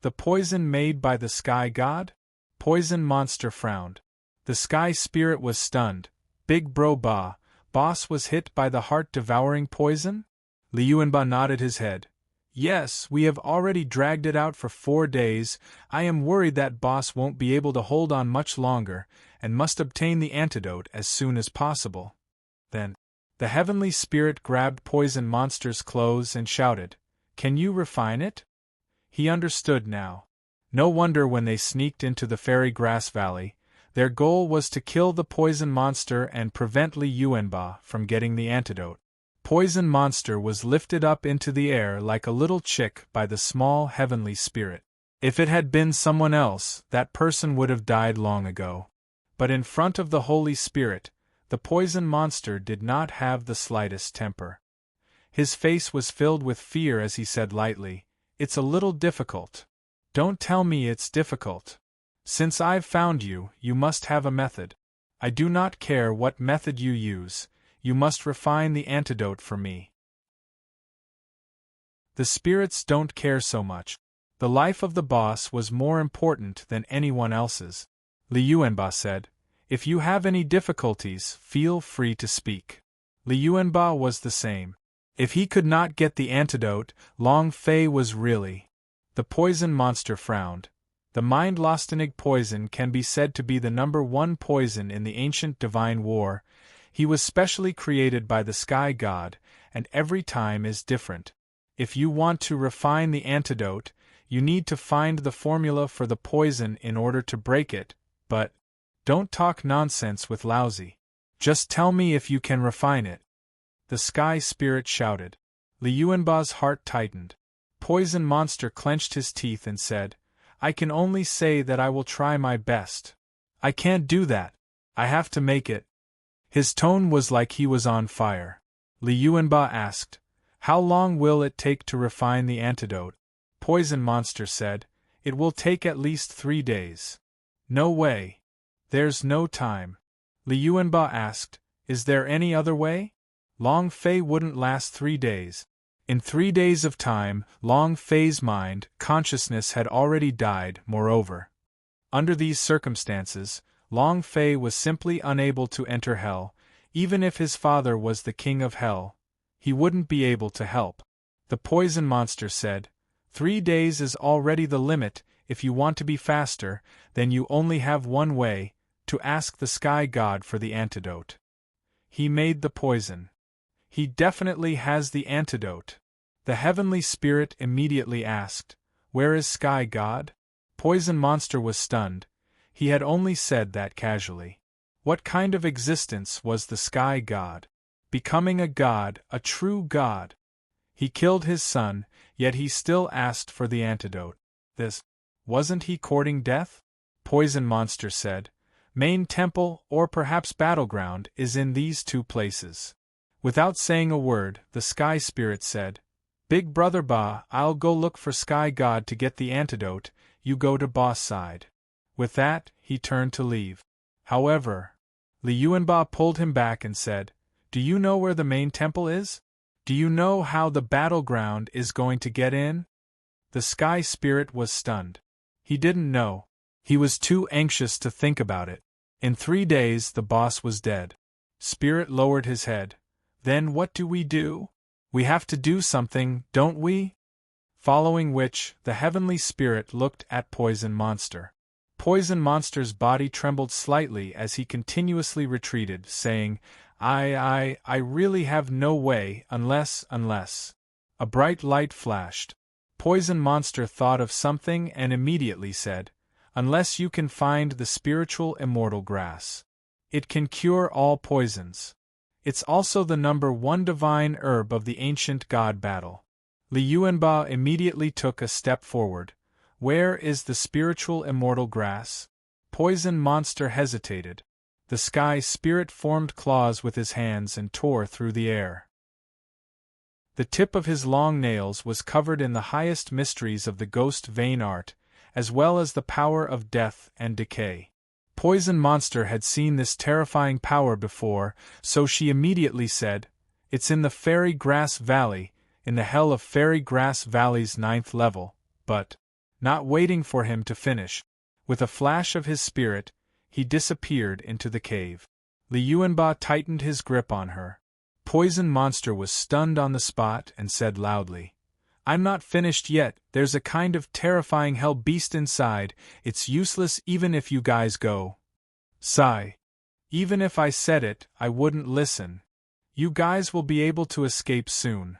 The poison made by the Sky God? Poison Monster frowned. The Sky Spirit was stunned. Big bro boss was hit by the heart-devouring poison? Li Yuanba nodded his head. "Yes, we have already dragged it out for 4 days. I am worried that boss won't be able to hold on much longer, and must obtain the antidote as soon as possible." Then, the Heavenly Spirit grabbed Poison Monster's clothes and shouted, "Can you refine it?" He understood now. No wonder when they sneaked into the Fairy Grass Valley, their goal was to kill the Poison Monster and prevent Li Yuanba from getting the antidote. Poison Monster was lifted up into the air like a little chick by the small Heavenly Spirit. If it had been someone else, that person would have died long ago. But in front of the Holy Spirit, The poison monster did not have the slightest temper. His face was filled with fear as he said lightly, "It's a little difficult." "Don't tell me it's difficult. Since I've found you, you must have a method. I do not care what method you use, you must refine the antidote for me." The spirits don't care so much. The life of the boss was more important than anyone else's. Liuanba said, "If you have any difficulties, feel free to speak." Liuanba was the same. If he could not get the antidote, Long Fei was really. The poison monster frowned. The mind-lostenig poison can be said to be the #1 poison in the ancient divine war. He was specially created by the sky god, and every time is different. If you want to refine the antidote, you need to find the formula for the poison in order to break it, but don't talk nonsense with Lousy. Just tell me if you can refine it. The sky spirit shouted. Liuanba's heart tightened. Poison monster clenched his teeth and said, "I can only say that I will try my best. I can't do that. I have to make it." His tone was like he was on fire. Liuanba asked, "How long will it take to refine the antidote?" Poison monster said, "It will take at least 3 days. No way. There's no time." Liuanba asked, "Is there any other way?" Long Fei wouldn't last 3 days. In 3 days of time, Long Fei's mind, consciousness had already died, moreover. Under these circumstances, Long Fei was simply unable to enter hell. Even if his father was the king of hell, he wouldn't be able to help. The poison monster said, 3 days is already the limit. If you want to be faster, then you only have one way, to ask the sky god for the antidote. He made the poison. He definitely has the antidote. The heavenly spirit immediately asked, "Where is sky god?" Poison monster was stunned. He had only said that casually. What kind of existence was the sky god? Becoming a god, a true god. He killed his son, yet he still asked for the antidote. Wasn't he courting death? Poison monster said, "Main temple, or perhaps battleground, is in these 2 places." Without saying a word, the sky spirit said, "Big brother Ba, I'll go look for sky god to get the antidote, you go to boss side." With that, he turned to leave. However, Liuanba pulled him back and said, "Do you know where the main temple is? Do you know how the battleground is going to get in?" The sky spirit was stunned. He didn't know. He was too anxious to think about it. In 3 days the boss was dead. Spirit lowered his head. "Then what do? We have to do something, don't we?" Following which, the heavenly spirit looked at Poison Monster. Poison Monster's body trembled slightly as he continuously retreated, saying, I really have no way unless. A bright light flashed. Poison Monster thought of something and immediately said, "Unless you can find the spiritual immortal grass. It can cure all poisons. It's also the #1 divine herb of the ancient god battle." Liuanba immediately took a step forward. "Where is the spiritual immortal grass?" Poison Monster hesitated. The sky spirit formed claws with his hands and tore through the air. The tip of his long nails was covered in the highest mysteries of the ghost vein art, as well as the power of death and decay. Poison Monster had seen this terrifying power before, so she immediately said, "It's in the Fairy Grass Valley, in the hell of Fairy Grass Valley's 9th level," but, not waiting for him to finish, with a flash of his spirit, he disappeared into the cave. Liuanba tightened his grip on her. Poison Monster was stunned on the spot and said loudly, "I'm not finished yet, there's a kind of terrifying hell beast inside, it's useless even if you guys go." Sigh. "Even if I said it, I wouldn't listen. You guys will be able to escape soon."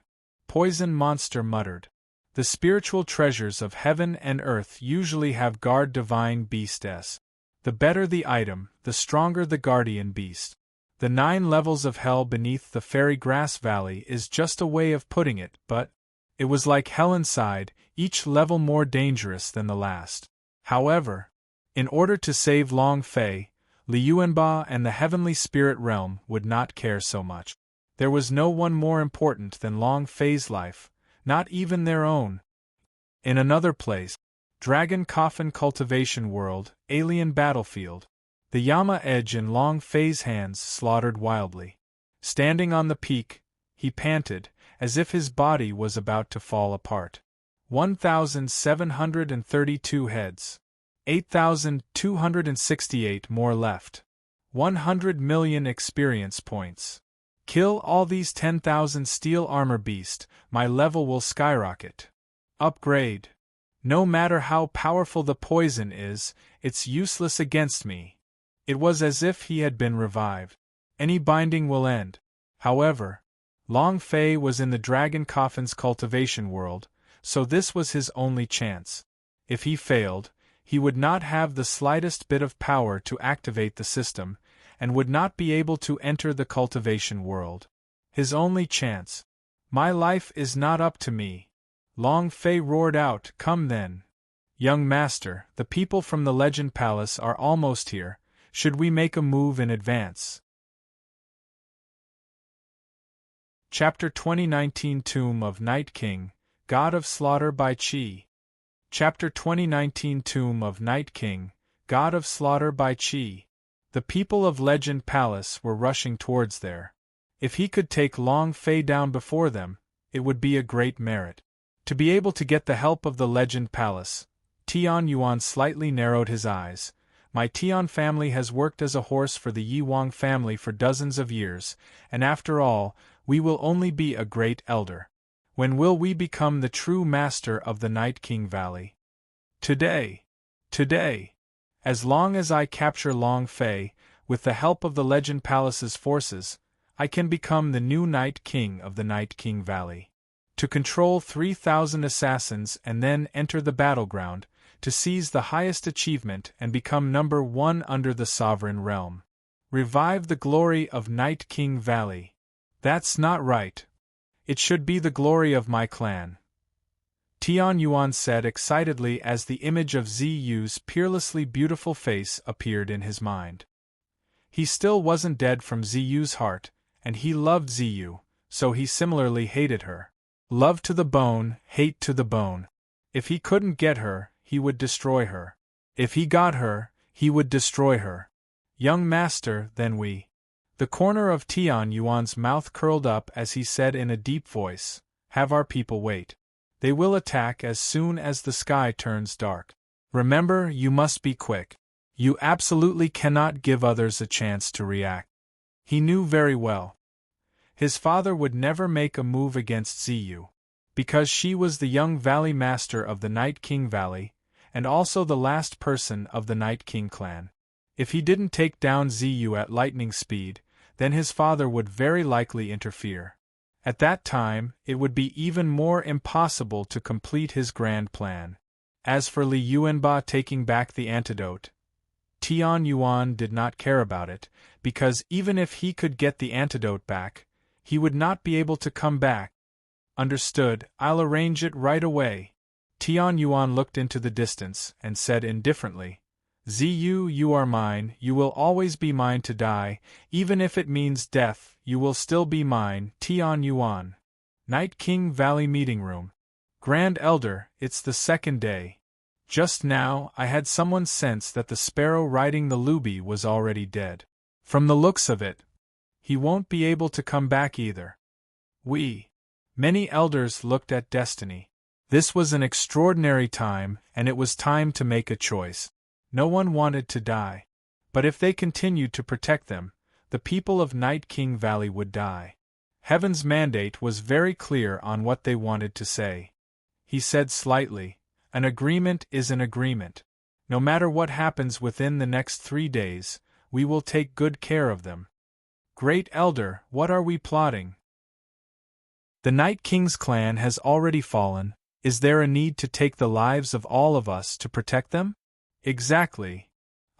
Poison Monster muttered. The spiritual treasures of heaven and earth usually have guard divine beasts. The better the item, the stronger the guardian beast. The 9 levels of hell beneath the Fairy Grass Valley is just a way of putting it, but it was like hell inside, each level more dangerous than the last. However, in order to save Long Fei, Liuanba and the heavenly spirit realm would not care so much. There was no one more important than Long Fei's life, not even their own. In another place, Dragon Coffin Cultivation World, Alien Battlefield. The Yama edge in Long Fei's hands slaughtered wildly. Standing on the peak, he panted, as if his body was about to fall apart. 1,732 heads. 8,268 more left. 100 million experience points. Kill all these 10,000 steel armor beast, my level will skyrocket. Upgrade. No matter how powerful the poison is, it's useless against me. It was as if he had been revived. Any binding will end. However, Long Fei was in the Dragon Coffin's cultivation world, so this was his only chance. If he failed, he would not have the slightest bit of power to activate the system, and would not be able to enter the cultivation world. His only chance. My life is not up to me. Long Fei roared out, "Come then. Young master, the people from the Legend Palace are almost here. Should we make a move in advance?" Chapter 2019 Tomb of Night King, God of Slaughter by Qi. Chapter 2019 Tomb of Night King, God of Slaughter by Qi. The people of Legend Palace were rushing towards there. If he could take Long Fei down before them, it would be a great merit. To be able to get the help of the Legend Palace, Tian Yuan slightly narrowed his eyes. My Tian family has worked as a horse for the Yi Wang family for dozens of years, and after all, we will only be a great elder. When will we become the true master of the Night King Valley? Today. Today. As long as I capture Long Fei, with the help of the Legend Palace's forces, I can become the new Night King of the Night King Valley. To control 3,000 assassins and then enter the battleground, to seize the highest achievement and become number one under the sovereign realm. Revive the glory of Night King Valley. That's not right. It should be the glory of my clan. Tian Yuan said excitedly as the image of Ziyu's peerlessly beautiful face appeared in his mind. He still wasn't dead from Ziyu's heart, and he loved Ziyu, so he similarly hated her. Love to the bone, hate to the bone. If he couldn't get her, he would destroy her. If he got her, he would destroy her. Young master, then we. The corner of Tian Yuan's mouth curled up as he said in a deep voice, "Have our people wait. They will attack as soon as the sky turns dark. Remember, you must be quick. You absolutely cannot give others a chance to react." He knew very well. His father would never make a move against Ziyu, because she was the young valley master of the Night King Valley, and also the last person of the Night King clan. If he didn't take down Ziyu at lightning speed, then his father would very likely interfere. At that time, it would be even more impossible to complete his grand plan. As for Li Yuanba taking back the antidote, Tian Yuan did not care about it, because even if he could get the antidote back, he would not be able to come back. Understood, I'll arrange it right away. Tian Yuan looked into the distance and said indifferently, "Ziyu, you are mine, you will always be mine to die, even if it means death, you will still be mine, Tian Yuan." Night King Valley Meeting Room. Grand Elder, it's the second day. Just now, I had someone sense that the sparrow riding the Luby was already dead. From the looks of it, he won't be able to come back either. Many elders looked at destiny. This was an extraordinary time, and it was time to make a choice. No one wanted to die. But if they continued to protect them, the people of Night King Valley would die. Heaven's mandate was very clear on what they wanted to say. He said slightly, "An agreement is an agreement. No matter what happens within the next 3 days, we will take good care of them." Great Elder, what are we plotting? The Night King's clan has already fallen. Is there a need to take the lives of all of us to protect them? Exactly.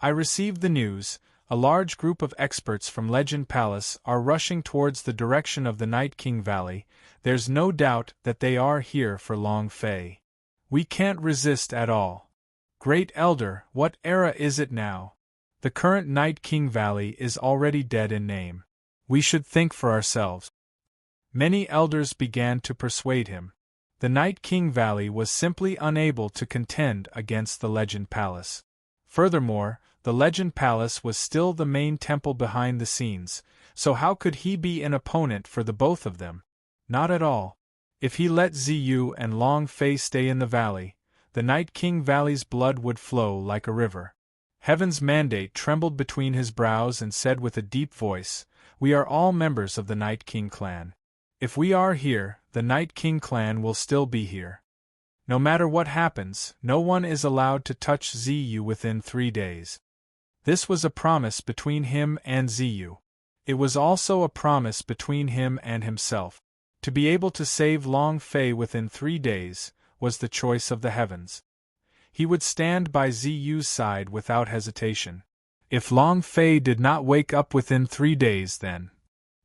I received the news. A large group of experts from Legend Palace are rushing towards the direction of the Night King Valley. There's no doubt that they are here for Long Fei. We can't resist at all. Great Elder, what era is it now? The current Night King Valley is already dead in name. We should think for ourselves. Many elders began to persuade him. The Night King Valley was simply unable to contend against the Legend Palace. Furthermore, the Legend Palace was still the main temple behind the scenes, so how could he be an opponent for the both of them? Not at all. If he let Ziyu and Long Fei stay in the valley, the Night King Valley's blood would flow like a river. Heaven's Mandate trembled between his brows and said with a deep voice, "We are all members of the Night King clan. If we are here, the Night King clan will still be here. No matter what happens, no one is allowed to touch Ziyu within 3 days." This was a promise between him and Ziyu. It was also a promise between him and himself. To be able to save Long Fei within 3 days was the choice of the heavens. He would stand by Ziyu's side without hesitation. If Long Fei did not wake up within 3 days, then,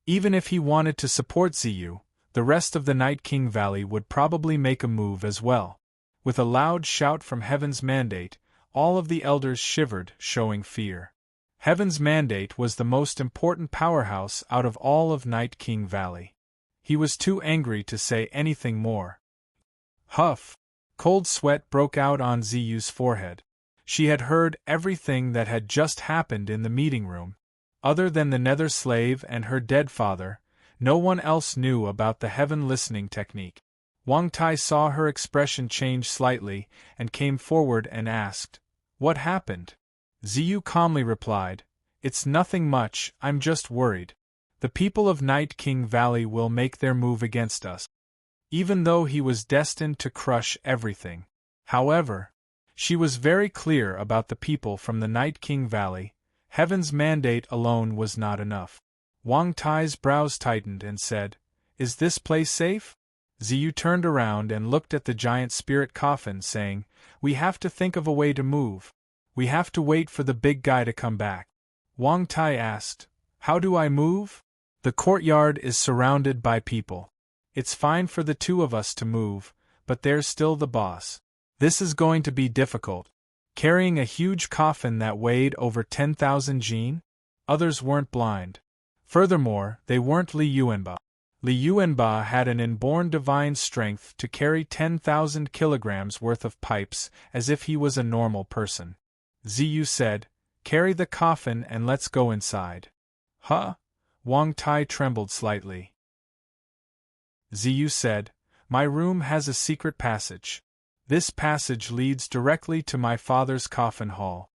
even if he wanted to support Ziyu, the rest of the Night King Valley would probably make a move as well. With a loud shout from Heaven's Mandate, all of the elders shivered, showing fear. Heaven's Mandate was the most important powerhouse out of all of Night King Valley. He was too angry to say anything more. Huff! Cold sweat broke out on Ziyu's forehead. She had heard everything that had just happened in the meeting room. Other than the Nether Slave and her dead father, no one else knew about the heaven listening technique. Wang Tai saw her expression change slightly and came forward and asked, "What happened?" Ziyu calmly replied, "It's nothing much, I'm just worried. The people of Night King Valley will make their move against us." Even though he was destined to crush everything. However, she was very clear about the people from the Night King Valley. Heaven's Mandate alone was not enough. Wang Tai's brows tightened and said, "Is this place safe?" Ziyu turned around and looked at the giant spirit coffin, saying, "We have to think of a way to move. We have to wait for the big guy to come back." Wang Tai asked, "How do I move?" "The courtyard is surrounded by people. It's fine for the 2 of us to move, but there's still the boss. This is going to be difficult. Carrying a huge coffin that weighed over 10,000 jin? Others weren't blind. Furthermore, they weren't Li Yuanba. Li Yuanba had an inborn divine strength to carry 10,000 kilograms worth of pipes as if he was a normal person. Ziyu said, "Carry the coffin and let's go inside." "Huh?" Wang Tai trembled slightly. Ziyu said, "My room has a secret passage. This passage leads directly to my father's coffin hall.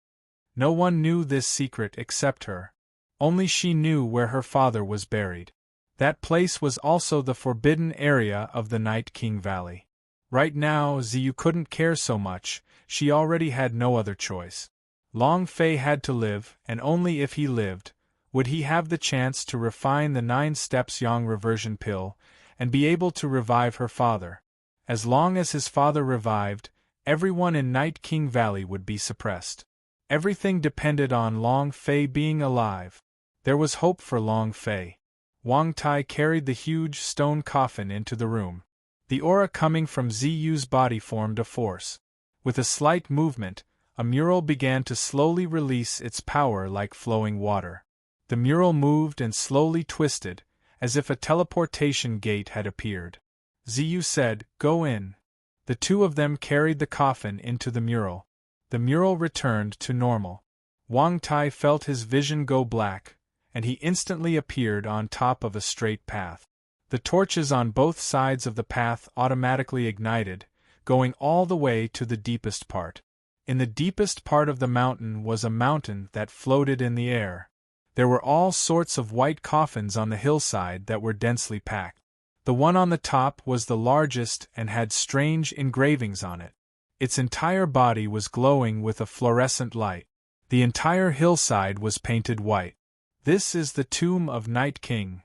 No one knew this secret except her. Only she knew where her father was buried. That place was also the forbidden area of the Night King Valley." Right now, Ziyu couldn't care so much, she already had no other choice. Long Fei had to live, and only if he lived, would he have the chance to refine the 9 steps Yang reversion pill, and be able to revive her father. As long as his father revived, everyone in Night King Valley would be suppressed. Everything depended on Long Fei being alive. There was hope for Long Fei. Wang Tai carried the huge stone coffin into the room. The aura coming from Ziyu's body formed a force. With a slight movement, a mural began to slowly release its power like flowing water. The mural moved and slowly twisted, as if a teleportation gate had appeared. Ziyu said, "Go in." The 2 of them carried the coffin into the mural. The mural returned to normal. Wang Tai felt his vision go black, and he instantly appeared on top of a straight path. The torches on both sides of the path automatically ignited, going all the way to the deepest part. In the deepest part of the mountain was a mountain that floated in the air. There were all sorts of white coffins on the hillside that were densely packed. The one on the top was the largest and had strange engravings on it. Its entire body was glowing with a fluorescent light. The entire hillside was painted white. This is the tomb of Night King.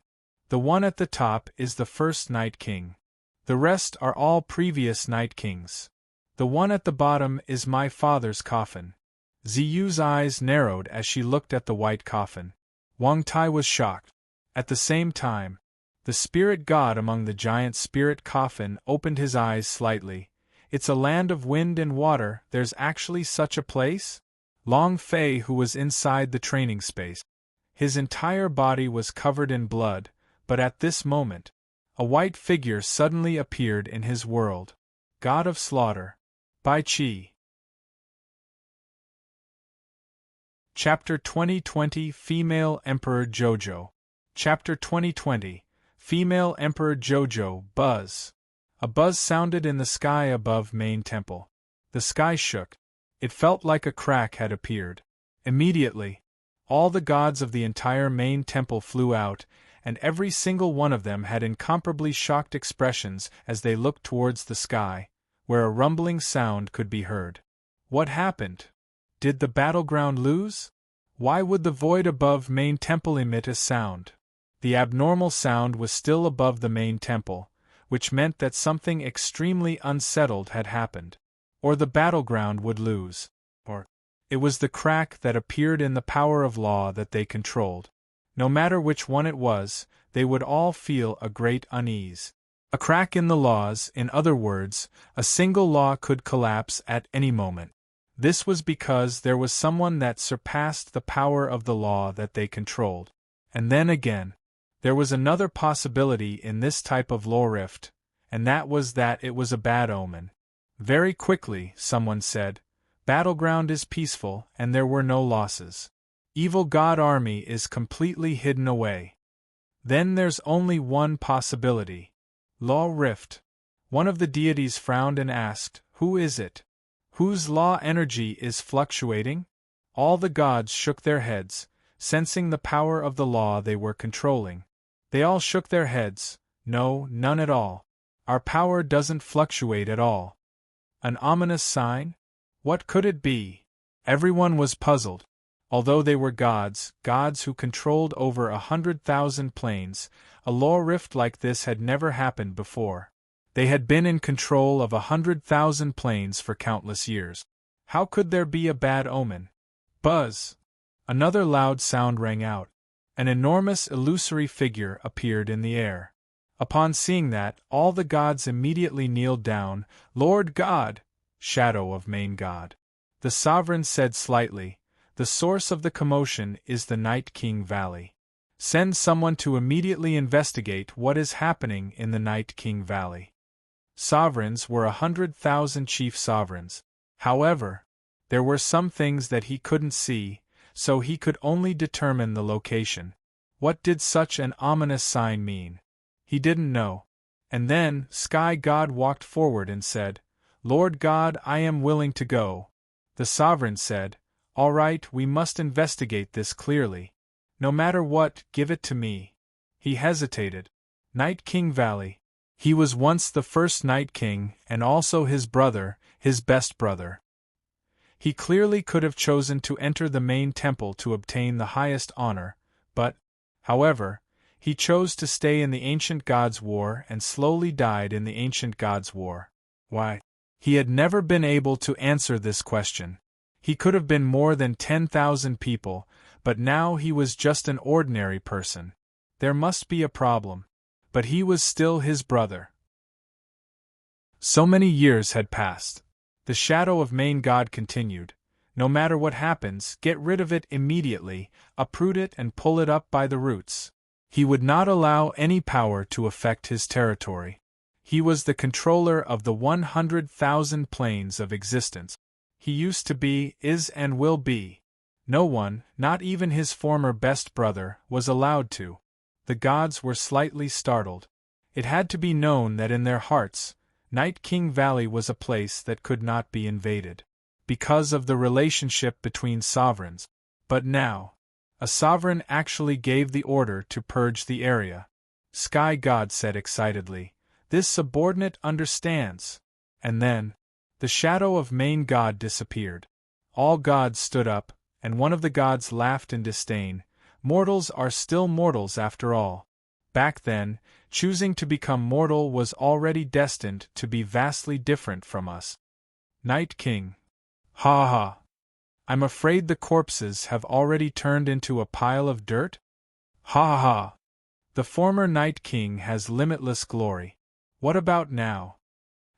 The one at the top is the first Night King. The rest are all previous Night Kings. The one at the bottom is my father's coffin. Ziyu's eyes narrowed as she looked at the white coffin. Wang Tai was shocked. At the same time, the spirit god among the giant spirit coffin opened his eyes slightly. "It's a land of wind and water, there's actually such a place?" Long Fei, who was inside the training space. His entire body was covered in blood, but at this moment, a white figure suddenly appeared in his world. God of Slaughter. Bai Qi. Chapter 2020 Female Emperor Jojo. Chapter 2020 Female Emperor Jojo. Buzz. A buzz sounded in the sky above Main Temple. The sky shook. It felt like a crack had appeared. Immediately, all the gods of the entire Main Temple flew out, and every single one of them had incomparably shocked expressions as they looked towards the sky, where a rumbling sound could be heard. What happened? Did the battleground lose? Why would the void above Main Temple emit a sound? The abnormal sound was still above the Main Temple, which meant that something extremely unsettled had happened. Or the battleground would lose. Or it was the crack that appeared in the power of law that they controlled. No matter which one it was, they would all feel a great unease. A crack in the laws, in other words, a single law could collapse at any moment. This was because there was someone that surpassed the power of the law that they controlled. And then again, there was another possibility in this type of law rift, and that was that it was a bad omen. Very quickly, someone said, "Battleground is peaceful and there were no losses. Evil God army is completely hidden away." Then there's only one possibility. Law rift. One of the deities frowned and asked, "Who is it? Whose law energy is fluctuating?" All the gods shook their heads, sensing the power of the law they were controlling. They all shook their heads. "No, none at all. Our power doesn't fluctuate at all." An ominous sign? What could it be? Everyone was puzzled. Although they were gods who controlled over 100,000 planes, a law rift like this had never happened before. They had been in control of 100,000 planes for countless years. How could there be a bad omen? Buzz! Another loud sound rang out. An enormous illusory figure appeared in the air. Upon seeing that, all the gods immediately kneeled down. "Lord God!" Shadow of Main God. The sovereign said slightly, "The source of the commotion is the Night King Valley. Send someone to immediately investigate what is happening in the Night King Valley." Sovereigns were 100,000 chief sovereigns. However, there were some things that he couldn't see, so he could only determine the location. What did such an ominous sign mean? He didn't know. And then, Sky God walked forward and said, "Lord God, I am willing to go." The sovereign said, "All right, we must investigate this clearly. No matter what, give it to me." He hesitated. Night King Valley. He was once the first Night King, and also his brother, his best brother. He clearly could have chosen to enter the main temple to obtain the highest honor, but, however, he chose to stay in the Ancient Gods' War and slowly died in the Ancient Gods' War. Why? He had never been able to answer this question. He could have been more than 10,000 people, but now he was just an ordinary person. There must be a problem. But he was still his brother. So many years had passed. The shadow of Main God continued. No matter what happens, get rid of it immediately, uproot it and pull it up by the roots. He would not allow any power to affect his territory. He was the controller of the 100,000 planes of existence. He used to be, is and will be. No one, not even his former best brother, was allowed to. The gods were slightly startled. It had to be known that in their hearts, Night King Valley was a place that could not be invaded, because of the relationship between sovereigns. But now, a sovereign actually gave the order to purge the area. Sky God said excitedly, "This subordinate understands." And then, the shadow of Main God disappeared. All gods stood up, and one of the gods laughed in disdain. Mortals are still mortals after all. Back then, choosing to become mortal was already destined to be vastly different from us. Night King. Ha ha. I'm afraid the corpses have already turned into a pile of dirt? Ha ha. The former Night King has limitless glory. What about now?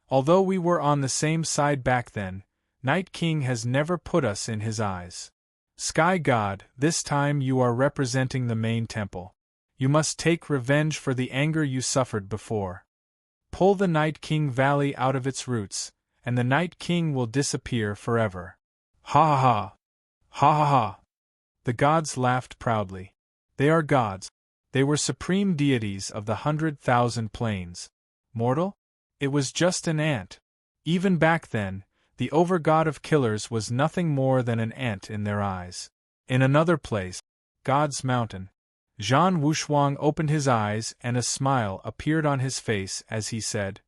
Although we were on the same side back then, Night King has never put us in his eyes. Sky God, this time you are representing the main temple. You must take revenge for the anger you suffered before. Pull the Night King Valley out of its roots, and the Night King will disappear forever. Ha ha ha! Ha ha ha! The gods laughed proudly. They are gods. They were supreme deities of the 100,000 planes. Mortal? It was just an ant. Even back then, the over-god of killers was nothing more than an ant in their eyes. In another place, God's mountain, Zhan Wushuang opened his eyes and a smile appeared on his face as he said,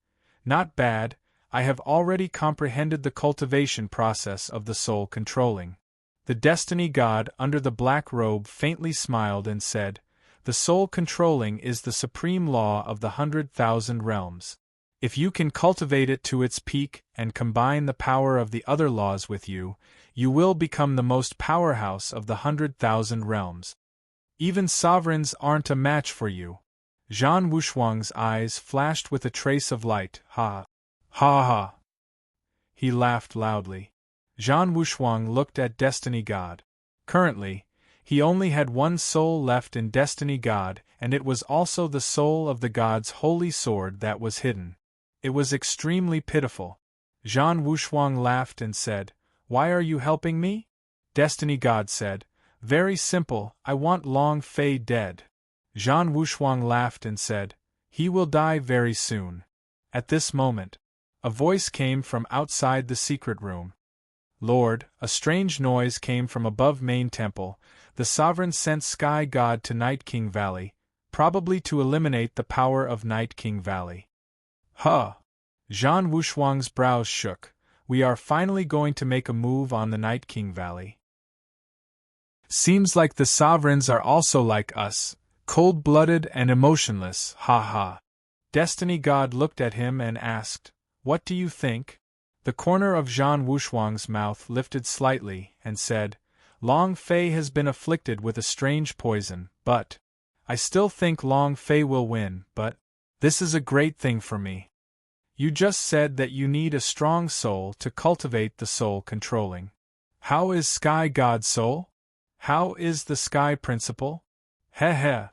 "Not bad, I have already comprehended the cultivation process of the soul controlling." The destiny god under the black robe faintly smiled and said, "The soul controlling is the supreme law of the 100,000 realms. If you can cultivate it to its peak and combine the power of the other laws with you, you will become the most powerhouse of the 100,000 realms. Even sovereigns aren't a match for you." Zhan Wushuang's eyes flashed with a trace of light. Ha! Ha ha! He laughed loudly. Zhan Wushuang looked at Destiny God. Currently, he only had one soul left in Destiny God, and it was also the soul of the god's holy sword that was hidden. It was extremely pitiful. Zhan Wushuang laughed and said, "Why are you helping me?" Destiny God said, "Very simple, I want Long Fei dead." Zhan Wushuang laughed and said, "He will die very soon." At this moment, a voice came from outside the secret room. "Lord," a strange noise came from above main temple. The sovereign sent Sky God to Night King Valley, probably to eliminate the power of Night King Valley. Huh! Zhan Wushuang's brows shook. We are finally going to make a move on the Night King Valley. Seems like the sovereigns are also like us, cold-blooded and emotionless, ha ha. Destiny God looked at him and asked, "What do you think?" The corner of Zhan Wushuang's mouth lifted slightly and said, "Long Fei has been afflicted with a strange poison, but I still think Long Fei will win, but this is a great thing for me. You just said that you need a strong soul to cultivate the soul controlling. How is Sky God's soul? How is the Sky Principle?" Heh heh.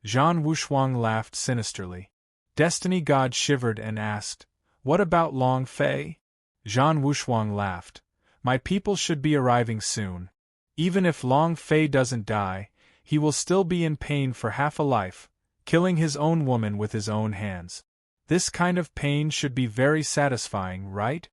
Zhan Wushuang laughed sinisterly. Destiny God shivered and asked, "What about Long Fei?" Zhan Wushuang laughed. "My people should be arriving soon. Even if Long Fei doesn't die, he will still be in pain for half a life, killing his own woman with his own hands. This kind of pain should be very satisfying, right?"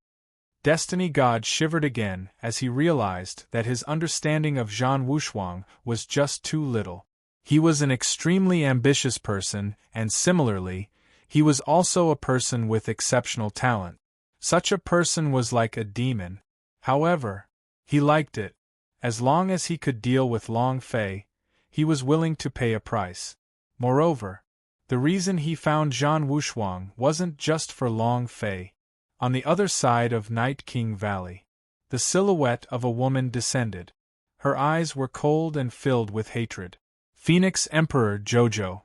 Destiny God shivered again as he realized that his understanding of Zhan Wushuang was just too little. He was an extremely ambitious person, and similarly, he was also a person with exceptional talent. Such a person was like a demon. However, he liked it. As long as he could deal with Long Fei, he was willing to pay a price. Moreover, the reason he found Zhan Wushuang wasn't just for Long Fei. On the other side of Night King Valley, the silhouette of a woman descended. Her eyes were cold and filled with hatred. Phoenix Emperor Jojo.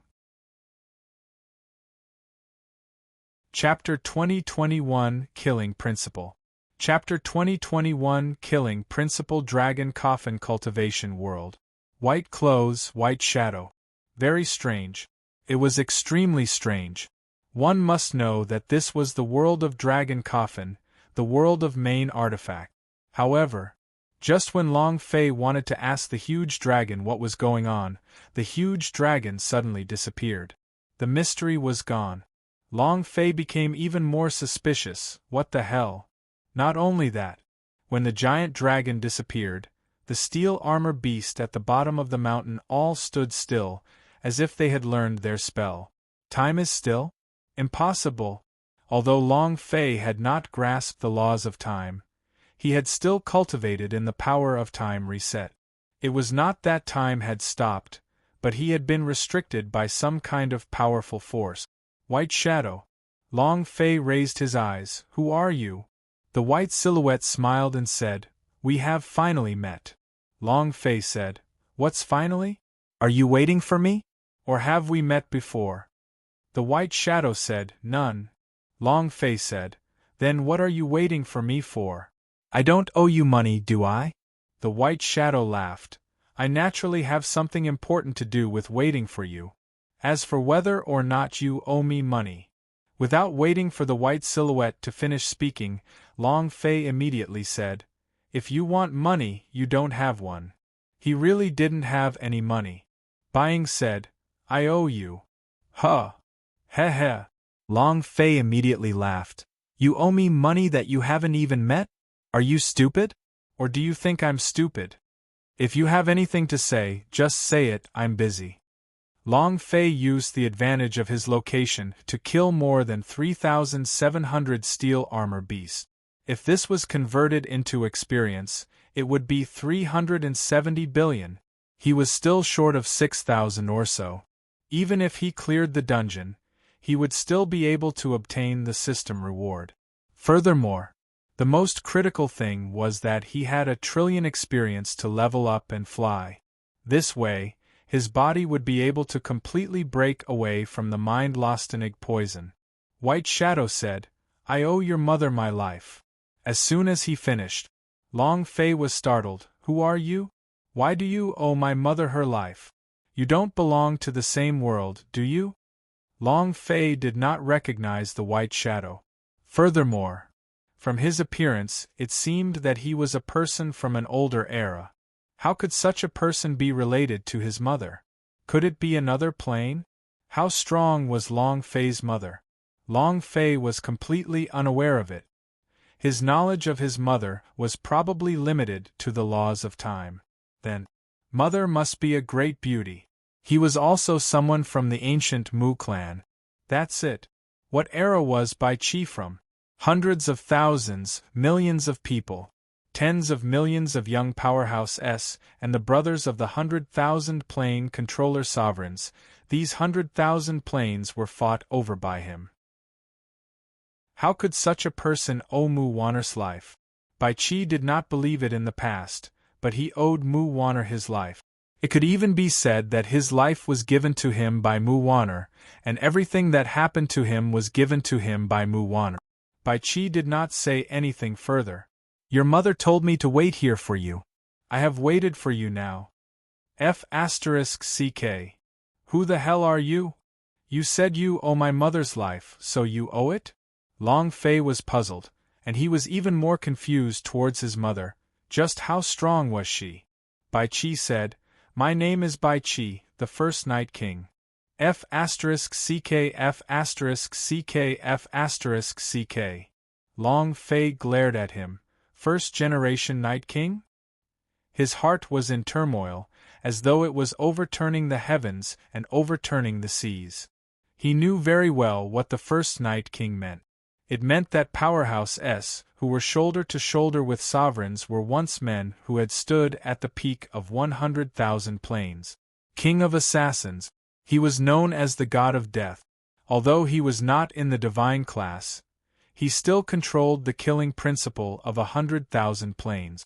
Chapter 2021 Killing Principle. Chapter 2021 Killing Principle Dragon Coffin Cultivation World. White clothes, white shadow. Very strange. It was extremely strange. One must know that this was the world of Dragon Coffin, the world of main artifact. However, just when Long Fei wanted to ask the huge dragon what was going on, the huge dragon suddenly disappeared. The mystery was gone. Long Fei became even more suspicious. What the hell? Not only that, when the giant dragon disappeared, the steel armor beast at the bottom of the mountain all stood still, as if they had learned their spell. Time is still? Impossible. Although Long Fei had not grasped the laws of time, he had still cultivated in the power of time reset. It was not that time had stopped, but he had been restricted by some kind of powerful force. White shadow. Long Fei raised his eyes. "Who are you?" The white silhouette smiled and said, "We have finally met." Long Fei said, "What's finally? Are you waiting for me? Or have we met before?" The white shadow said, "None." Long Fei said, "Then what are you waiting for me for?" I don't owe you money, do I? The white shadow laughed. I naturally have something important to do with waiting for you. As for whether or not you owe me money. Without waiting for the white silhouette to finish speaking, Long Fei immediately said, If you want money, you don't have one. He really didn't have any money. Buying said, I owe you. Huh. Heh heh. Long Fei immediately laughed. You owe me money that you haven't even met? Are you stupid? Or do you think I'm stupid? If you have anything to say, just say it, I'm busy. Long Fei used the advantage of his location to kill more than 3,700 steel armor beasts. If this was converted into experience, it would be 370 billion. He was still short of 6,000 or so. Even if he cleared the dungeon, he would still be able to obtain the system reward. Furthermore, the most critical thing was that he had 1,000,000,000,000 experience to level up and fly. This way, his body would be able to completely break away from the mind-lostenig poison. White Shadow said, I owe your mother my life. As soon as he finished, Long Fei was startled. Who are you? Why do you owe my mother her life? You don't belong to the same world, do you? Long Fei did not recognize the White Shadow. Furthermore, from his appearance, it seemed that he was a person from an older era. How could such a person be related to his mother? Could it be another plane? How strong was Long Fei's mother? Long Fei was completely unaware of it. His knowledge of his mother was probably limited to the laws of time. Then, mother must be a great beauty. He was also someone from the ancient Mu clan. That's it. What era was Bai Qi from? Hundreds of thousands, millions of people. Tens of millions of young powerhouse S and the brothers of the 100,000 plane controller sovereigns. These 100,000 planes were fought over by him. How could such a person owe Mu Wanner's life? Bai Qi did not believe it in the past, but he owed Mu Wanner his life. It could even be said that his life was given to him by Mu Wanner, and everything that happened to him was given to him by Mu Wanner. Bai Qi did not say anything further. Your mother told me to wait here for you. I have waited for you now. F***CK. Who the hell are you? You said you owe my mother's life, so you owe it? Long Fei was puzzled, and he was even more confused towards his mother. Just how strong was she? Bai Qi said, My name is Bai Qi, the first Night King. F***CK F***CK F***CK. Long Fei glared at him. First-generation Night King? His heart was in turmoil, as though it was overturning the heavens and overturning the seas. He knew very well what the first Night King meant. It meant that Powerhouse S, who were shoulder to shoulder with sovereigns, were once men who had stood at the peak of 100,000 planes. King of assassins, he was known as the God of Death. Although he was not in the divine class, he still controlled the killing principle of 100,000 planes.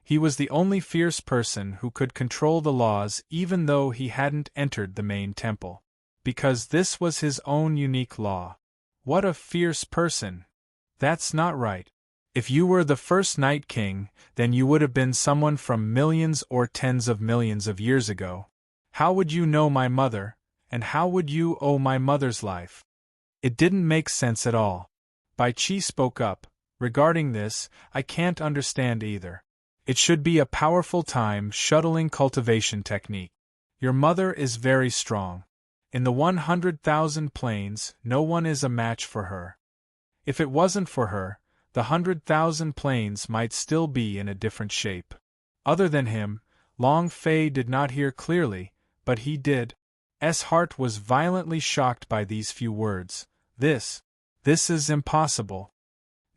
He was the only fierce person who could control the laws even though he hadn't entered the main temple. Because this was his own unique law. What a fierce person! That's not right. If you were the first Night King, then you would have been someone from millions or tens of millions of years ago. How would you know my mother, and how would you owe my mother's life? It didn't make sense at all. Bai Qi spoke up. Regarding this, I can't understand either. It should be a powerful time shuttling cultivation technique. Your mother is very strong. In the 100,000 planes, no one is a match for her. If it wasn't for her, the 100,000 planes might still be in a different shape. Other than him, Long Fei did not hear clearly, but he did. S' heart was violently shocked by these few words. This is impossible.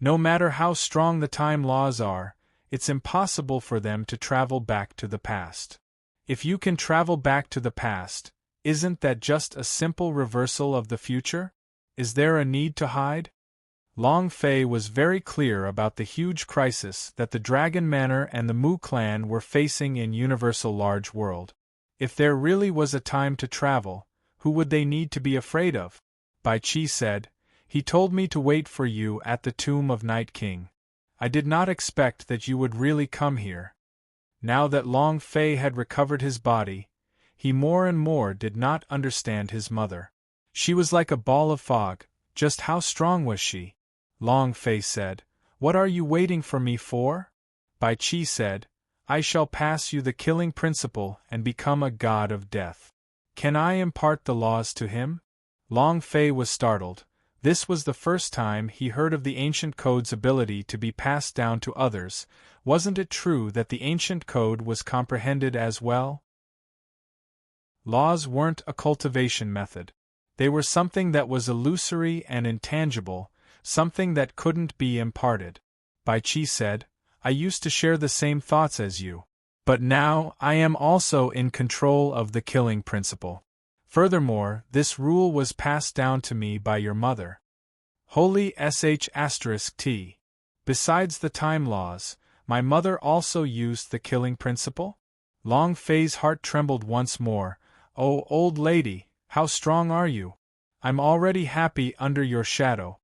No matter how strong the time laws are, it's impossible for them to travel back to the past. If you can travel back to the past, isn't that just a simple reversal of the future? Is there a need to hide? Long Fei was very clear about the huge crisis that the Dragon Manor and the Mu clan were facing in Universal Large World. If there really was a time to travel, who would they need to be afraid of? Bai Qi said, He told me to wait for you at the tomb of Night King. I did not expect that you would really come here. Now that Long Fei had recovered his body, he more and more did not understand his mother. She was like a ball of fog. Just how strong was she? Long Fei said, "What are you waiting for me for?" Bai Qi said, "I shall pass you the killing principle and become a god of death. Can I impart the laws to him?" Long Fei was startled. This was the first time he heard of the ancient code's ability to be passed down to others. Wasn't it true that the ancient code was comprehended as well? Laws weren't a cultivation method. They were something that was illusory and intangible, something that couldn't be imparted. Bai Qi said, "I used to share the same thoughts as you. But now I am also in control of the killing principle. Furthermore, this rule was passed down to me by your mother." Holy **T. Besides the time laws, my mother also used the killing principle? Long Fei's heart trembled once more. "Oh, old lady, how strong are you? I'm already happy under your shadow."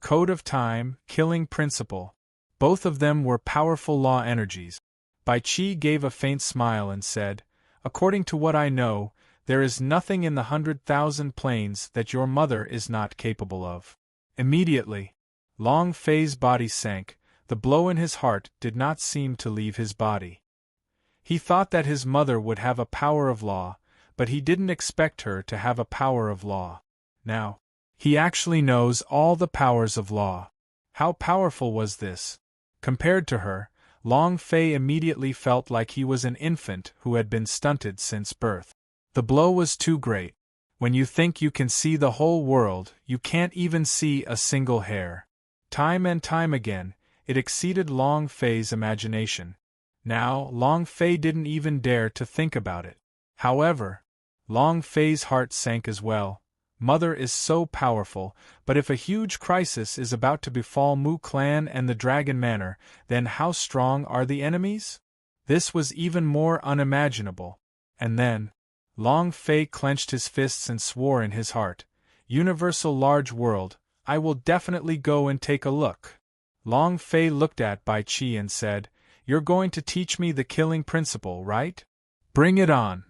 Code of time, killing principle. Both of them were powerful law energies. Bai Qi gave a faint smile and said, "According to what I know, there is nothing in the 100,000 planes that your mother is not capable of." Immediately, Long Fei's body sank. The blow in his heart did not seem to leave his body. He thought that his mother would have a power of law, but he didn't expect her to have a power of law. Now, he actually knows all the powers of law. How powerful was this? Compared to her, Long Fei immediately felt like he was an infant who had been stunted since birth. The blow was too great. When you think you can see the whole world, you can't even see a single hair. Time and time again, it exceeded Long Fei's imagination. Now, Long Fei didn't even dare to think about it. However, Long Fei's heart sank as well. Mother is so powerful, but if a huge crisis is about to befall Mu Clan and the Dragon Manor, then how strong are the enemies? This was even more unimaginable. And then, Long Fei clenched his fists and swore in his heart, "Universal large world, I will definitely go and take a look." Long Fei looked at Bai Qi and said, "You're going to teach me the killing principle, right? Bring it on."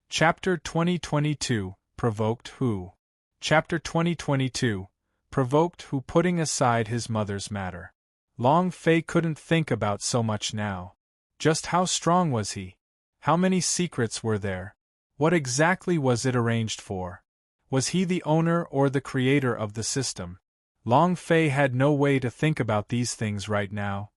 Chapter 2022, Provoked Who? Chapter 2022, Provoked Who. Putting aside his mother's matter, Long Fei couldn't think about so much now. Just how strong was he? How many secrets were there? What exactly was it arranged for? Was he the owner or the creator of the system? Long Fei had no way to think about these things right now.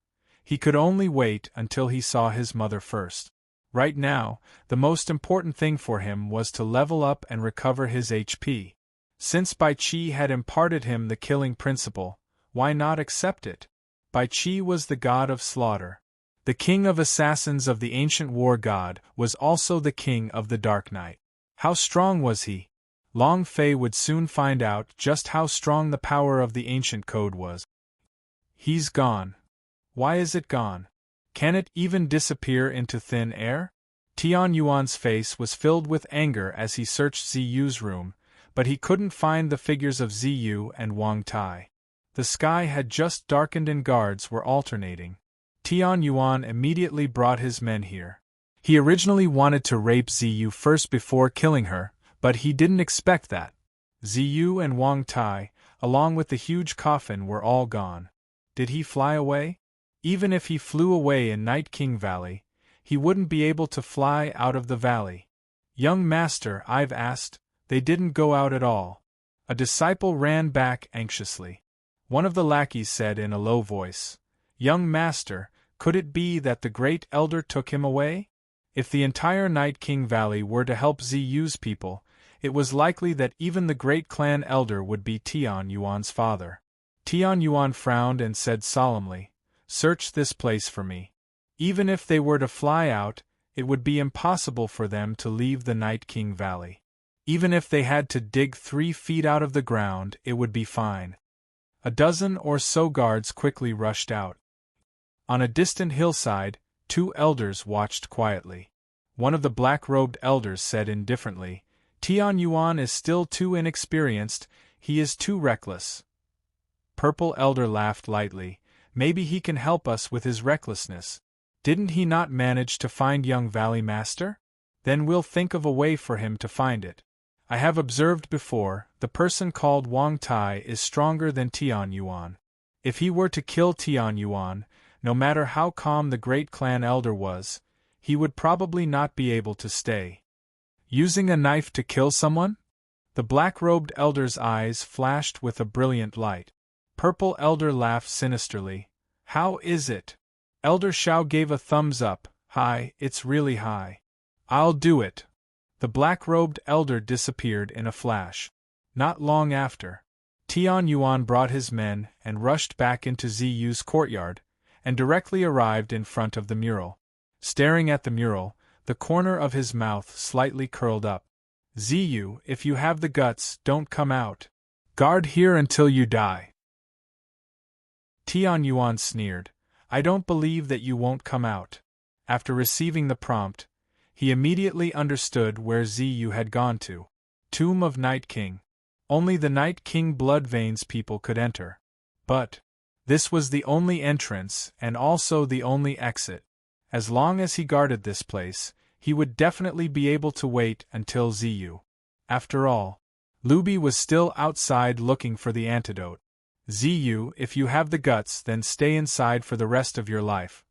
He could only wait until he saw his mother first. Right now, the most important thing for him was to level up and recover his HP. Since Bai Qi had imparted him the killing principle, why not accept it? Bai Qi was the god of slaughter. The king of assassins of the ancient war god was also the king of the dark night. How strong was he? Long Fei would soon find out just how strong the power of the ancient code was. He's gone. Why is it gone? Can it even disappear into thin air? Tian Yuan's face was filled with anger as he searched Ziyu's room, but he couldn't find the figures of Ziyu and Wang Tai. The sky had just darkened and guards were alternating. Tian Yuan immediately brought his men here. He originally wanted to rape Ziyu first before killing her, but he didn't expect that. Ziyu and Wang Tai, along with the huge coffin, were all gone. Did he fly away? Even if he flew away in Night King Valley, he wouldn't be able to fly out of the valley. "Young master," I've asked. They didn't go out at all. A disciple ran back anxiously. One of the lackeys said in a low voice, "Young master, could it be that the great elder took him away?" If the entire Night King Valley were to help Ziyu's people, it was likely that even the great clan elder would be Tian Yuan's father. Tian Yuan frowned and said solemnly, "Search this place for me." Even if they were to fly out, it would be impossible for them to leave the Night King Valley. Even if they had to dig 3 feet out of the ground, it would be fine. A dozen or so guards quickly rushed out. On a distant hillside, 2 elders watched quietly. One of the black-robed elders said indifferently, "Tian Yuan is still too inexperienced, he is too reckless." Purple Elder laughed lightly. Maybe he can help us with his recklessness. Didn't he not manage to find young Valley Master? Then we'll think of a way for him to find it. I have observed before, the person called Wang Tai is stronger than Tian Yuan. If he were to kill Tian Yuan, no matter how calm the great clan elder was, he would probably not be able to stay. Using a knife to kill someone? The black-robed elder's eyes flashed with a brilliant light. Purple Elder laughed sinisterly. How is it? Elder Shao gave a thumbs up. High, it's really high. I'll do it. The black-robed elder disappeared in a flash. Not long after, Tian Yuan brought his men and rushed back into Ziyu's courtyard, and directly arrived in front of the mural. Staring at the mural, the corner of his mouth slightly curled up. Ziyu, if you have the guts, don't come out. Guard here until you die. Tian Yuan sneered. I don't believe that you won't come out. After receiving the prompt, he immediately understood where Ziyu had gone to. Tomb of Night King. Only the Night King blood veins people could enter. But this was the only entrance and also the only exit. As long as he guarded this place, he would definitely be able to wait until Ziyu. After all, Luby was still outside looking for the antidote. Ziyu, if you have the guts, then stay inside for the rest of your life.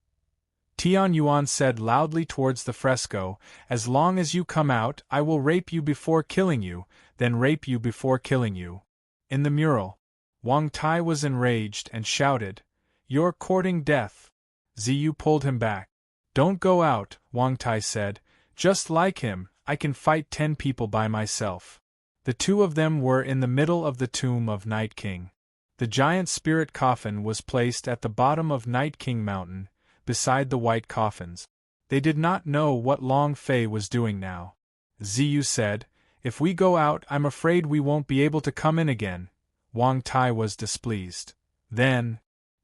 Tian Yuan said loudly towards the fresco, as long as you come out, I will rape you before killing you, then rape you before killing you. In the mural, Wang Tai was enraged and shouted, You're courting death. Ziyu pulled him back. Don't go out, Wang Tai said. Just like him, I can fight 10 people by myself. The two of them were in the middle of the tomb of Night King. The giant spirit coffin was placed at the bottom of Night King Mountain, beside the white coffins. They did not know what Long Fei was doing now. Ziyu said, If we go out, I'm afraid we won't be able to come in again. Wang Tai was displeased. Then,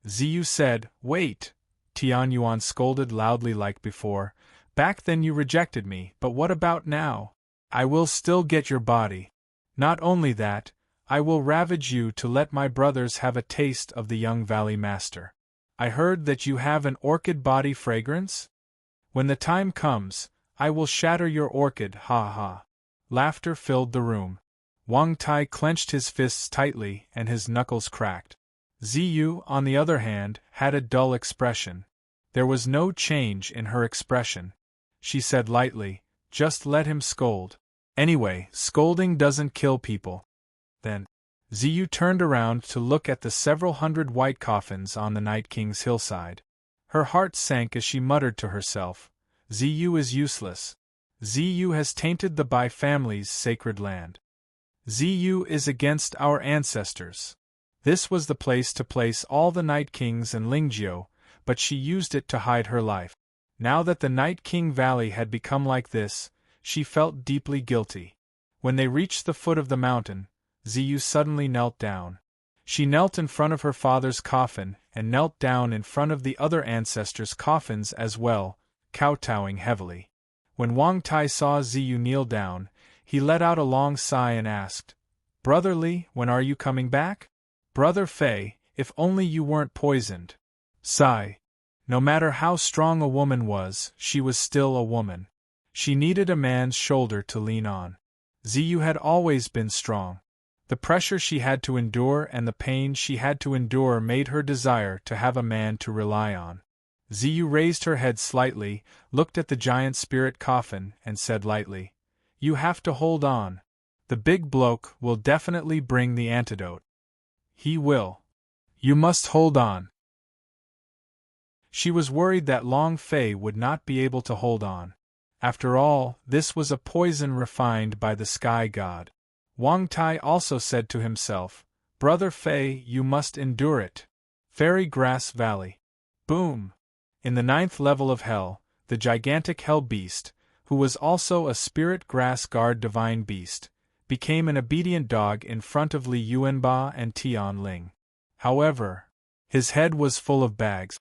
Ziyu said, Wait. Tian Yuan scolded loudly like before. Back then you rejected me, but what about now? I will still get your body. Not only that, I will ravage you to let my brothers have a taste of the young Valley Master. I heard that you have an orchid body fragrance? When the time comes, I will shatter your orchid, ha ha. Laughter filled the room. Wang Tai clenched his fists tightly and his knuckles cracked. Ziyu, on the other hand, had a dull expression. There was no change in her expression. She said lightly, Just let him scold. Anyway, scolding doesn't kill people. Then, Ziyu turned around to look at the several hundred white coffins on the Night King's hillside. Her heart sank as she muttered to herself, Ziyu is useless. Ziyu has tainted the Bai family's sacred land. Ziyu is against our ancestors. This was the place to place all the Night Kings and Lingjiu, but she used it to hide her life. Now that the Night King Valley had become like this, she felt deeply guilty. When they reached the foot of the mountain, Ziyu suddenly knelt down. She knelt in front of her father's coffin and knelt down in front of the other ancestors' coffins as well, kowtowing heavily. When Wang Tai saw Ziyu kneel down, he let out a long sigh and asked, Brother Li, when are you coming back? Brother Fei, if only you weren't poisoned. Sigh. No matter how strong a woman was, she was still a woman. She needed a man's shoulder to lean on. Ziyu had always been strong. The pressure she had to endure and the pain she had to endure made her desire to have a man to rely on. Ziyu raised her head slightly, looked at the giant spirit coffin, and said lightly, You have to hold on. The big bloke will definitely bring the antidote. He will. You must hold on. She was worried that Long Fei would not be able to hold on. After all, this was a poison refined by the Sky God. Wang Tai also said to himself, Brother Fei, you must endure it. Fairy Grass Valley. Boom! In the 9th level of Hell, the gigantic Hell Beast, who was also a Spirit Grass Guard Divine Beast, became an obedient dog in front of Li Yuanba and Tian Ling. However, his head was full of bags.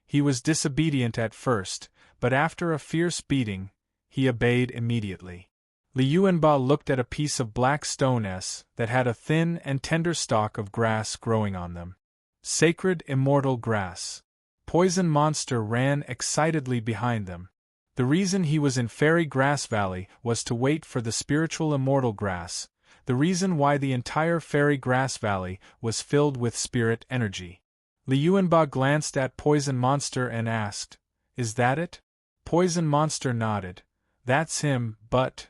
He was disobedient at first, but after a fierce beating, he obeyed immediately. Li Yuanba looked at a piece of black stone that had a thin and tender stalk of grass growing on them. Sacred immortal grass. Poison Monster ran excitedly behind them. The reason he was in Fairy Grass Valley was to wait for the spiritual immortal grass, the reason why the entire Fairy Grass Valley was filled with spirit energy. Li Yuanba glanced at Poison Monster and asked, "Is that it?" Poison Monster nodded. "That's him, but—"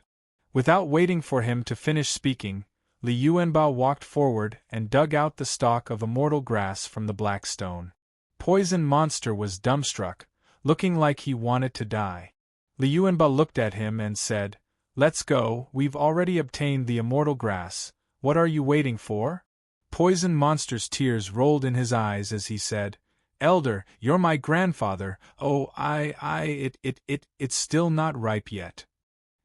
Without waiting for him to finish speaking, Li Yuanba walked forward and dug out the stalk of immortal grass from the black stone. Poison Monster was dumbstruck, looking like he wanted to die. Li Yuanba looked at him and said, "Let's go, we've already obtained the immortal grass, what are you waiting for?" Poison Monster's tears rolled in his eyes as he said, "Elder, you're my grandfather, oh it's still not ripe yet.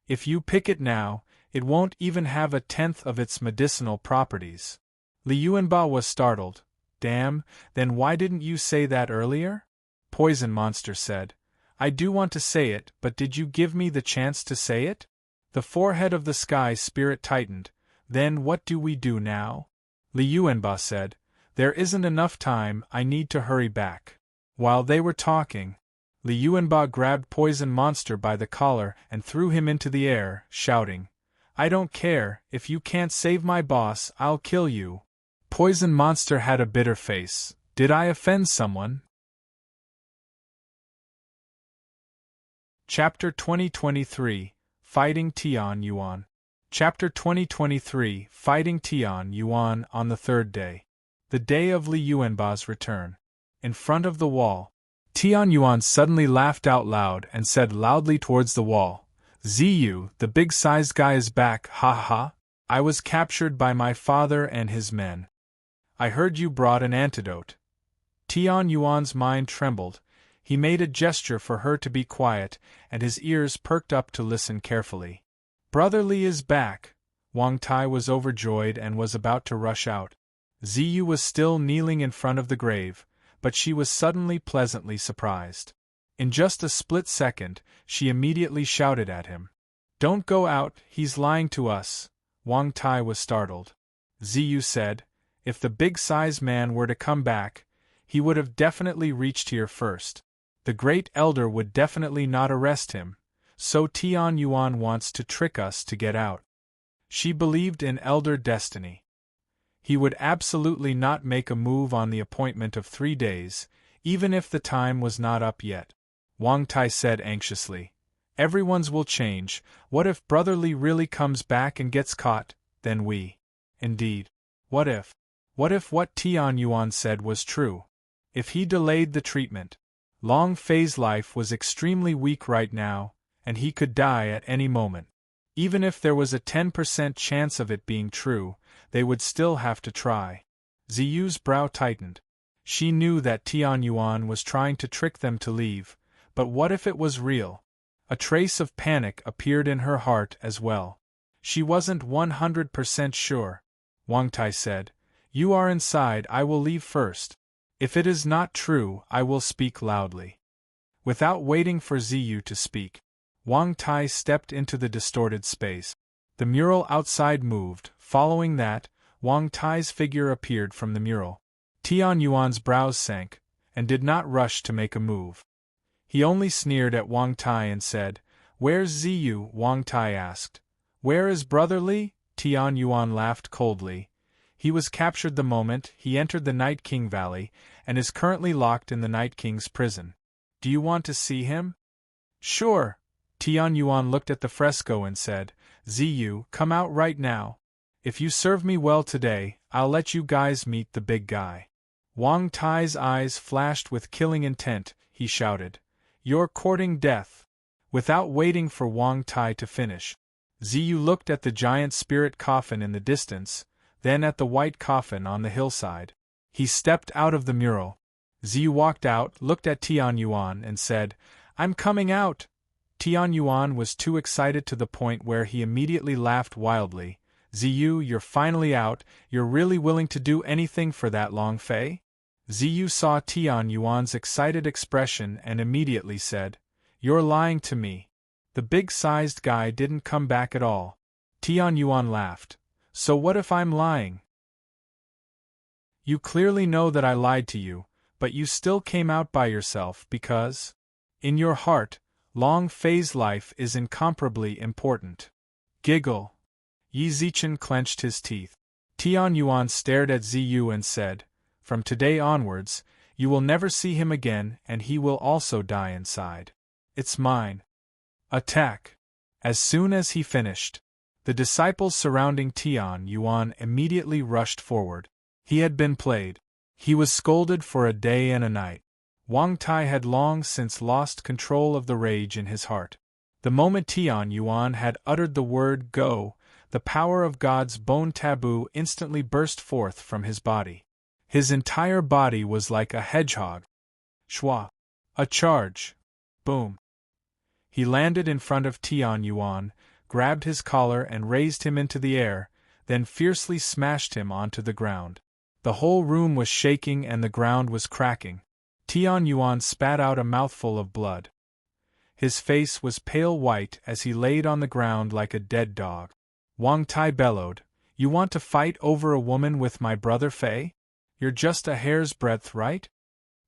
If you pick it now, it won't even have a tenth of its medicinal properties." Li Yuanba was startled. "Damn, then why didn't you say that earlier?" Poison Monster said, "I do want to say it, but did you give me the chance to say it?" The forehead of the sky spirit tightened. "Then what do we do now?" Li Yuanba said, "There isn't enough time, I need to hurry back." While they were talking, Li Yuanba grabbed Poison Monster by the collar and threw him into the air, shouting, "I don't care, if you can't save my boss, I'll kill you." Poison Monster had a bitter face. "Did I offend someone?" Chapter 2023, Fighting Tian Yuan. Chapter 2023, Fighting Tian Yuan on the third day. The day of Li Yuanba's return. In front of the wall, Tian Yuan suddenly laughed out loud and said loudly towards the wall, "Ziyu, the big-sized guy is back, ha ha! I was captured by my father and his men. I heard you brought an antidote." Tian Yuan's mind trembled. He made a gesture for her to be quiet, and his ears perked up to listen carefully. "Brother Li is back!" Wang Tai was overjoyed and was about to rush out. Ziyu was still kneeling in front of the grave, but she was suddenly pleasantly surprised. In just a split second, she immediately shouted at him. "Don't go out, he's lying to us." Wang Tai was startled. Ziyu said, "If the big-sized man were to come back, he would have definitely reached here first. The Great Elder would definitely not arrest him, so Tian Yuan wants to trick us to get out." She believed in Elder destiny. He would absolutely not make a move on the appointment of 3 days, even if the time was not up yet. Wang Tai said anxiously, "Everyone's will change, what if Brother Li really comes back and gets caught, then we—" Indeed. What if what Tian Yuan said was true? If he delayed the treatment, Long Fei's life was extremely weak right now, and he could die at any moment. Even if there was a 10% chance of it being true, they would still have to try. Ziyu's brow tightened. She knew that Tian Yuan was trying to trick them to leave, but what if it was real? A trace of panic appeared in her heart as well. She wasn't 100% sure. Wang Tai said, "You are inside, I will leave first. If it is not true, I will speak loudly." Without waiting for Ziyu to speak, Wang Tai stepped into the distorted space. The mural outside moved. Following that, Wang Tai's figure appeared from the mural. Tian Yuan's brows sank, and did not rush to make a move. He only sneered at Wang Tai and said, "Where's Ziyu?" Wang Tai asked. "Where is Brother Li?" Tian Yuan laughed coldly. "He was captured the moment he entered the Night King Valley, and is currently locked in the Night King's prison. Do you want to see him?" "Sure." Tian Yuan looked at the fresco and said, "Ziyu, come out right now. If you serve me well today, I'll let you guys meet the big guy." Wang Tai's eyes flashed with killing intent. He shouted, "You're courting death." Without waiting for Wang Tai to finish, Ziyu looked at the giant spirit coffin in the distance, then at the white coffin on the hillside. He stepped out of the mural. Ziyu walked out, looked at Tian Yuan, and said, "I'm coming out." Tian Yuan was too excited to the point where he immediately laughed wildly. "Ziyu, you're finally out, you're really willing to do anything for that Long Fei?" Ziyu saw Tian Yuan's excited expression and immediately said, "You're lying to me." The big-sized guy didn't come back at all. Tian Yuan laughed. So what if I'm lying? You clearly know that I lied to you, but you still came out by yourself because, in your heart, long phase life is incomparably important. Giggle. Yi Zichen clenched his teeth. Tian Yuan stared at Ziyu and said, From today onwards, you will never see him again and he will also die inside. It's mine. Attack. As soon as he finished, the disciples surrounding Tian Yuan immediately rushed forward. He had been played. He was scolded for a day and a night. Wang Tai had long since lost control of the rage in his heart. The moment Tian Yuan had uttered the word go, the power of God's bone taboo instantly burst forth from his body. His entire body was like a hedgehog. Shwa. A charge. Boom. He landed in front of Tian Yuan, grabbed his collar and raised him into the air, then fiercely smashed him onto the ground. The whole room was shaking and the ground was cracking. Tian Yuan spat out a mouthful of blood. His face was pale white as he laid on the ground like a dead dog. Wang Tai bellowed, You want to fight over a woman with my brother Fei? You're just a hair's breadth, right?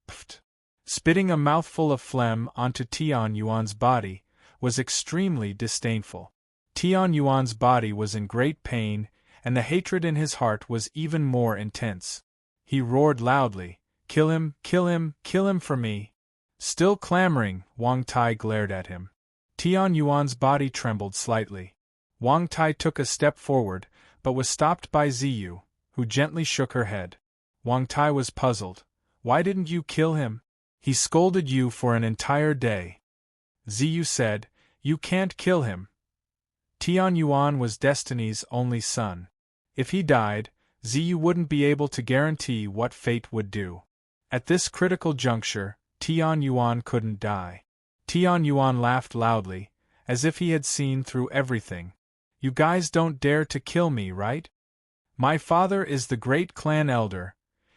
Pfft. Spitting a mouthful of phlegm onto Tian Yuan's body was extremely disdainful. Tian Yuan's body was in great pain, and the hatred in his heart was even more intense. He roared loudly, Kill him, kill him, kill him for me. Still clamoring, Wang Tai glared at him. Tian Yuan's body trembled slightly. Wang Tai took a step forward, but was stopped by Ziyu, who gently shook her head. Wang Tai was puzzled. Why didn't you kill him? He scolded you for an entire day. Ziyu said, You can't kill him. Tian Yuan was Destiny's only son. If he died, Ziyu wouldn't be able to guarantee what fate would do. At this critical juncture, Tian Yuan couldn't die. Tian Yuan laughed loudly, as if he had seen through everything. You guys don't dare to kill me, right? My father is the great clan elder.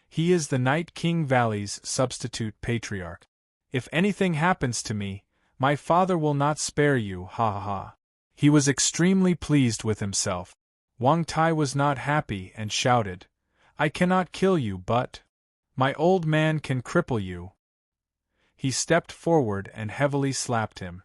He is the Night King Valley's substitute patriarch. If anything happens to me, my father will not spare you, ha ha ha. He was extremely pleased with himself. Wang Tai was not happy and shouted, I cannot kill you, but my old man can cripple you. He stepped forward and heavily slapped him.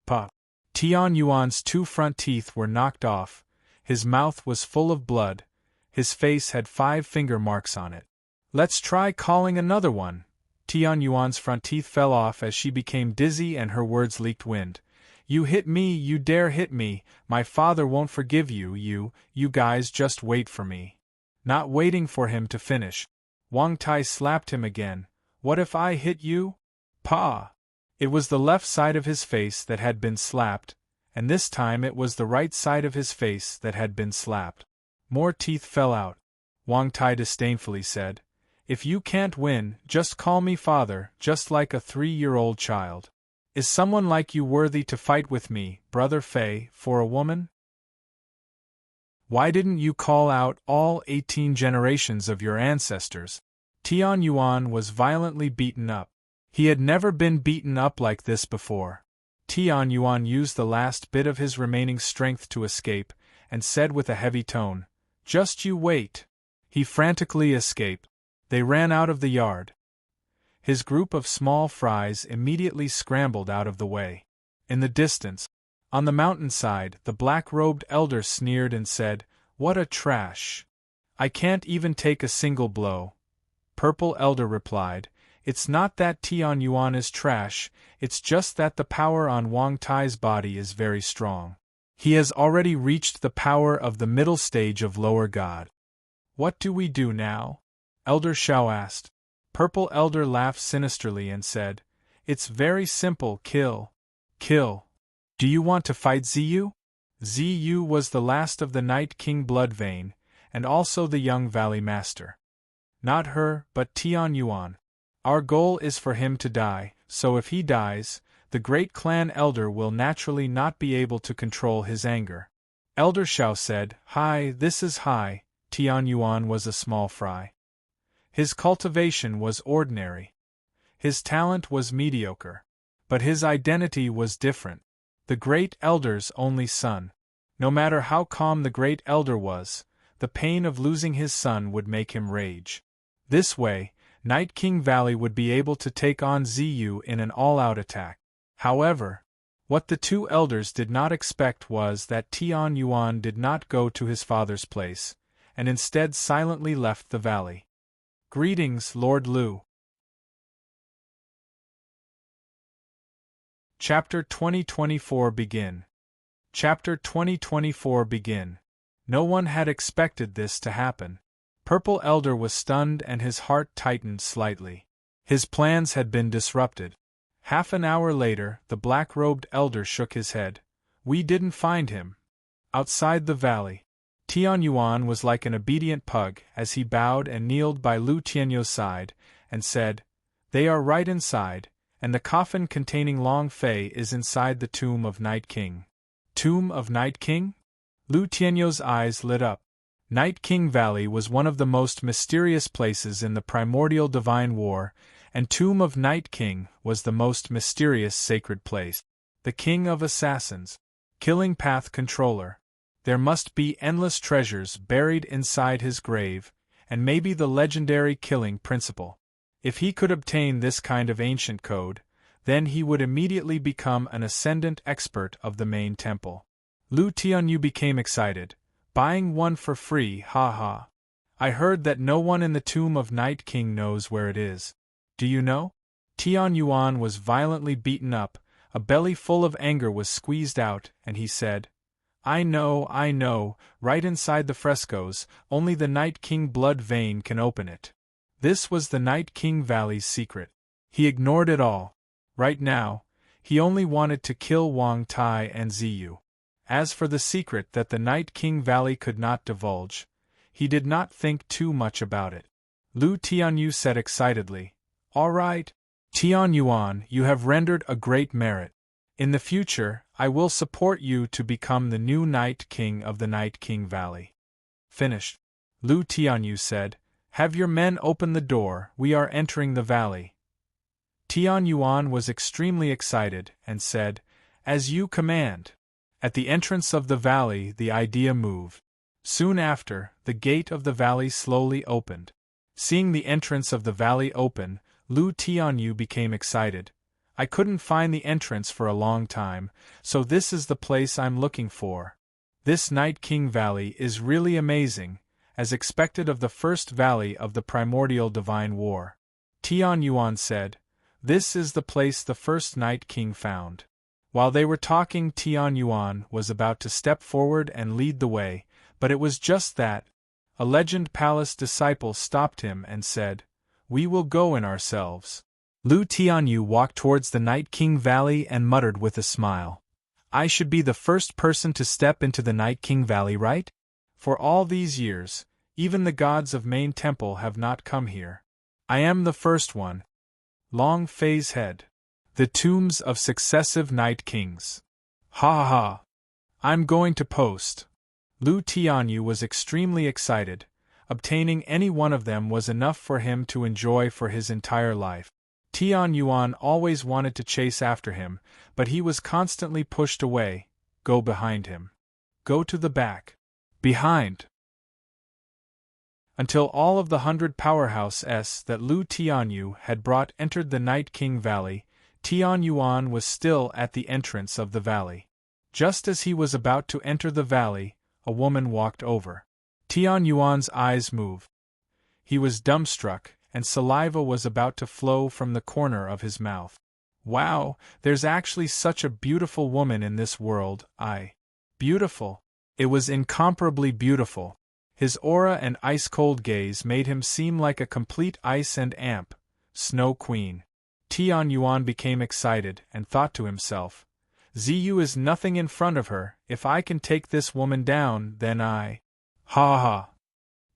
Pa. Tian Yuan's 2 front teeth were knocked off, his mouth was full of blood, his face had 5 finger marks on it. Let's try calling another one. Tian Yuan's front teeth fell off as she became dizzy and her words leaked wind. You hit me, you dare hit me, my father won't forgive you, you guys just wait for me. Not waiting for him to finish, Wang Tai slapped him again. What if I hit you? Pa! It was the left side of his face that had been slapped, and this time it was the right side of his face that had been slapped. More teeth fell out. Wang Tai disdainfully said, If you can't win, just call me father, just like a 3-year-old child. Is someone like you worthy to fight with me, Brother Fei, for a woman? Why didn't you call out all 18 generations of your ancestors? Tian Yuan was violently beaten up. He had never been beaten up like this before. Tian Yuan used the last bit of his remaining strength to escape, and said with a heavy tone, Just you wait. He frantically escaped. They ran out of the yard. His group of small fries immediately scrambled out of the way. In the distance, on the mountainside, the black-robed elder sneered and said, What a trash! I can't even take a single blow. Purple elder replied, It's not that Tian Yuan is trash, it's just that the power on Wang Tai's body is very strong. He has already reached the power of the middle stage of lower god. What do we do now? Elder Shao asked. Purple elder laughed sinisterly and said, It's very simple, kill. Kill. Do you want to fight Ziyu? Ziyu was the last of the Night King blood vein, and also the young Valley Master. Not her, but Tian Yuan. Our goal is for him to die, so if he dies, the great clan elder will naturally not be able to control his anger. Elder Shao said, Hi, this is Hi. Tian Yuan was a small fry. His cultivation was ordinary. His talent was mediocre. But his identity was different. the Great Elder's only son. No matter how calm the Great Elder was, the pain of losing his son would make him rage. This way, Night King Valley would be able to take on Zu in an all-out attack. However, what the two elders did not expect was that Tian Yuan did not go to his father's place, and instead silently left the valley. Greetings, Lord Lu. Chapter 2024 Begin. Chapter 2024 Begin. No one had expected this to happen. Purple Elder was stunned and his heart tightened slightly. His plans had been disrupted. Half an hour later, the black-robed elder shook his head. We didn't find him. Outside the valley, Tian Yuan was like an obedient pug as he bowed and kneeled by Lu Tianyu's side, and said, They are right inside, and the coffin containing Long Fei is inside the tomb of Night King. Tomb of Night King? Lu Tianyu's eyes lit up. Night King Valley was one of the most mysterious places in the primordial divine war, and Tomb of Night King was the most mysterious sacred place. The King of Assassins. Killing Path Controller. There must be endless treasures buried inside his grave, and maybe the legendary killing principle. If he could obtain this kind of ancient code, then he would immediately become an ascendant expert of the main temple. Lu Tianyu became excited. Buying one for free, ha. I heard that no one in the Tomb of Night King knows where it is. Do you know? Tian Yuan was violently beaten up, a belly full of anger was squeezed out, and he said, I know, right inside the frescoes, only the Night King blood vein can open it. This was the Night King Valley's secret. He ignored it all. Right now, he only wanted to kill Wang Tai and Ziyu. As for the secret that the Night King Valley could not divulge, he did not think too much about it. Lu Tianyu said excitedly, All right, Tian Yuan, you have rendered a great merit. In the future, I will support you to become the new Night King of the Night King Valley. Finished. Lu Tianyu said, Have your men open the door, we are entering the valley. Tian Yuan was extremely excited, and said, As you command. At the entrance of the valley the idea moved. Soon after, the gate of the valley slowly opened. Seeing the entrance of the valley open, Lu Tianyu became excited. I couldn't find the entrance for a long time, so this is the place I'm looking for. This Night King Valley is really amazing, as expected of the first valley of the primordial divine war. Tian Yuan said, This is the place the first Night King found. While they were talking, Tian Yuan was about to step forward and lead the way, but it was just that. A Legend Palace disciple stopped him and said, We will go in ourselves. Lu Tianyu walked towards the Night King Valley and muttered with a smile, I should be the first person to step into the Night King Valley, right? For all these years, even the gods of Main Temple have not come here. I am the first one. Long Fei's head. The tombs of successive Night Kings. Ha. I'm going to post. Lu Tianyu was extremely excited. Obtaining any one of them was enough for him to enjoy for his entire life. Tian Yuan always wanted to chase after him, but he was constantly pushed away. Go behind him. Go to the back. Behind. Until all of the 100 powerhouses that Lu Tianyu had brought entered the Night King Valley, Tian Yuan was still at the entrance of the valley. Just as he was about to enter the valley, a woman walked over. Tian Yuan's eyes moved. He was dumbstruck, and saliva was about to flow from the corner of his mouth. Wow, there's actually such a beautiful woman in this world, Beautiful. It was incomparably beautiful. His aura and ice-cold gaze made him seem like a complete ice and amp, Snow Queen. Tian Yuan became excited and thought to himself, Ziyu is nothing in front of her. If I can take this woman down, then Ha.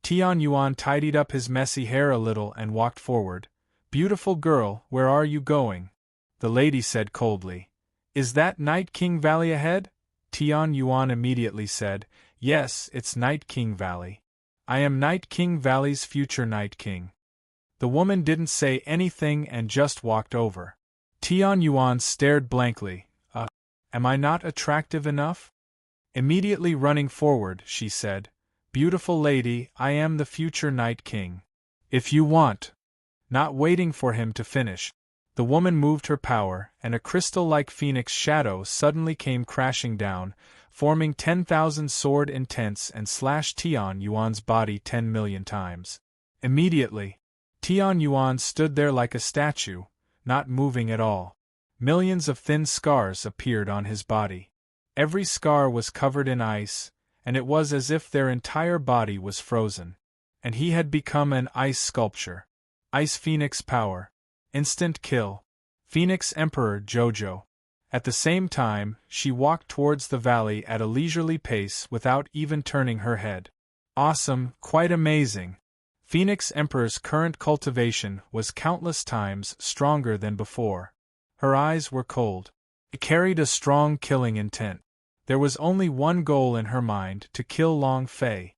Tian Yuan tidied up his messy hair a little and walked forward. Beautiful girl, where are you going? The lady said coldly. Is that Night King Valley ahead? Tian Yuan immediately said, Yes, it's Night King Valley. I am Night King Valley's future Night King. The woman didn't say anything and just walked over. Tian Yuan stared blankly. Am I not attractive enough? Immediately running forward, she said, Beautiful lady, I am the future Night King. If you want. Not waiting for him to finish, the woman moved her power, and a crystal-like phoenix shadow suddenly came crashing down, forming 10,000 sword intents and slashed Tian Yuan's body 10 million times. Immediately, Tian Yuan stood there like a statue, not moving at all. Millions of thin scars appeared on his body. Every scar was covered in ice, and it was as if their entire body was frozen. And he had become an ice sculpture. Ice Phoenix power. Instant kill. Phoenix Emperor Jojo. At the same time, she walked towards the valley at a leisurely pace without even turning her head. Awesome, quite amazing. Phoenix Emperor's current cultivation was countless times stronger than before. Her eyes were cold. It carried a strong killing intent. There was only one goal in her mind: to kill Long Fei.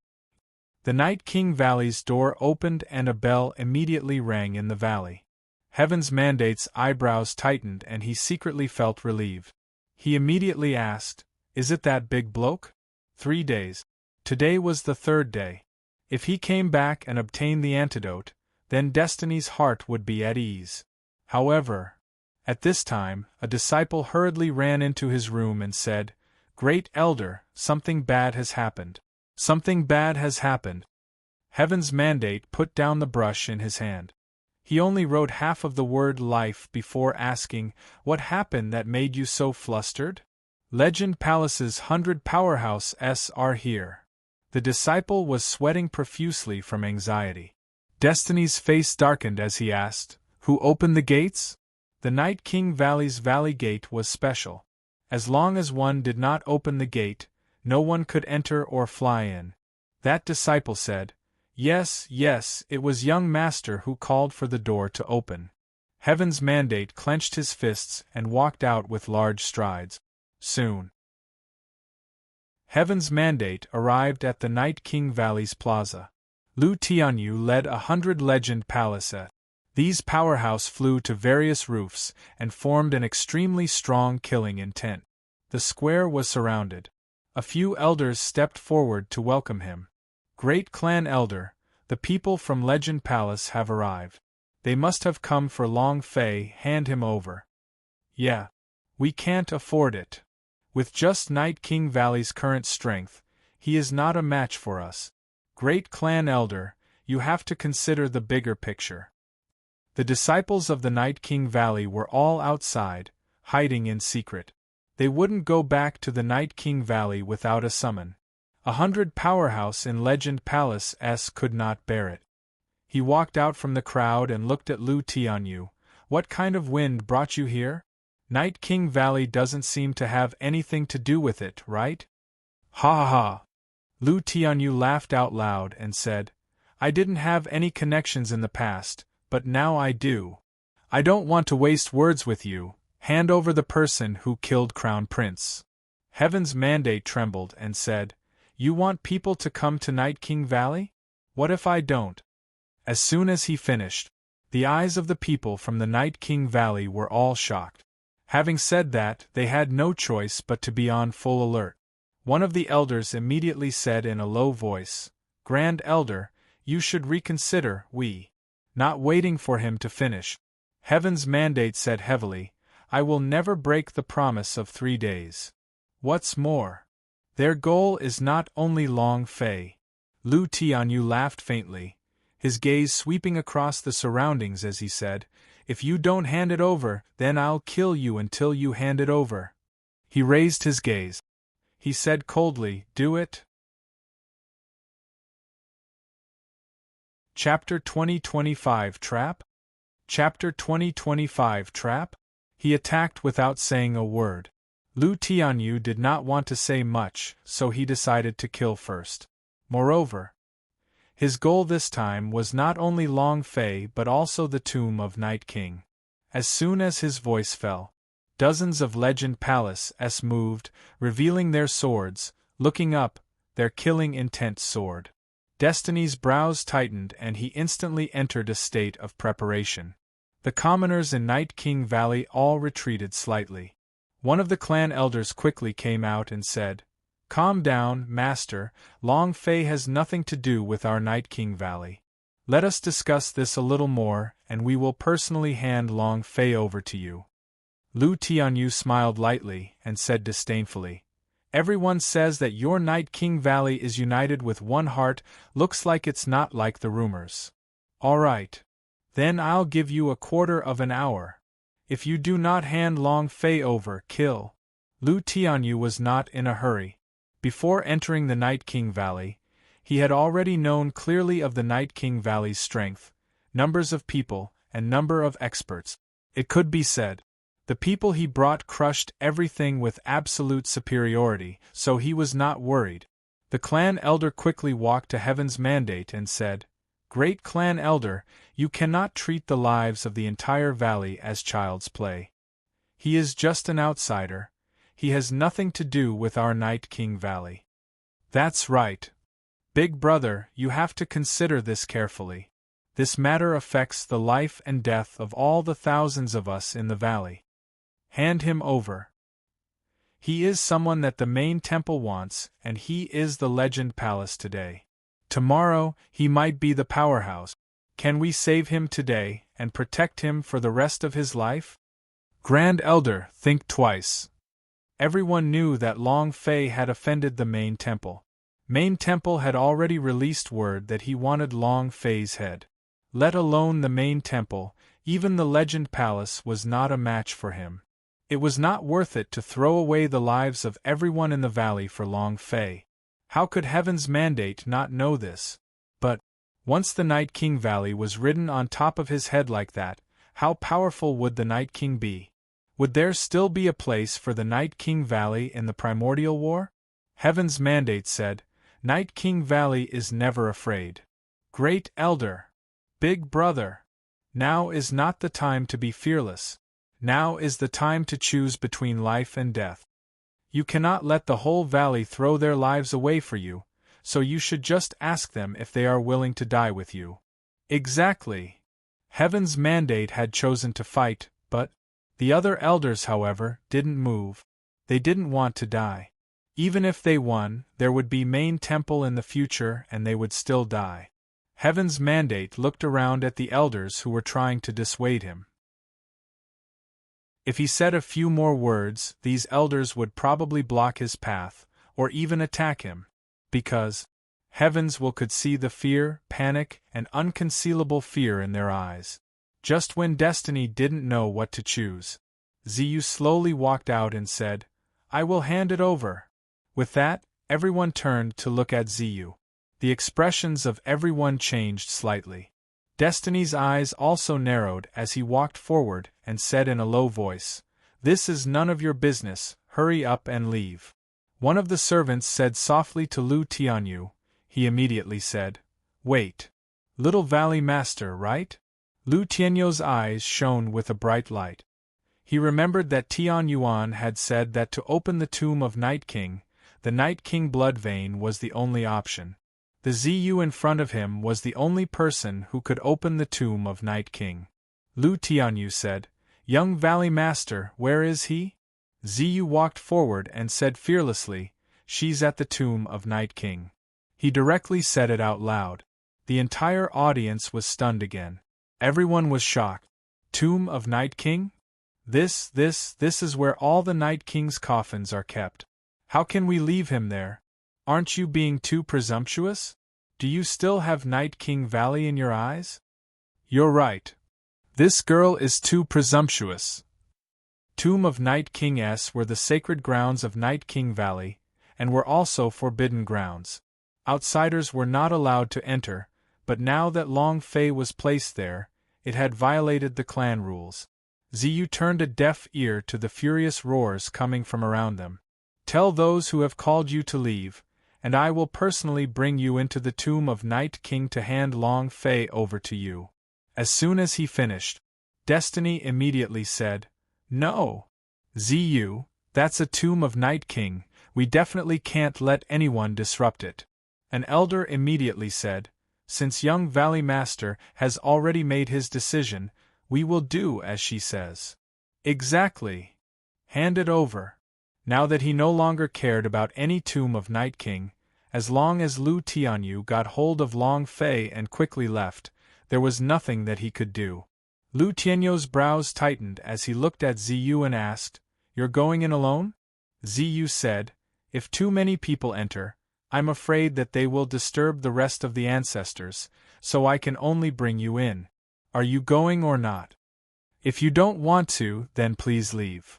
The Night King Valley's door opened and a bell immediately rang in the valley. Heaven's Mandate's eyebrows tightened and he secretly felt relieved. He immediately asked, Is it that big bloke? 3 days. Today was the 3rd day. If he came back and obtained the antidote, then Destiny's heart would be at ease. However, at this time, a disciple hurriedly ran into his room and said, Great Elder, something bad has happened. Something bad has happened. Heaven's Mandate put down the brush in his hand. He only wrote half of the word life before asking, What happened that made you so flustered? Legend Palace's 100 powerhouses are here. The disciple was sweating profusely from anxiety. Destiny's face darkened as he asked, Who opened the gates? The Night King Valley's Valley Gate was special. As long as one did not open the gate, no one could enter or fly in. That disciple said, Yes, it was young master who called for the door to open. Heaven's Mandate clenched his fists and walked out with large strides. Soon, Heaven's Mandate arrived at the Night King Valley's plaza. Lu Tianyu led 100 legend palaces. These powerhouse flew to various roofs and formed an extremely strong killing intent. The square was surrounded. A few elders stepped forward to welcome him. Great Clan Elder, the people from Legend Palace have arrived. They must have come for Long Fei. Hand him over. Yeah. We can't afford it. With just Night King Valley's current strength, he is not a match for us. Great Clan Elder, you have to consider the bigger picture. The disciples of the Night King Valley were all outside, hiding in secret. They wouldn't go back to the Night King Valley without a summon. 100 powerhouse in Legend Palace could not bear it. He walked out from the crowd and looked at Lu Tianyu. What kind of wind brought you here? Night King Valley doesn't seem to have anything to do with it, right? Ha ha ha. Lu Tianyu laughed out loud and said, I didn't have any connections in the past, but now I do. I don't want to waste words with you. Hand over the person who killed Crown Prince. Heaven's Mandate trembled and said, You want people to come to Night King Valley? What if I don't? As soon as he finished, the eyes of the people from the Night King Valley were all shocked. Having said that, they had no choice but to be on full alert. One of the elders immediately said in a low voice, Grand Elder, you should reconsider. Not waiting for him to finish, Heaven's Mandate said heavily, I will never break the promise of 3 days. What's more, their goal is not only Long Fei. Lu Tianyu laughed faintly, his gaze sweeping across the surroundings as he said, If you don't hand it over, then I'll kill you until you hand it over. He raised his gaze. He said coldly, Do it. Chapter 2025 Trap? Chapter 2025 Trap? He attacked without saying a word. Lu Tianyu did not want to say much, so he decided to kill first. Moreover, his goal this time was not only Long Fei but also the tomb of Night King. As soon as his voice fell, dozens of Legend Palaces moved, revealing their swords, looking up, their killing intent soared. Destiny's brows tightened and he instantly entered a state of preparation. The commoners in Night King Valley all retreated slightly. One of the clan elders quickly came out and said, "Calm down, Master, Long Fei has nothing to do with our Night King Valley. Let us discuss this a little more, and we will personally hand Long Fei over to you." Lu Tianyu smiled lightly and said disdainfully, "Everyone says that your Night King Valley is united with one heart, looks like it's not like the rumors. All right. Then I'll give you a quarter of an hour. If you do not hand Long Fei over, kill." Lu Tianyu was not in a hurry. Before entering the Night King Valley, he had already known clearly of the Night King Valley's strength, numbers of people, and number of experts. It could be said, the people he brought crushed everything with absolute superiority, so he was not worried. The clan elder quickly walked to Heaven's Mandate and said, "Great clan elder, you cannot treat the lives of the entire valley as child's play. He is just an outsider. He has nothing to do with our Night King Valley." "That's right. Big brother, you have to consider this carefully. This matter affects the life and death of all the thousands of us in the valley. Hand him over. He is someone that the main temple wants, and he is the Legend Palace today. Tomorrow, he might be the powerhouse. Can we save him today, and protect him for the rest of his life? Grand Elder, think twice." Everyone knew that Long Fei had offended the main temple. Main temple had already released word that he wanted Long Fei's head. Let alone the main temple, even the Legend Palace was not a match for him. It was not worth it to throw away the lives of everyone in the valley for Long Fei. How could Heaven's Mandate not know this? But, once the Night King Valley was ridden on top of his head like that, how powerful would the Night King be? Would there still be a place for the Night King Valley in the Primordial War? Heaven's Mandate said, "Night King Valley is never afraid. Great Elder, Big Brother, now is not the time to be fearless. Now is the time to choose between life and death. You cannot let the whole valley throw their lives away for you, so you should just ask them if they are willing to die with you." Exactly. Heaven's Mandate had chosen to fight, but the other elders, however, didn't move. They didn't want to die. Even if they won, there would be main temple in the future and they would still die. Heaven's Mandate looked around at the elders who were trying to dissuade him. If he said a few more words, these elders would probably block his path, or even attack him. Because Heavens could see the fear, panic, and unconcealable fear in their eyes. Just when Destiny didn't know what to choose, Ziyu slowly walked out and said, "I will hand it over." With that, everyone turned to look at Ziyu. The expressions of everyone changed slightly. Destiny's eyes also narrowed as he walked forward and said in a low voice, "This is none of your business, hurry up and leave." One of the servants said softly to Lu Tianyu. He immediately said, "Wait. Little Valley Master, right?" Lu Tianyu's eyes shone with a bright light. He remembered that Tian Yuan had said that to open the tomb of Night King, the Night King blood vein was the only option. The Ziyu in front of him was the only person who could open the tomb of Night King. Lu Tianyu said, "Young Valley Master, where is he?" Ziyu walked forward and said fearlessly, "She's at the tomb of Night King." He directly said it out loud. The entire audience was stunned again. Everyone was shocked. Tomb of Night King? This is where all the Night King's coffins are kept. How can we leave him there? Aren't you being too presumptuous? Do you still have Night King Valley in your eyes? You're right. This girl is too presumptuous. Tomb of Night King S were the sacred grounds of Night King Valley, and were also forbidden grounds. Outsiders were not allowed to enter, but now that Long Fei was placed there, it had violated the clan rules. Ziyu turned a deaf ear to the furious roars coming from around them. "Tell those who have called you to leave, and I will personally bring you into the tomb of Night King to hand Long Fei over to you." As soon as he finished, Destiny immediately said, "No. Ziyu, that's a tomb of Night King, we definitely can't let anyone disrupt it." An elder immediately said, "Since young Valley Master has already made his decision, we will do as she says." Exactly. Hand it over. Now that he no longer cared about any tomb of Night King, as long as Lu Tianyu got hold of Long Fei and quickly left, there was nothing that he could do. Lu Tianyu's brows tightened as he looked at Ziyu and asked, "You're going in alone?" Ziyu said, "If too many people enter, I'm afraid that they will disturb the rest of the ancestors, so I can only bring you in. Are you going or not? If you don't want to, then please leave."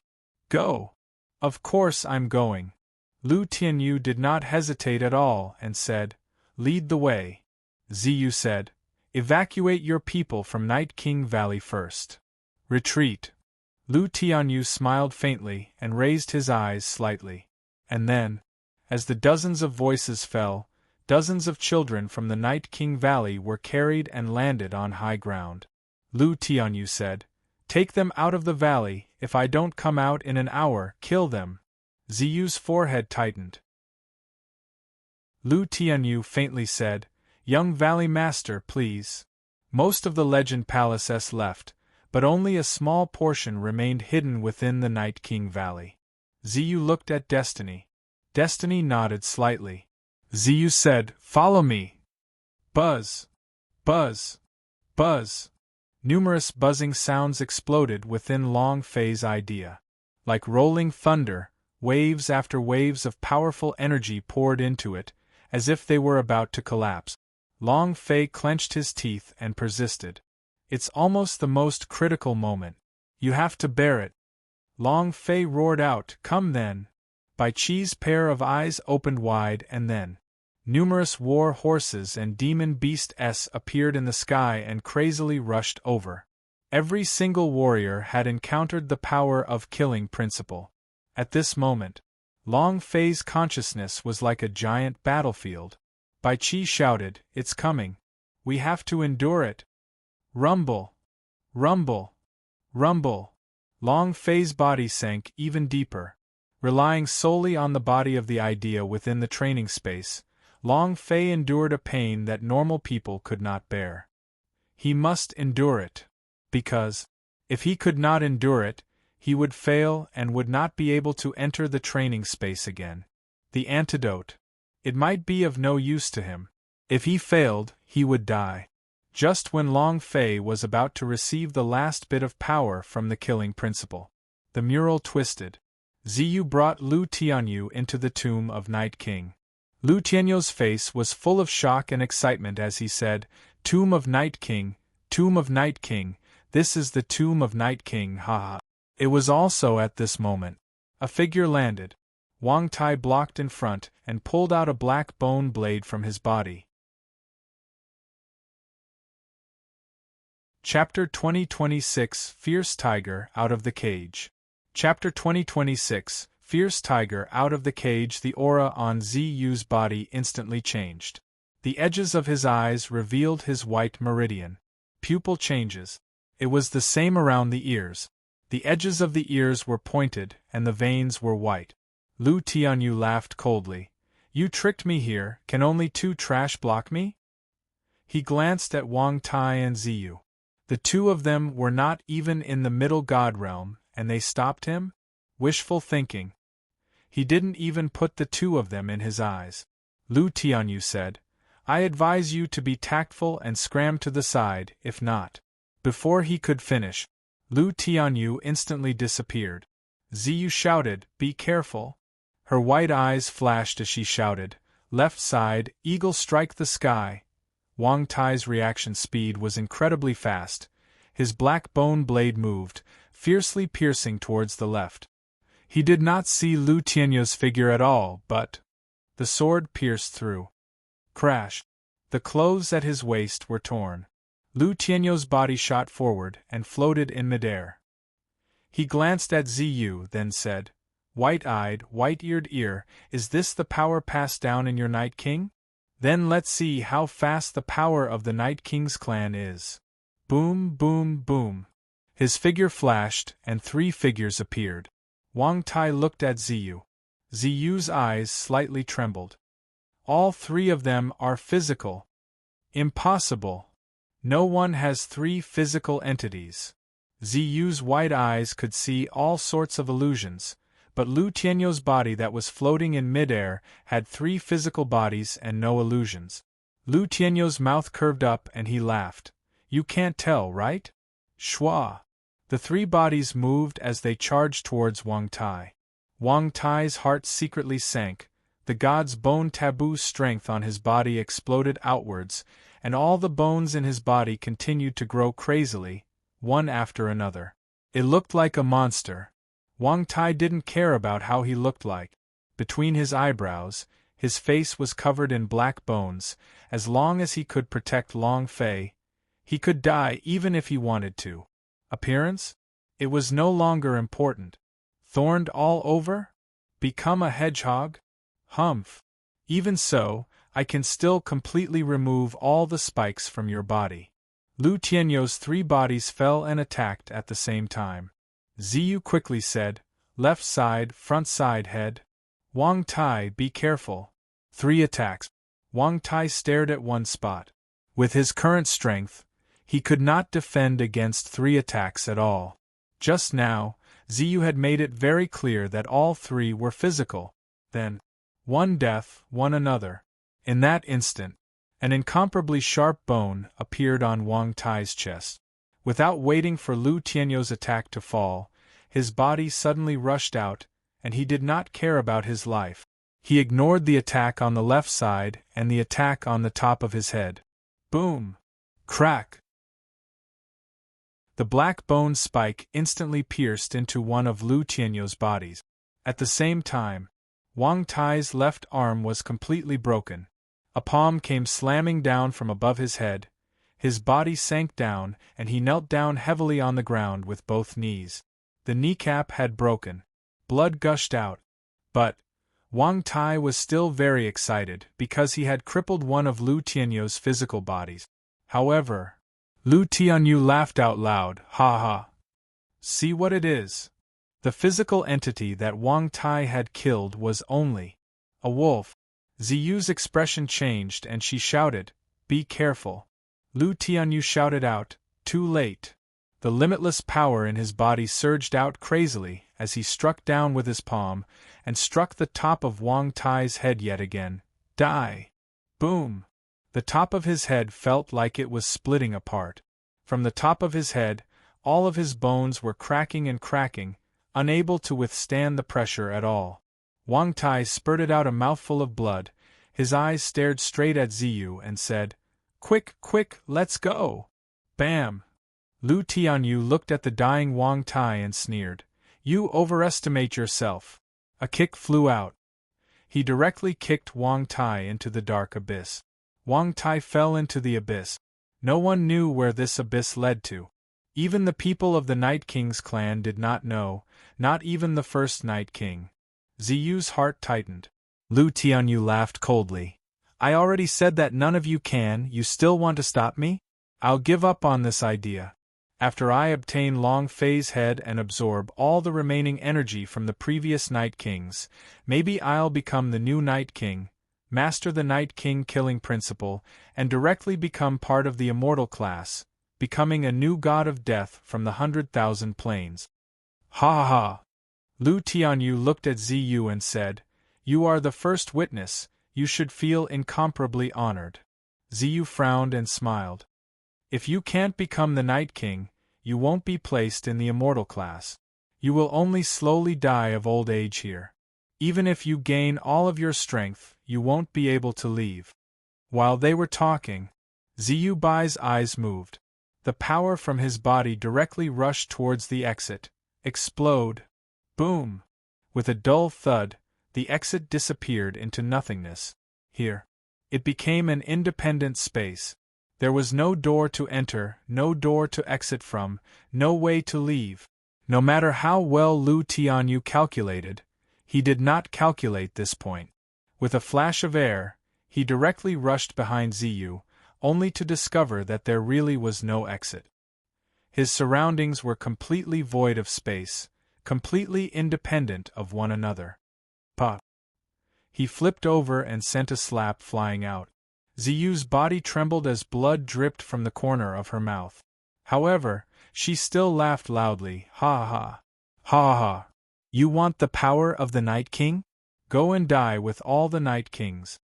"Go." "Of course I'm going." Lu Tianyu did not hesitate at all and said, "Lead the way." Ziyu said, "Evacuate your people from Night King Valley first. Retreat." Lu Tianyu smiled faintly and raised his eyes slightly. And then, as the dozens of voices fell, dozens of children from the Night King Valley were carried and landed on high ground. Lu Tianyu said, "Take them out of the valley. If I don't come out in an hour, kill them." Ziyu's forehead tightened. Lu Tianyu faintly said, "Young Valley Master, please." Most of the Legend Palace left, but only a small portion remained hidden within the Night King Valley. Ziyu looked at Destiny. Destiny nodded slightly. Ziyu said, "Follow me." Buzz! Buzz! Buzz! Numerous buzzing sounds exploded within Long Fei's idea. Like rolling thunder, waves after waves of powerful energy poured into it, as if they were about to collapse. Long Fei clenched his teeth and persisted. "It's almost the most critical moment. You have to bear it." Long Fei roared out, "Come then!" Bai Chi's pair of eyes opened wide and then numerous war horses and demon beasts appeared in the sky and crazily rushed over. Every single warrior had encountered the power of killing principle. At this moment, Long Fei's consciousness was like a giant battlefield. Bai Chi shouted, "It's coming. We have to endure it." Rumble! Rumble! Rumble! Long Fei's body sank even deeper. Relying solely on the body of the idea within the training space, Long Fei endured a pain that normal people could not bear. He must endure it. Because, if he could not endure it, he would fail and would not be able to enter the training space again. The antidote. It might be of no use to him. If he failed, he would die. Just when Long Fei was about to receive the last bit of power from the killing principle, the mural twisted. Ziyu brought Lu Tianyu into the tomb of Night King. Lu Tianyu's face was full of shock and excitement as he said, "Tomb of Night King, Tomb of Night King, this is the Tomb of Night King, haha." It was also at this moment. A figure landed. Wang Tai blocked in front and pulled out a black bone blade from his body. Chapter 2026 Fierce Tiger Out of the Cage. Chapter 2026 Fierce Tiger Out of the Cage. The aura on Ziyu's body instantly changed. The edges of his eyes revealed his white meridian. Pupil changes. It was the same around the ears. The edges of the ears were pointed, and the veins were white. Lu Tianyu laughed coldly. "You tricked me here, can only two trash block me?" He glanced at Wang Tai and Ziyu. The two of them were not even in the Middle God Realm, and they stopped him? Wishful thinking. He didn't even put the two of them in his eyes. Lu Tianyu said, "I advise you to be tactful and scram to the side, if not." Before he could finish, Lu Tianyu instantly disappeared. Ziyu shouted, "Be careful." Her white eyes flashed as she shouted, "Left side, eagle strike the sky." Wang Tai's reaction speed was incredibly fast. His black bone blade moved, fiercely piercing towards the left. He did not see Lu Tianyu's figure at all, but the sword pierced through. Crash! The clothes at his waist were torn. Lu Tianyu's body shot forward and floated in midair. He glanced at Ziyu, then said, "White-eyed, white-eared ear, is this the power passed down in your Night King? Then let's see how fast the power of the Night King's clan is." Boom, boom, boom. His figure flashed, and three figures appeared. Wang Tai looked at Ziyu. Ziyu's eyes slightly trembled. "All three of them are physical." "Impossible. No one has three physical entities." Ziyu's white eyes could see all sorts of illusions, but Lu Tianyou's body that was floating in midair had 3 physical bodies and no illusions. Lu Tianyou's mouth curved up and he laughed. You can't tell, right? Shua. The 3 bodies moved as they charged towards Wang Tai. Wang Tai's heart secretly sank, the god's bone taboo strength on his body exploded outwards, and all the bones in his body continued to grow crazily, one after another. It looked like a monster. Wang Tai didn't care about how he looked like. Between his eyebrows, his face was covered in black bones. As long as he could protect Long Fei, he could die even if he wanted to. Appearance? It was no longer important. Thorned all over? Become a hedgehog? Humph. Even so, I can still completely remove all the spikes from your body. Lu Tianyou's 3 bodies fell and attacked at the same time. Ziyu quickly said, left side, front side, head. Wang Tai, be careful. 3 attacks. Wang Tai stared at one spot. With his current strength, he could not defend against 3 attacks at all. Just now, Ziyu had made it very clear that all 3 were physical. Then, one death, one another. In that instant, an incomparably sharp bone appeared on Wang Tai's chest. Without waiting for Lu Tianyou's attack to fall, his body suddenly rushed out, and he did not care about his life. He ignored the attack on the left side and the attack on the top of his head. Boom! Crack! The black bone spike instantly pierced into one of Lu Tianyou's bodies. At the same time, Wang Tai's left arm was completely broken. A palm came slamming down from above his head. His body sank down, and he knelt down heavily on the ground with both knees. The kneecap had broken. Blood gushed out. But Wang Tai was still very excited because he had crippled one of Lu Tianyou's physical bodies. However, Lu Tianyou laughed out loud, ha ha. See what it is. The physical entity that Wang Tai had killed was only a wolf. Ziyu's expression changed and she shouted, be careful. Lu Tianyou shouted out, too late. The limitless power in his body surged out crazily as he struck down with his palm and struck the top of Wang Tai's head yet again. Die! Boom! The top of his head felt like it was splitting apart. From the top of his head, all of his bones were cracking and cracking, unable to withstand the pressure at all. Wang Tai spurted out a mouthful of blood. His eyes stared straight at Ziyu and said, quick, quick, let's go! Bam! Lu Tianyou looked at the dying Wang Tai and sneered, you overestimate yourself. A kick flew out. He directly kicked Wang Tai into the dark abyss. Wang Tai fell into the abyss. No one knew where this abyss led to. Even the people of the Night King's clan did not know, not even the first Night King. Ziyu's heart tightened. Lu Tianyou laughed coldly. I already said that none of you can. You still want to stop me? I'll give up on this idea. After I obtain Long Fei's head and absorb all the remaining energy from the previous Night Kings, maybe I'll become the new Night King, master the Night King killing principle, and directly become part of the immortal class, becoming a new god of death from the 100,000 planes. Ha ha ha! Lu Tianyou looked at Ziyu and said, you are the first witness, you should feel incomparably honored. Ziyu frowned and smiled. If you can't become the Night King, you won't be placed in the immortal class. You will only slowly die of old age here. Even if you gain all of your strength, you won't be able to leave. While they were talking, Ziyu Bai's eyes moved. The power from his body directly rushed towards the exit. Explode. Boom. With a dull thud, the exit disappeared into nothingness. Here, it became an independent space. There was no door to enter, no door to exit from, no way to leave. No matter how well Lu Tianyou calculated, he did not calculate this point. With a flash of air, he directly rushed behind Ziyu, only to discover that there really was no exit. His surroundings were completely void of space, completely independent of one another. Pah! He flipped over and sent a slap flying out. Ziyu's body trembled as blood dripped from the corner of her mouth. However, She still laughed loudly. Ha ha. Ha ha. You want the power of the Night King? Go and die with all the Night Kings.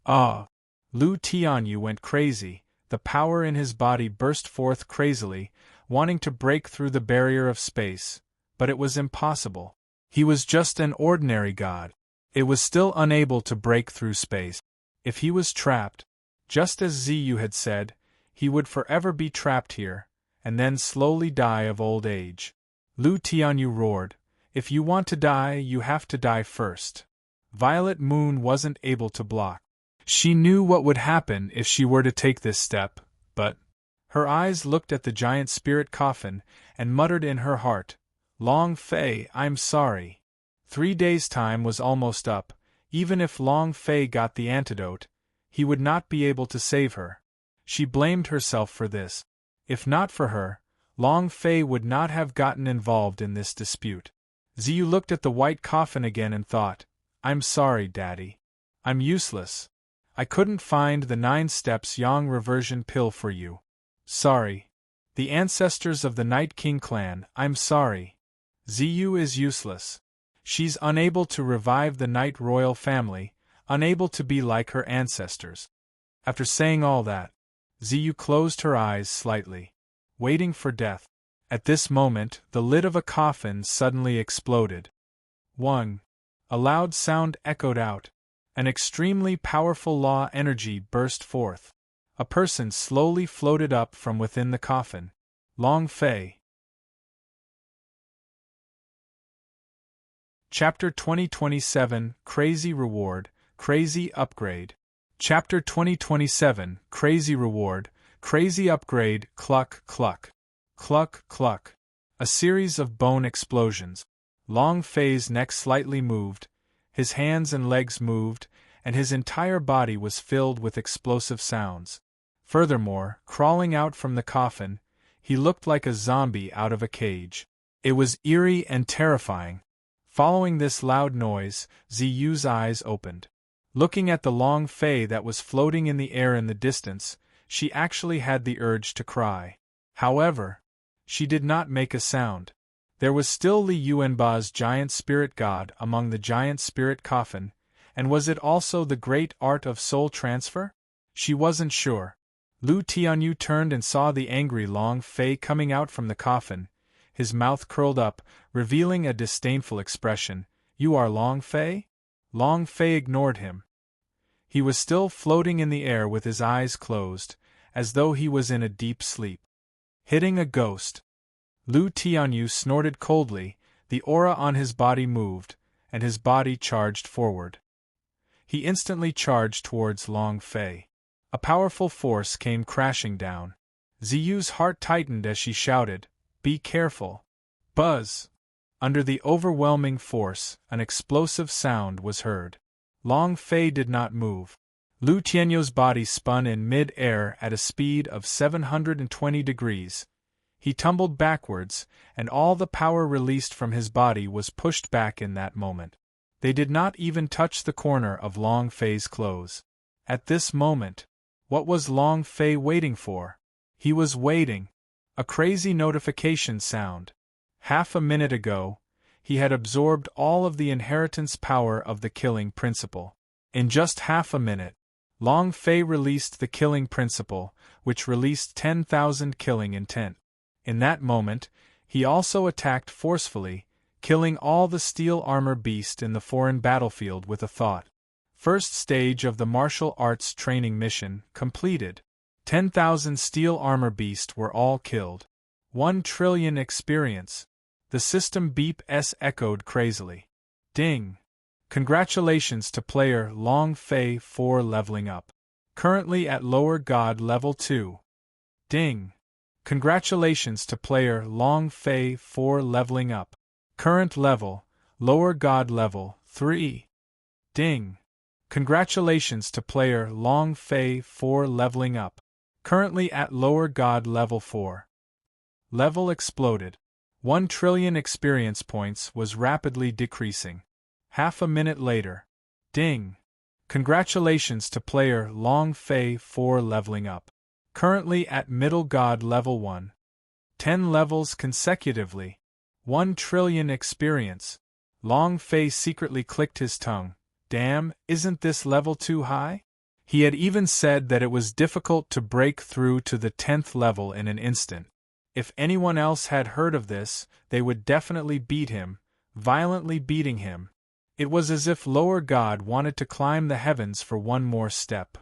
Ah! Lu Tianyu went crazy. The power in his body burst forth crazily, wanting to break through the barrier of space, but it was impossible. He was just an ordinary god. It was still unable to break through space. If he was trapped, just as Ziyu had said, he would forever be trapped here, and then slowly die of old age. Lu Tianyu roared, "If you want to die, you have to die first." Violet Moon wasn't able to block. She knew what would happen if she were to take this step, but her eyes looked at the giant spirit coffin and muttered in her heart, "Long Fei, I'm sorry." 3 days' time was almost up. Even if Long Fei got the antidote, he would not be able to save her. She blamed herself for this. If not for her, Long Fei would not have gotten involved in this dispute. Ziyu looked at the white coffin again and thought, "I'm sorry, Daddy. I'm useless. I couldn't find the 9 steps Yang reversion pill for you. Sorry. The ancestors of the Night King clan, I'm sorry. Ziyu is useless. She's unable to revive the Night Royal family, unable to be like her ancestors." After saying all that, Ziyu closed her eyes slightly, waiting for death. At this moment, the lid of a coffin suddenly exploded. 1. A loud sound echoed out. An extremely powerful law energy burst forth. A person slowly floated up from within the coffin. Long Fei. Chapter 2027, Crazy Reward, Crazy Upgrade. Chapter 2027, Crazy Reward, Crazy Upgrade. Cluck, cluck. Cluck, cluck. A series of bone explosions. Long Fei's neck slightly moved, his hands and legs moved, and his entire body was filled with explosive sounds. Furthermore, crawling out from the coffin, he looked like a zombie out of a cage. It was eerie and terrifying. Following this loud noise, Ziyu's eyes opened. Looking at the Long Fei that was floating in the air in the distance, she actually had the urge to cry. However, she did not make a sound. There was still Li Yuanba's giant spirit god among the giant spirit coffin, and was it also the great art of soul transfer? She wasn't sure. Lu Tianyu turned and saw the angry Long Fei coming out from the coffin, his mouth curled up, revealing a disdainful expression. "You are Long Fei?" Long Fei ignored him. He was still floating in the air with his eyes closed, as though he was in a deep sleep. Hitting a ghost. Lu Tianyu snorted coldly, the aura on his body moved, and his body charged forward. He instantly charged towards Long Fei. A powerful force came crashing down. Ziyu's heart tightened as she shouted, "Be careful!" Buzz! Under the overwhelming force, an explosive sound was heard. Long Fei did not move. Lu Tianyu's body spun in mid-air at a speed of 720 degrees. He tumbled backwards, and all the power released from his body was pushed back in that moment. They did not even touch the corner of Long Fei's clothes. At this moment, what was Long Fei waiting for? He was waiting. A crazy notification sound. Half a minute ago, he had absorbed all of the inheritance power of the killing principle. In just half a minute, Long Fei released the killing principle, which released 10,000 killing intent. In that moment, he also attacked forcefully, killing all the steel armor beast in the foreign battlefield with a thought. First stage of the martial arts training mission completed. 10,000 steel armor beast were all killed. 1 trillion experience. The system beep-s echoed crazily. Ding! Congratulations to player Long Fei for leveling up. Currently at lower god level 2. Ding! Congratulations to player Long Fei for leveling up. Current level, lower god level 3. Ding! Congratulations to player Long Fei for leveling up. Currently at lower god level 4. Level exploded. 1 trillion experience points was rapidly decreasing. Half a minute later. Ding! Congratulations to player Long Fei for leveling up. Currently at Middle God Level 1. 10 levels consecutively. 1 trillion experience. Long Fei secretly clicked his tongue. Damn, isn't this level too high? He had even said that it was difficult to break through to the 10th level in an instant. If anyone else had heard of this, they would definitely beat him, violently beating him. It was as if Lower God wanted to climb the heavens for one more step.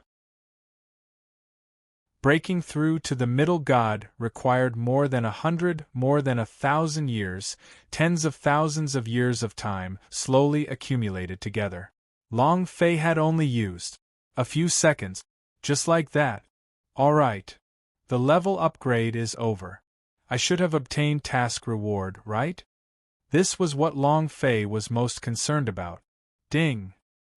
Breaking through to the Middle God required more than 100, more than 1,000 years, tens of thousands of years of time, slowly accumulated together. Long Fei had only used a few seconds, just like that. All right. The level upgrade is over. I should have obtained task reward, right? This was what Long Fei was most concerned about. Ding!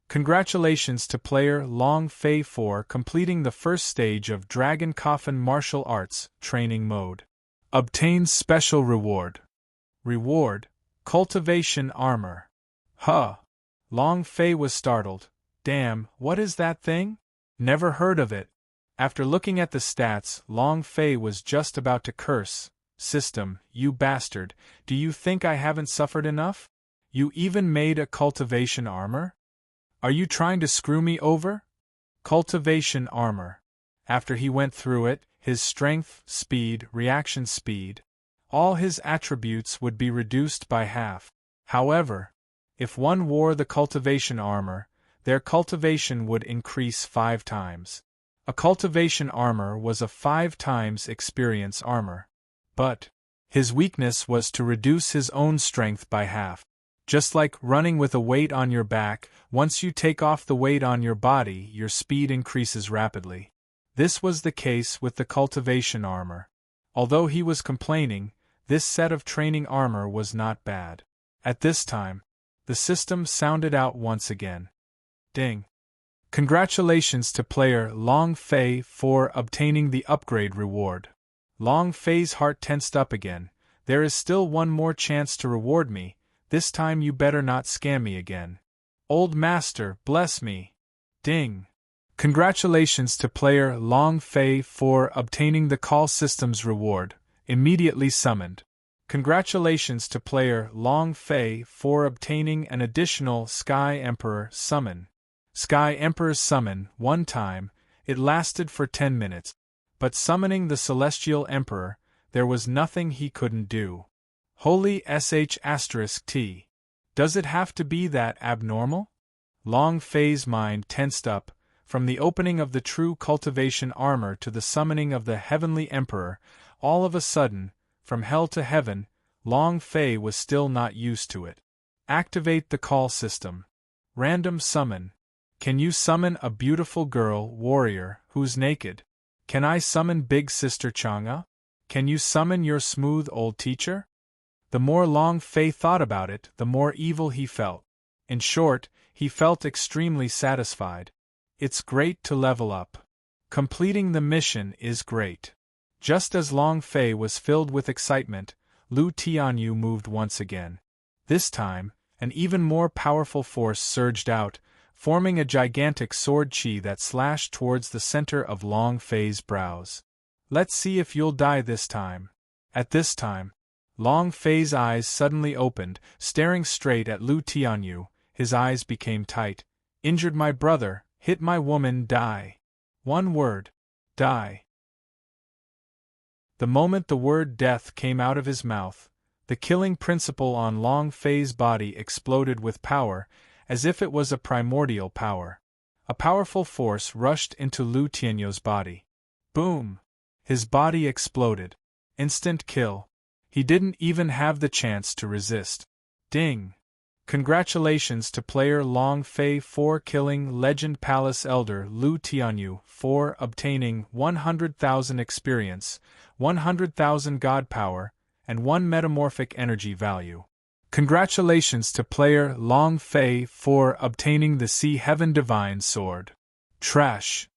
Congratulations to player Long Fei for completing the first stage of Dragon Coffin Martial Arts Training Mode. Obtains special reward. Reward: Cultivation Armor. Huh! Long Fei was startled. Damn, what is that thing? Never heard of it. After looking at the stats, Long Fei was just about to curse. System, you bastard, do you think I haven't suffered enough? You even made a cultivation armor? Are you trying to screw me over? Cultivation armor. After he went through it, his strength, speed, reaction speed, all his attributes would be reduced by half. However, if one wore the cultivation armor, their cultivation would increase 5 times. A cultivation armor was a 5 times experience armor. But his weakness was to reduce his own strength by half. Just like running with a weight on your back, once you take off the weight on your body, your speed increases rapidly. This was the case with the cultivation armor. Although he was complaining, this set of training armor was not bad. At this time, the system sounded out once again. Ding! Congratulations to player Long Fei for obtaining the upgrade reward. Long Fei's heart tensed up again. There is still one more chance to reward me. This time you better not scam me again. Old Master, bless me. Ding! Congratulations to player Long Fei for obtaining the call system's reward. Immediately summoned. Congratulations to player Long Fei for obtaining an additional Sky Emperor summon. Sky Emperor's summon, one time, it lasted for 10 minutes. But summoning the Celestial Emperor, there was nothing he couldn't do. Holy **T. Does it have to be that abnormal? Long Fei's mind tensed up. From the opening of the true cultivation armor to the summoning of the Heavenly Emperor, all of a sudden, from hell to heaven, Long Fei was still not used to it. Activate the call system. Random summon. Can you summon a beautiful girl, warrior, who's naked? Can I summon Big Sister Chang'e? Can you summon your smooth old teacher? The more Long Fei thought about it, the more evil he felt. In short, he felt extremely satisfied. It's great to level up. Completing the mission is great. Just as Long Fei was filled with excitement, Lu Tianyu moved once again. This time, an even more powerful force surged out, forming a gigantic sword chi that slashed towards the center of Long Fei's brows. Let's see if you'll die this time. At this time, Long Fei's eyes suddenly opened, staring straight at Lu Tianyu. His eyes became tight. Injured my brother, hit my woman, die. One word. Die. The moment the word death came out of his mouth, the killing principle on Long Fei's body exploded with power, as if it was a primordial power. A powerful force rushed into Lu Tianyu's body. Boom! His body exploded. Instant kill. He didn't even have the chance to resist. Ding! Congratulations to player Long Fei for killing Legend Palace Elder Lu Tianyu for obtaining 100,000 experience, 100,000 god power, and 1 metamorphic energy value. Congratulations to player Long Fei for obtaining the Sea Heaven Divine Sword. Trash.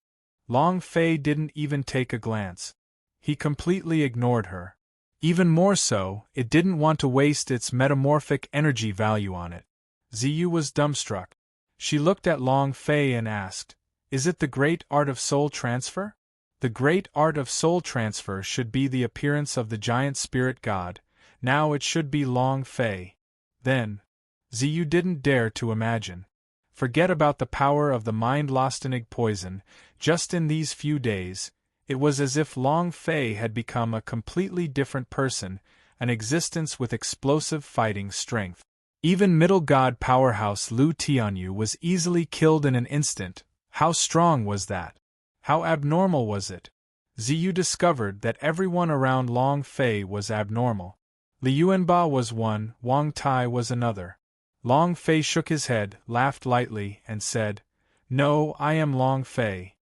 Long Fei didn't even take a glance. He completely ignored her. Even more so, it didn't want to waste its metamorphic energy value on it. Ziyu was dumbstruck. She looked at Long Fei and asked, "Is it the great art of soul transfer?" The great art of soul transfer should be the appearance of the giant spirit god, now it should be Long Fei. Then, Ziyu didn't dare to imagine. Forget about the power of the mind-lostening poison, just in these few days, it was as if Long Fei had become a completely different person, an existence with explosive fighting strength. Even middle god powerhouse Lu Tianyu was easily killed in an instant. How strong was that? How abnormal was it? Ziyu discovered that everyone around Long Fei was abnormal. Liu Yuanba was one, Wang Tai was another. Long Fei shook his head, laughed lightly, and said, "No, I am Long Fei."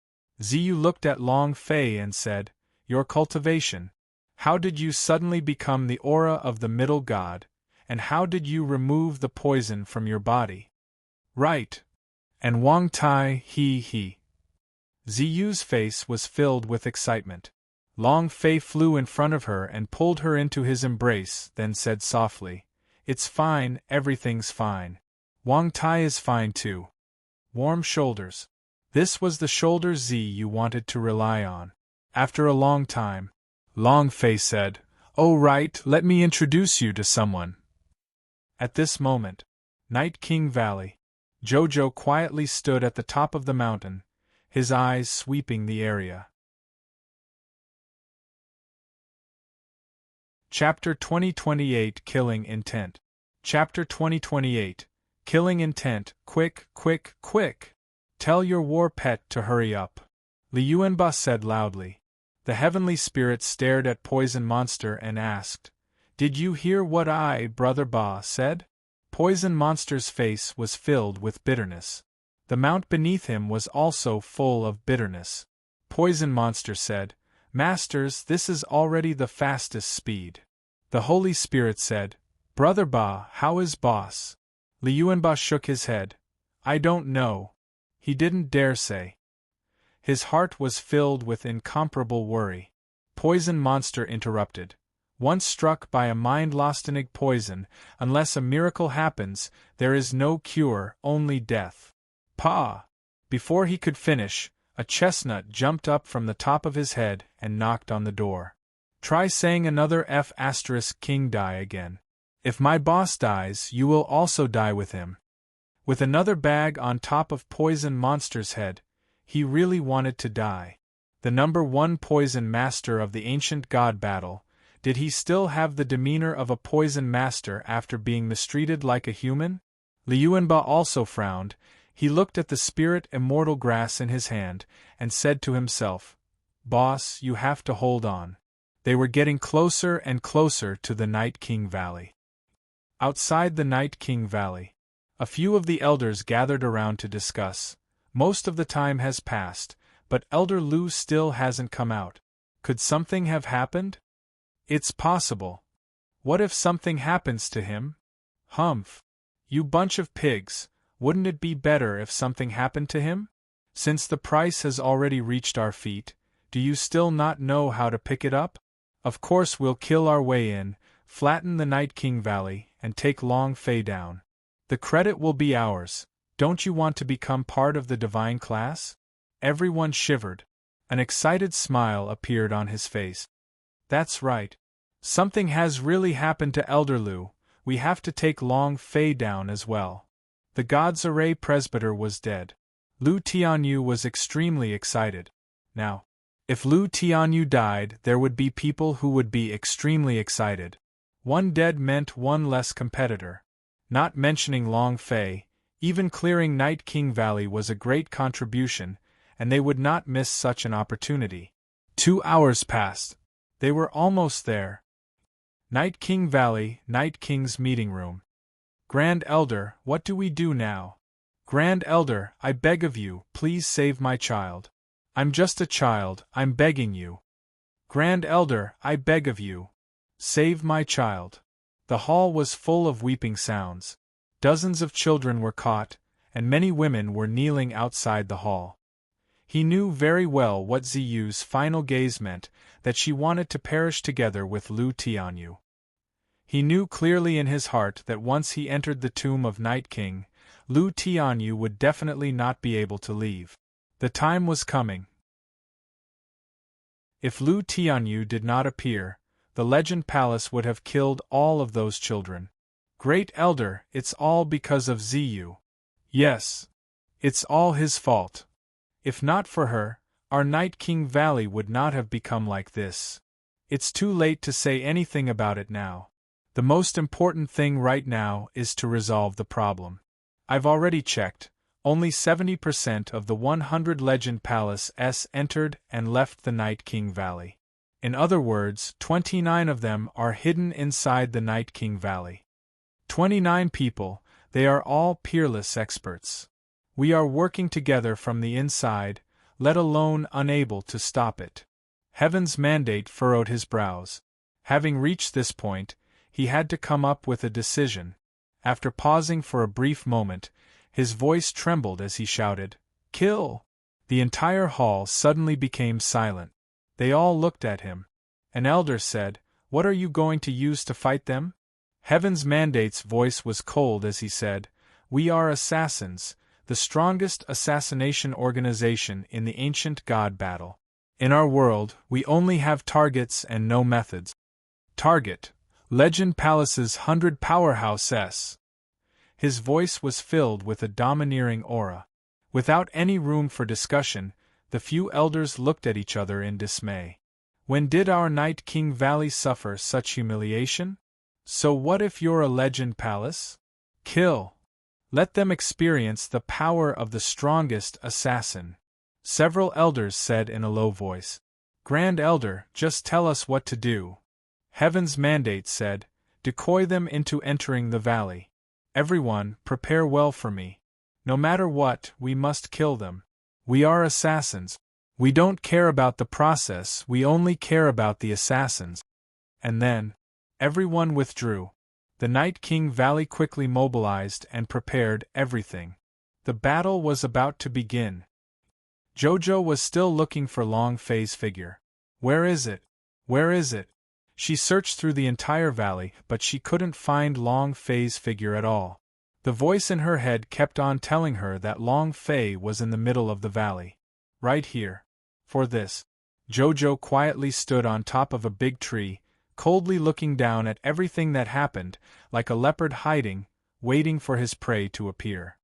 Ziyu looked at Long Fei and said, "Your cultivation. How did you suddenly become the aura of the middle god, and how did you remove the poison from your body?" "Right. And Wang Tai, he. Ziyu's face was filled with excitement. Long Fei flew in front of her and pulled her into his embrace, then said softly, "It's fine, everything's fine. Wang Tai is fine too." Warm shoulders. This was the shoulder Ziyu wanted to rely on. After a long time, Long Fei said, "Oh right, let me introduce you to someone." At this moment, Night King Valley. Jojo quietly stood at the top of the mountain, his eyes sweeping the area. Chapter 2028 Killing Intent. Chapter 2028 Killing Intent. Quick, quick, quick! Tell your war pet to hurry up. Liu Yuanba said loudly. The heavenly spirit stared at Poison Monster and asked, "Did you hear what I, Brother Ba, said?" Poison Monster's face was filled with bitterness. The mount beneath him was also full of bitterness. Poison Monster said, "Masters, this is already the fastest speed." The Holy Spirit said, "Brother Ba, how is boss?" Liu Yuanba shook his head. "I don't know." He didn't dare say. His heart was filled with incomparable worry. Poison Monster interrupted. "Once struck by a mind-lostening poison, unless a miracle happens, there is no cure, only death." "Pa!" Before he could finish, a chestnut jumped up from the top of his head and knocked on the door. "Try saying another King die again. If my boss dies, you will also die with him." With another bag on top of Poison Monster's head, he really wanted to die. The #1 poison master of the ancient god battle, did he still have the demeanor of a poison master after being mistreated like a human? Liu Yuanba also frowned. He looked at the spirit immortal grass in his hand, and said to himself, "Boss, you have to hold on." They were getting closer and closer to the Night King Valley. Outside the Night King Valley, a few of the elders gathered around to discuss. Most of the time has passed, but Elder Lu still hasn't come out. Could something have happened? It's possible. What if something happens to him? Humph. You bunch of pigs, wouldn't it be better if something happened to him? Since the price has already reached our feet, do you still not know how to pick it up? Of course we'll kill our way in, flatten the Night King Valley, and take Long Fei down. The credit will be ours. Don't you want to become part of the divine class? Everyone shivered. An excited smile appeared on his face. That's right. Something has really happened to Elder Lu. We have to take Long Fei down as well. The God's Array presbyter was dead. Lu Tianyu was extremely excited. Now, if Lu Tianyu died, there would be people who would be extremely excited. One dead meant one less competitor. Not mentioning Long Fei, even clearing Night King Valley was a great contribution, and they would not miss such an opportunity. 2 hours passed. They were almost there. Night King Valley, Night King's meeting room. Grand Elder, what do we do now? Grand Elder, I beg of you, please save my child. I'm just a child, I'm begging you. Grand Elder, I beg of you. Save my child. The hall was full of weeping sounds. Dozens of children were caught, and many women were kneeling outside the hall. He knew very well what Ziyu's final gaze meant, that she wanted to perish together with Lu Tianyu. He knew clearly in his heart that once he entered the tomb of Night King, Lu Tianyu would definitely not be able to leave. The time was coming. If Lu Tianyu did not appear, the Legend Palace would have killed all of those children. Great Elder, it's all because of Ziyu. Yes. It's all his fault. If not for her, our Night King Valley would not have become like this. It's too late to say anything about it now. The most important thing right now is to resolve the problem. I've already checked, only 70% of the 100 Legend Palaces entered and left the Night King Valley. In other words, 29 of them are hidden inside the Night King Valley. 29 people, they are all peerless experts. We are working together from the inside, let alone unable to stop it. Heaven's mandate furrowed his brows. Having reached this point, he had to come up with a decision. After pausing for a brief moment, his voice trembled as he shouted, "Kill!" The entire hall suddenly became silent. They all looked at him. An elder said, "What are you going to use to fight them?" Heaven's Mandate's voice was cold as he said, "We are assassins, the strongest assassination organization in the ancient god battle. In our world, we only have targets and no methods." Target: Legend Palace's 100 powerhouses. His voice was filled with a domineering aura. Without any room for discussion, the few elders looked at each other in dismay. When did our Night King Valley suffer such humiliation? So what if you're a Legend Palace? Kill! Let them experience the power of the strongest assassin. Several elders said in a low voice. Grand Elder, just tell us what to do. Heaven's Mandate said, decoy them into entering the valley. Everyone, prepare well for me. No matter what, we must kill them. We are assassins. We don't care about the process, we only care about the assassins. And then, everyone withdrew. The Night King Valley quickly mobilized and prepared everything. The battle was about to begin. Jojo was still looking for Long Fei's figure. Where is it? Where is it? She searched through the entire valley, but she couldn't find Long Fei's figure at all. The voice in her head kept on telling her that Long Fei was in the middle of the valley. Right here. For this. Jojo quietly stood on top of a big tree, coldly looking down at everything that happened, like a leopard hiding, waiting for his prey to appear.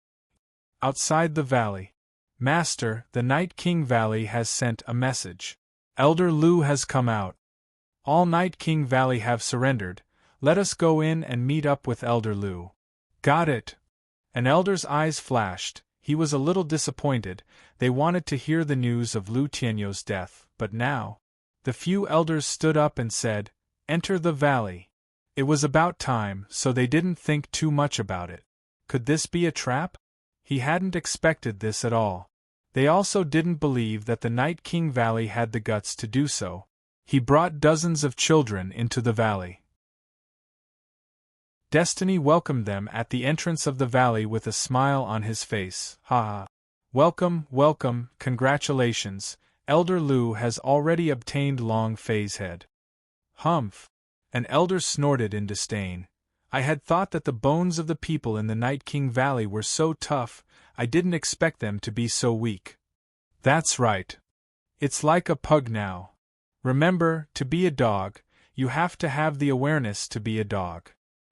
Outside the valley. Master, the Night King Valley has sent a message. Elder Lu has come out. All Night King Valley have surrendered. Let us go in and meet up with Elder Lu. Got it. An elder's eyes flashed. He was a little disappointed. They wanted to hear the news of Lu Tianyou's death, but now. The few elders stood up and said, enter the valley. It was about time, so they didn't think too much about it. Could this be a trap? He hadn't expected this at all. They also didn't believe that the Night King Valley had the guts to do so. He brought dozens of children into the valley. Destiny welcomed them at the entrance of the valley with a smile on his face. Ha ha. Welcome, welcome, congratulations. Elder Lu has already obtained Long Fei's head. Humph. An elder snorted in disdain. I had thought that the bones of the people in the Night King Valley were so tough, I didn't expect them to be so weak. That's right. It's like a pug now. Remember, to be a dog, you have to have the awareness to be a dog.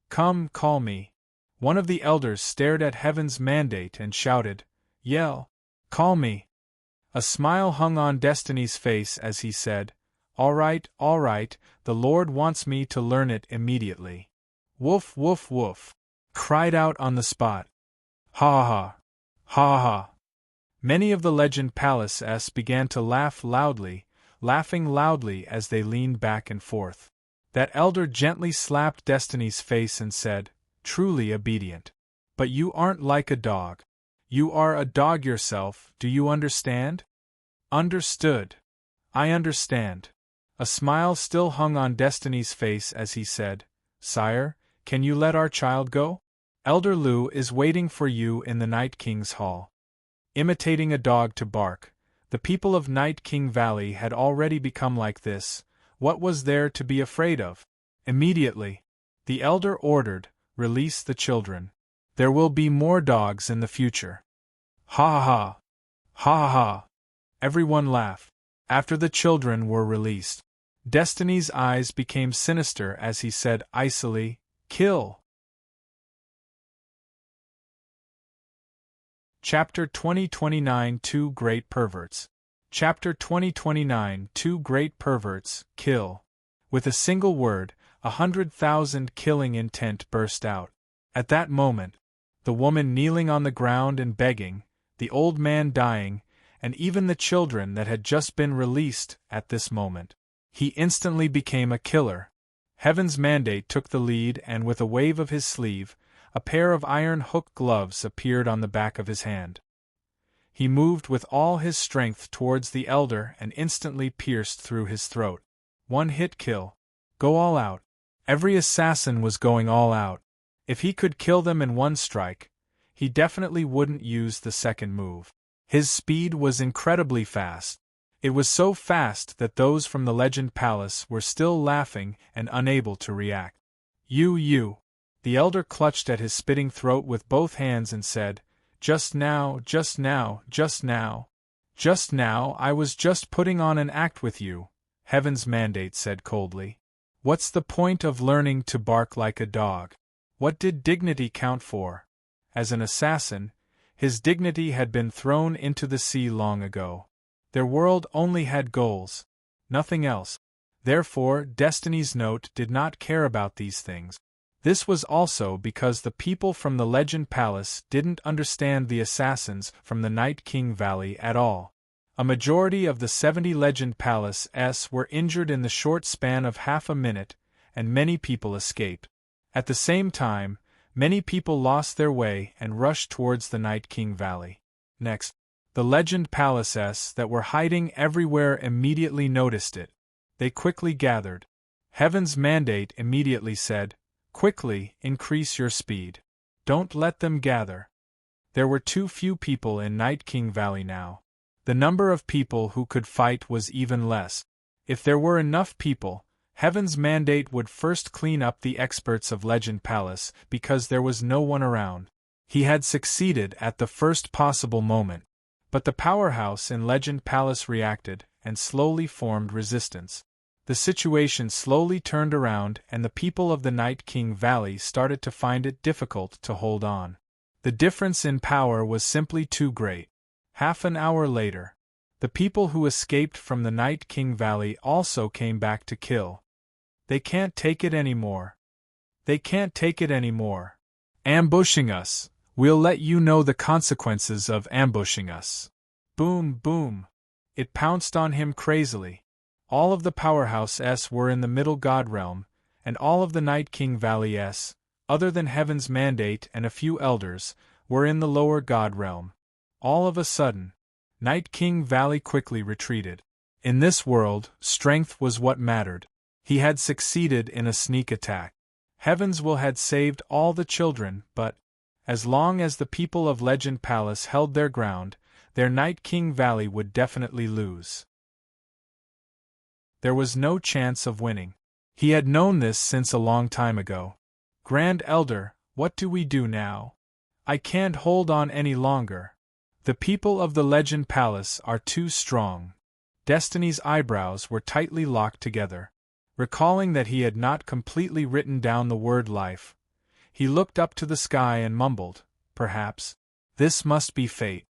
Come, call me. One of the elders stared at Heaven's Mandate and shouted, yell, call me. A smile hung on Destiny's face as he said, all right, the Lord wants me to learn it immediately. Woof, woof, woof. Cried out on the spot. Ha ha. Ha ha. Many of the Legend Palaces began to laugh loudly, laughing loudly as they leaned back and forth. That elder gently slapped Destiny's face and said, truly obedient. But you aren't like a dog. You are a dog yourself, do you understand? Understood. I understand. A smile still hung on Destiny's face as he said, Sire, can you let our child go? Elder Lu is waiting for you in the Night King's hall. Imitating a dog to bark, the people of Night King Valley had already become like this. What was there to be afraid of? Immediately, the elder ordered, release the children. There will be more dogs in the future. Ha ha ha. Ha ha ha. Everyone laughed. After the children were released, Destiny's eyes became sinister as he said icily, "Kill." Chapter 2029 Two Great Perverts. Chapter 2029 Two Great Perverts, Kill. With a single word, 100,000 killing intent burst out. At that moment, the woman kneeling on the ground and begging, the old man dying, and even the children that had just been released at this moment. He instantly became a killer. Heaven's mandate took the lead, and with a wave of his sleeve, a pair of iron-hooked gloves appeared on the back of his hand. He moved with all his strength towards the elder and instantly pierced through his throat. One hit kill. Go all out. Every assassin was going all out. If he could kill them in one strike, he definitely wouldn't use the second move. His speed was incredibly fast. It was so fast that those from the Legend Palace were still laughing and unable to react. You. The elder clutched at his spitting throat with both hands and said, Just now, I was just putting on an act with you, Heaven's mandate said coldly. What's the point of learning to bark like a dog? What did dignity count for? As an assassin, his dignity had been thrown into the sea long ago. Their world only had goals, nothing else. Therefore, Destiny's Note did not care about these things. This was also because the people from the Legend Palace didn't understand the assassins from the Night King Valley at all. A majority of the 70 Legend Palace-s were injured in the short span of half a minute, and many people escaped. At the same time, many people lost their way and rushed towards the Night King Valley. Next, the Legend Palace-s that were hiding everywhere immediately noticed it. They quickly gathered. Heaven's mandate immediately said, Quickly, increase your speed. Don't let them gather. There were too few people in Night King Valley now. The number of people who could fight was even less. If there were enough people, Heaven's mandate would first clean up the experts of Legend Palace because there was no one around. He had succeeded at the first possible moment. But the powerhouse in Legend Palace reacted and slowly formed resistance. The situation slowly turned around and the people of the Night King Valley started to find it difficult to hold on. The difference in power was simply too great. Half an hour later, the people who escaped from the Night King Valley also came back to kill. They can't take it anymore. Ambushing us. We'll let you know the consequences of ambushing us. Boom, boom. It pounced on him crazily. All of the Powerhouse-s were in the Middle God Realm, and all of the Night King Valley-s, other than Heaven's mandate and a few elders, were in the Lower God Realm. All of a sudden, Night King Valley quickly retreated. In this world, strength was what mattered. He had succeeded in a sneak attack. Heaven's will had saved all the children, but, as long as the people of Legend Palace held their ground, their Night King Valley would definitely lose. There was no chance of winning. He had known this since a long time ago. Grand Elder, what do we do now? I can't hold on any longer. The people of the Legend Palace are too strong. Destiny's eyebrows were tightly locked together. Recalling that he had not completely written down the word life, he looked up to the sky and mumbled, Perhaps. This must be fate.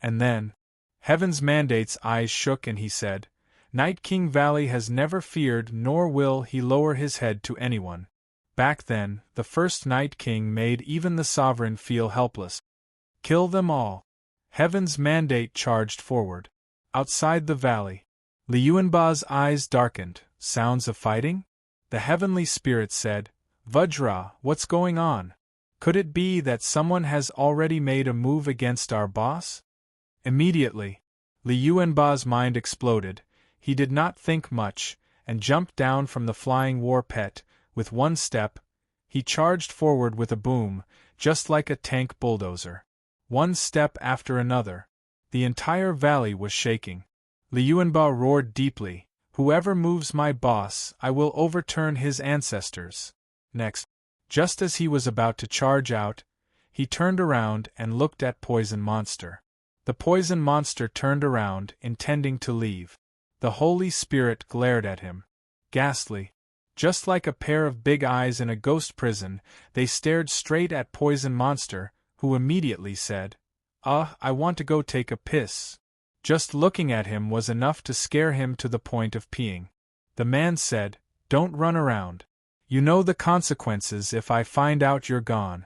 And then, Heaven's mandate's eyes shook and he said, Night King Valley has never feared nor will he lower his head to anyone. Back then, the first Night King made even the sovereign feel helpless. Kill them all. Heaven's mandate charged forward. Outside the valley, Liuanba's eyes darkened. Sounds of fighting? The heavenly spirit said, Vajra, what's going on? Could it be that someone has already made a move against our boss? Immediately, Liuanba's mind exploded. He did not think much, and jumped down from the flying war pet. With one step, he charged forward with a boom, just like a tank bulldozer. One step after another. The entire valley was shaking. Liuanba roared deeply, Whoever moves my boss, I will overturn his ancestors. Next, just as he was about to charge out, he turned around and looked at Poison Monster. The Poison Monster turned around, intending to leave. The Holy Spirit glared at him. Ghastly. Just like a pair of big eyes in a ghost prison, they stared straight at Poison Monster, who immediately said, I want to go take a piss. Just looking at him was enough to scare him to the point of peeing. The man said, Don't run around. You know the consequences if I find out you're gone.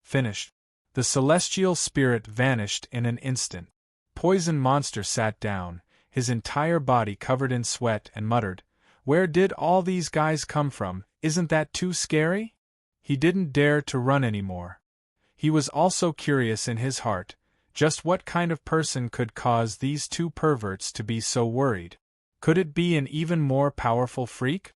Finished. The celestial spirit vanished in an instant. Poison Monster sat down, his entire body covered in sweat, and muttered, Where did all these guys come from? Isn't that too scary? He didn't dare to run anymore. He was also curious in his heart, just what kind of person could cause these two perverts to be so worried. Could it be an even more powerful freak?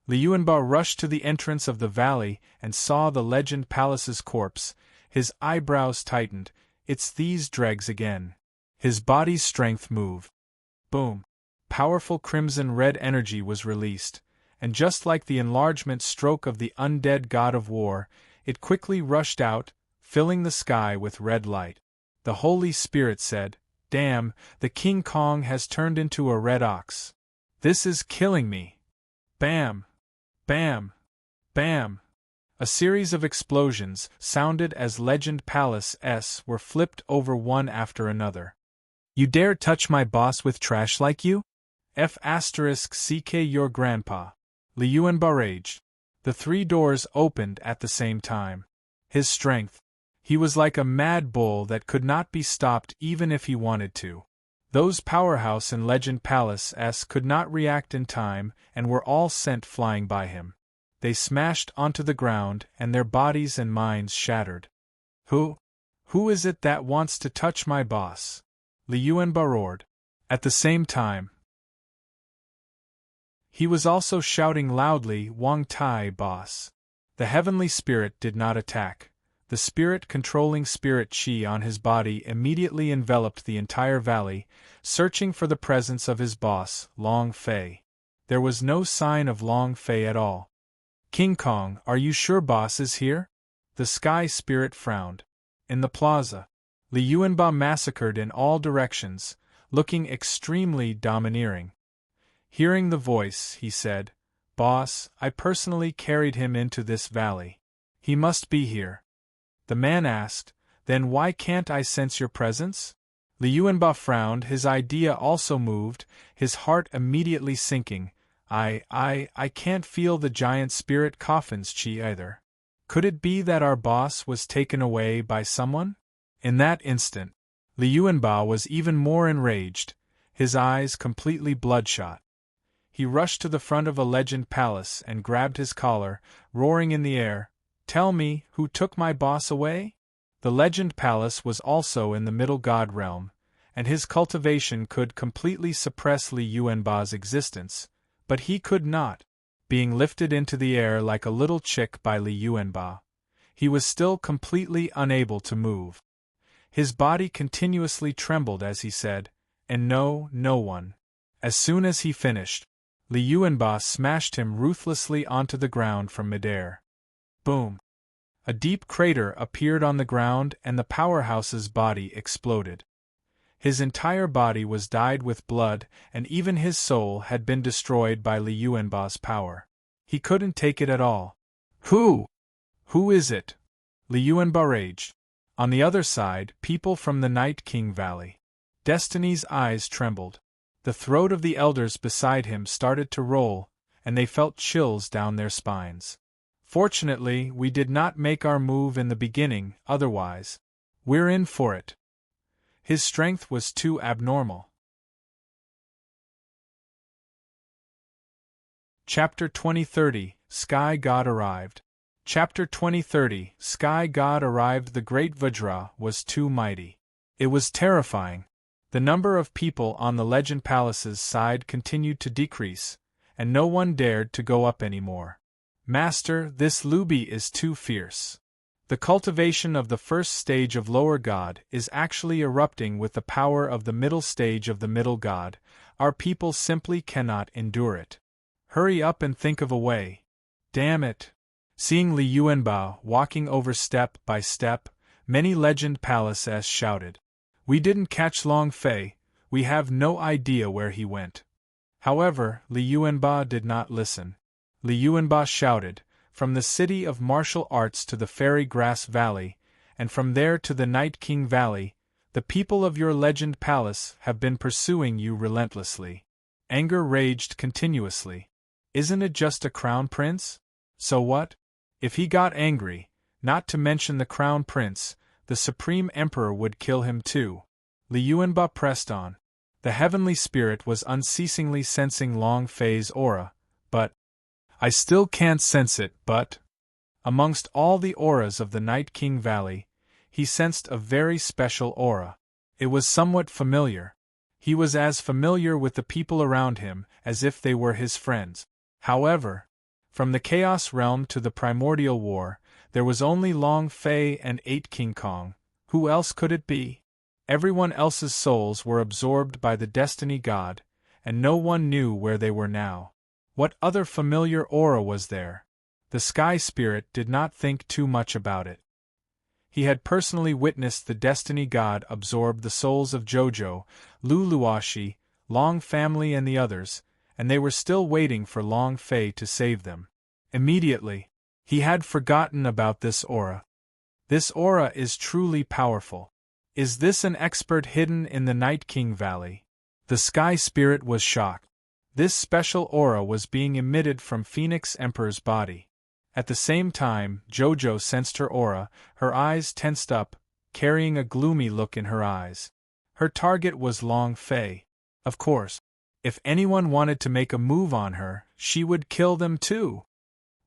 Liuanba rushed to the entrance of the valley and saw the Legend Palace's corpse. His eyebrows tightened. It's these dregs again. His body's strength moved. Boom. Powerful crimson-red energy was released, and just like the enlargement stroke of the undead god of war, it quickly rushed out, filling the sky with red light. The Holy Spirit said, Damn, the King Kong has turned into a red ox. This is killing me. Bam! Bam! Bam! A series of explosions sounded as Legend Palace were flipped over one after another. You dare touch my boss with trash like you? F***ck your grandpa. Liuanba raged. The three doors opened at the same time. His strength. He was like a mad bull that could not be stopped even if he wanted to. Those powerhouse in Legend Palace could not react in time and were all sent flying by him. They smashed onto the ground and their bodies and minds shattered. Who is it that wants to touch my boss? Liuanba roared. At the same time, he was also shouting loudly, Wang Tai, boss. The heavenly spirit did not attack. The spirit-controlling spirit chi on his body immediately enveloped the entire valley, searching for the presence of his boss, Long Fei. There was no sign of Long Fei at all. King Kong, are you sure boss is here? The sky spirit frowned. In the plaza, Liuanba massacred in all directions, looking extremely domineering. Hearing the voice, he said, Boss, I personally carried him into this valley. He must be here. The man asked, Then why can't I sense your presence? Liuanba frowned, his idea also moved, his heart immediately sinking. I can't feel the giant spirit coffin's chi either. Could it be that our boss was taken away by someone? In that instant, Liuanba was even more enraged, his eyes completely bloodshot. He rushed to the front of a Legend Palace and grabbed his collar, roaring in the air, Tell me, who took my boss away? The Legend Palace was also in the Middle God realm, and his cultivation could completely suppress Liuanba's existence, but he could not. Being lifted into the air like a little chick by Liuanba, he was still completely unable to move. His body continuously trembled as he said, And no one. As soon as he finished, Liuanba smashed him ruthlessly onto the ground from midair. Boom! A deep crater appeared on the ground and the powerhouse's body exploded. His entire body was dyed with blood and even his soul had been destroyed by Liuanba's power. He couldn't take it at all. Who is it? Liuanba raged. On the other side, people from the Night King Valley. Destiny's eyes trembled. The throat of the elders beside him started to roll, and they felt chills down their spines. Fortunately, we did not make our move in the beginning, otherwise, we're in for it. His strength was too abnormal. Chapter 2030, Sky God Arrived. Chapter 2030, Sky God Arrived. The Great Vajra was too mighty. It was terrifying. The number of people on the Legend Palace's side continued to decrease, and no one dared to go up anymore. Master, this Luby is too fierce. The cultivation of the first stage of Lower God is actually erupting with the power of the middle stage of the Middle God. Our people simply cannot endure it. Hurry up and think of a way. Damn it! Seeing Liuanba walking over step by step, many Legend Palaces shouted. We didn't catch Long Fei, we have no idea where he went. However, Li Yuanba did not listen. Li Yuanba shouted, "From the city of martial arts to the fairy grass valley, and from there to the Night King Valley, the people of your legend palace have been pursuing you relentlessly." Anger raged continuously. Isn't it just a crown prince? So what? If he got angry, not to mention the crown prince, the supreme emperor would kill him too. Li Yuanba pressed on. The heavenly spirit was unceasingly sensing Long Fei's aura, but I still can't sense it, but amongst all the auras of the Night King Valley, he sensed a very special aura. It was somewhat familiar. He was as familiar with the people around him as if they were his friends. However, from the Chaos Realm to the Primordial War, there was only Long Fei and 8 King Kong. Who else could it be? Everyone else's souls were absorbed by the Destiny God, and no one knew where they were now. What other familiar aura was there? The Sky Spirit did not think too much about it. He had personally witnessed the Destiny God absorb the souls of Jojo, Lu Luoshi, Long Family and the others, and they were still waiting for Long Fei to save them. Immediately, he had forgotten about this aura. This aura is truly powerful. Is this an expert hidden in the Night King Valley? The Sky Spirit was shocked. This special aura was being emitted from Phoenix Emperor's body. At the same time, Jojo sensed her aura, her eyes tensed up, carrying a gloomy look in her eyes. Her target was Long Fei. Of course, if anyone wanted to make a move on her, she would kill them too.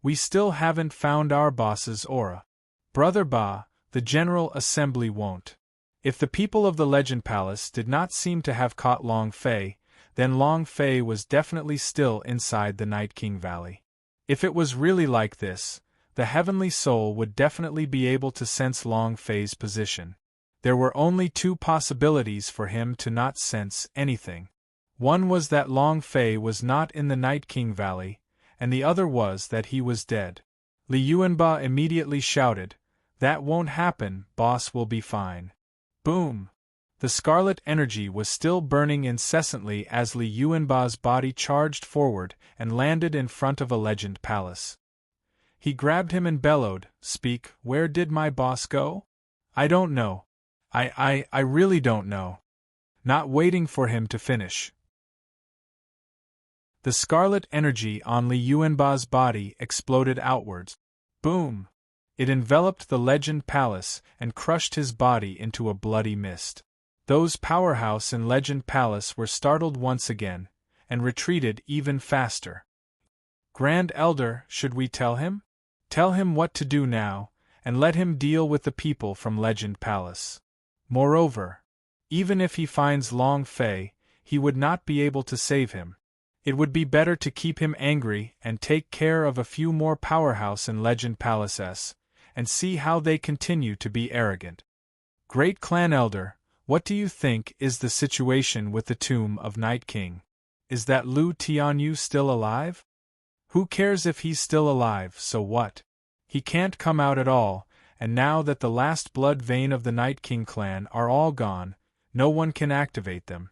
We still haven't found our boss's aura. Brother Ba, the General Assembly won't. If the people of the Legend Palace did not seem to have caught Long Fei, then Long Fei was definitely still inside the Night King Valley. If it was really like this, the Heavenly Soul would definitely be able to sense Long Fei's position. There were only two possibilities for him to not sense anything. One was that Long Fei was not in the Night King Valley, and the other was that he was dead. Li Yuanba immediately shouted, "That won't happen, boss will be fine." Boom! The scarlet energy was still burning incessantly as Li Yuanba's body charged forward and landed in front of a legend palace. He grabbed him and bellowed, "Speak, where did my boss go?" "I don't know. I really don't know." Not waiting for him to finish. The scarlet energy on Li Yuanba's body exploded outwards. Boom! It enveloped the legend palace and crushed his body into a bloody mist. Those powerhouse in Legend Palace were startled once again, and retreated even faster. "Grand Elder, should we tell him? Tell him what to do now, and let him deal with the people from Legend Palace. Moreover, even if he finds Long Fei, he would not be able to save him. It would be better to keep him angry and take care of a few more powerhouse in Legend Palaces, and see how they continue to be arrogant. Great Clan Elder, what do you think is the situation with the tomb of Night King? Is that Lu Tianyu still alive? Who cares if he's still alive, so what? He can't come out at all, and now that the last blood vein of the Night King clan are all gone, no one can activate them."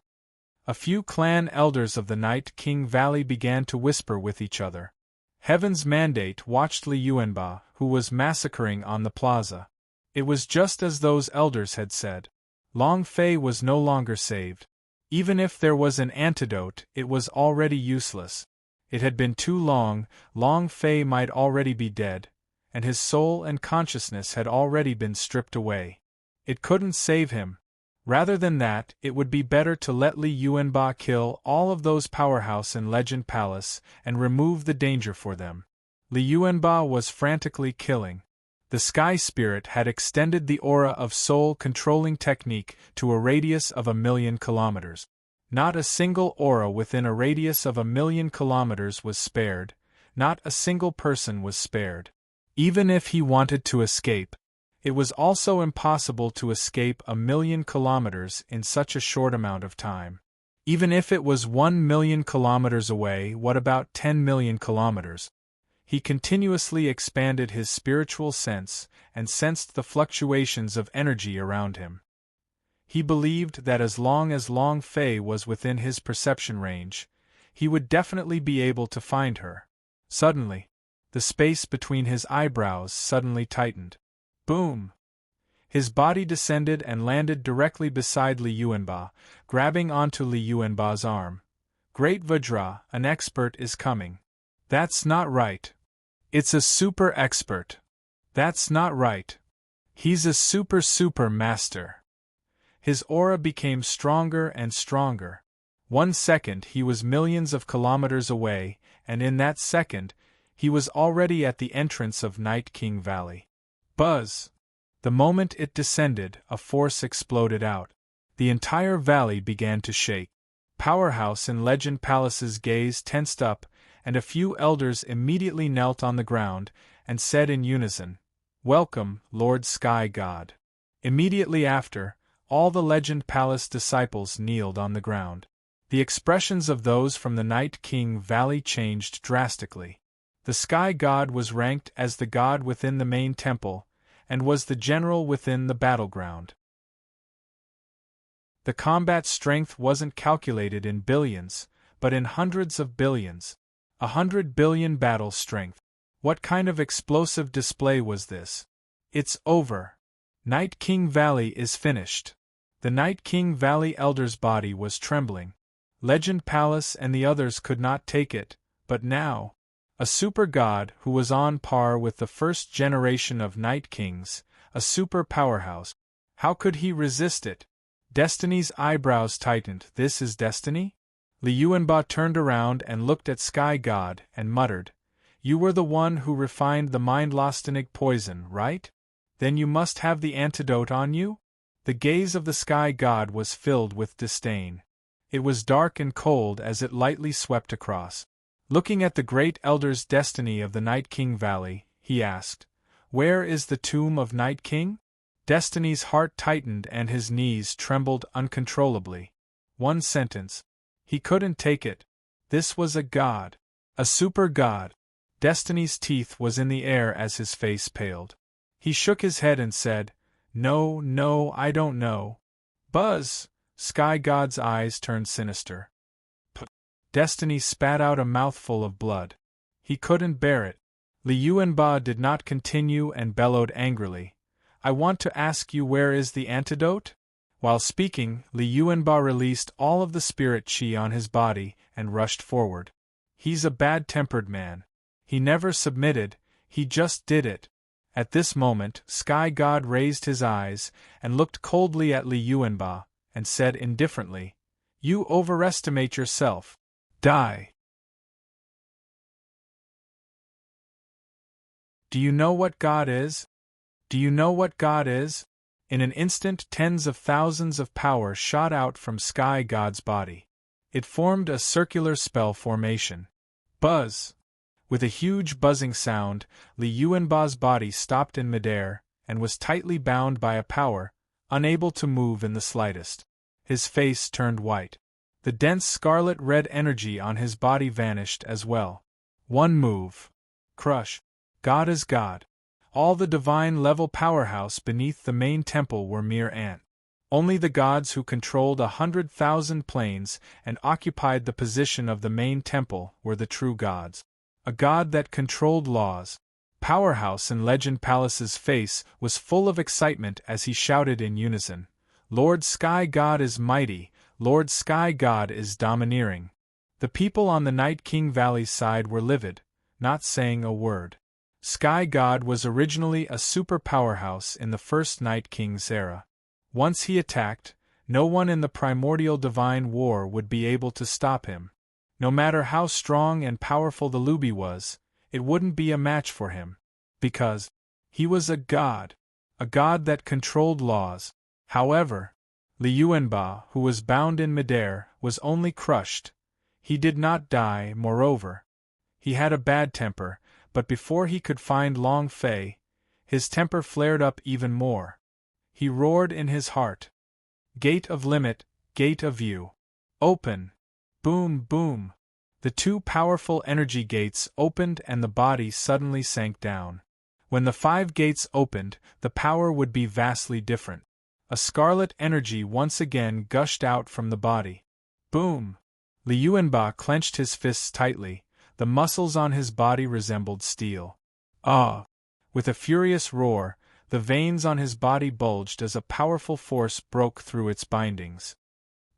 A few clan elders of the Night King Valley began to whisper with each other. Heaven's Mandate watched Li Yuanba, who was massacring on the plaza. It was just as those elders had said. Long Fei was no longer saved. Even if there was an antidote, it was already useless. It had been too long, Long Fei might already be dead, and his soul and consciousness had already been stripped away. It couldn't save him. Rather than that, it would be better to let Li Yuanba kill all of those powerhouse in Legend Palace and remove the danger for them. Li Yuanba was frantically killing. The Sky Spirit had extended the aura of soul-controlling technique to a radius of 1,000,000 kilometers. Not a single aura within a radius of 1,000,000 kilometers was spared, not a single person was spared. Even if he wanted to escape, it was also impossible to escape 1,000,000 kilometers in such a short amount of time. Even if it was 1,000,000 kilometers away, what about 10,000,000 kilometers? He continuously expanded his spiritual sense and sensed the fluctuations of energy around him. He believed that as long as Long Fei was within his perception range, he would definitely be able to find her. Suddenly, the space between his eyebrows suddenly tightened. Boom! His body descended and landed directly beside Li Yuanba, grabbing onto Li Yuanba's arm. Great Vajra, an expert is coming. That's not right. It's a super expert. That's not right. He's a super master. His aura became stronger and stronger. 1 second he was millions of kilometers away, and in that second, he was already at the entrance of Night King Valley. Buzz! The moment it descended, a force exploded out. The entire valley began to shake. Powerhouse and Legend Palace's gaze tensed up, and a few elders immediately knelt on the ground and said in unison, "Welcome, Lord Sky God." Immediately after, all the Legend Palace disciples kneeled on the ground. The expressions of those from the Night King Valley changed drastically. The Sky God was ranked as the god within the main temple, and was the general within the battleground. The combat strength wasn't calculated in billions, but in hundreds of billions. 100 billion battle strength. What kind of explosive display was this? It's over. Night King Valley is finished. The Night King Valley elder's body was trembling. Legend Palace and the others could not take it, but now, a super god who was on par with the first generation of Night Kings, a super powerhouse. How could he resist it? Destiny's eyebrows tightened. This is destiny? Li Yuanba turned around and looked at Sky God and muttered, "You were the one who refined the mind-lostenic poison, right? Then you must have the antidote on you?" The gaze of the Sky God was filled with disdain. It was dark and cold as it lightly swept across. Looking at the great elder's destiny of the Night King Valley, he asked, "Where is the tomb of Night King?" Destiny's heart tightened and his knees trembled uncontrollably. 1 sentence. He couldn't take it. This was a god. A super god. Destiny's teeth was in the air as his face paled. He shook his head and said, No, I don't know." "Buzz!" Sky God's eyes turned sinister. Destiny spat out a mouthful of blood. He couldn't bear it. Li Yuanba did not continue and bellowed angrily, "I want to ask you, where is the antidote?" While speaking, Li Yuanba released all of the spirit chi on his body and rushed forward. He's a bad-tempered man. He never submitted, he just did it. At this moment, Sky God raised his eyes and looked coldly at Li Yuanba, and said indifferently, "You overestimate yourself. Die." Do you know what God is? Do you know what God is? In an instant, tens of thousands of power shot out from Sky God's body. It formed a circular spell formation. Buzz! With a huge buzzing sound, Li Yuanba's body stopped in midair, and was tightly bound by a power, unable to move in the slightest. His face turned white. The dense scarlet-red energy on his body vanished as well. One move. Crush. God is God. All the divine-level powerhouse beneath the main temple were mere ant. Only the gods who controlled 100,000 planes and occupied the position of the main temple were the true gods. A god that controlled laws. Powerhouse in Legend Palace's face was full of excitement as he shouted in unison, "Lord Sky God is mighty, Lord Sky God is domineering." The people on the Night King Valley's side were livid, not saying a word. Sky God was originally a super powerhouse in the first Night King's era. Once he attacked, no one in the primordial divine war would be able to stop him. No matter how strong and powerful the Luby was, it wouldn't be a match for him. Because he was a god that controlled laws. However, Li Yuanba, who was bound in midair, was only crushed. He did not die, moreover. He had a bad temper, but before he could find Long Fei, his temper flared up even more. He roared in his heart. "Gate of limit, gate of view. Open!" Boom, boom. The two powerful energy gates opened and the body suddenly sank down. When the 5 gates opened, the power would be vastly different. A scarlet energy once again gushed out from the body. Boom! Li Yuanba clenched his fists tightly, the muscles on his body resembled steel. Ah! With a furious roar, the veins on his body bulged as a powerful force broke through its bindings.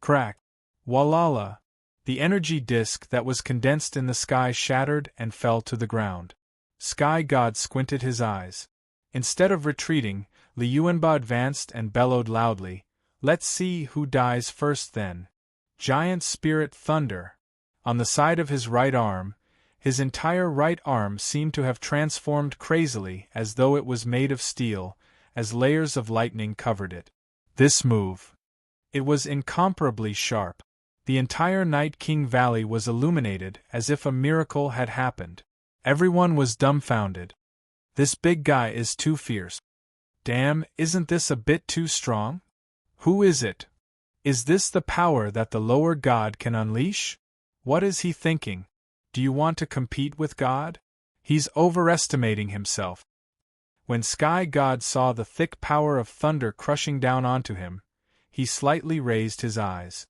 Crack! Walala! The energy disk that was condensed in the sky shattered and fell to the ground. Sky God squinted his eyes. Instead of retreating, Li Yuanba advanced and bellowed loudly, "Let's see who dies first then." Giant Spirit Thunder! On the side of his right arm, his entire right arm seemed to have transformed crazily as though it was made of steel, as layers of lightning covered it. This move. It was incomparably sharp. The entire Night King Valley was illuminated as if a miracle had happened. Everyone was dumbfounded. This big guy is too fierce. Damn, isn't this a bit too strong? Who is it? Is this the power that the lower god can unleash? What is he thinking? Do you want to compete with God? He's overestimating himself. When Sky God saw the thick power of thunder crushing down onto him, he slightly raised his eyes.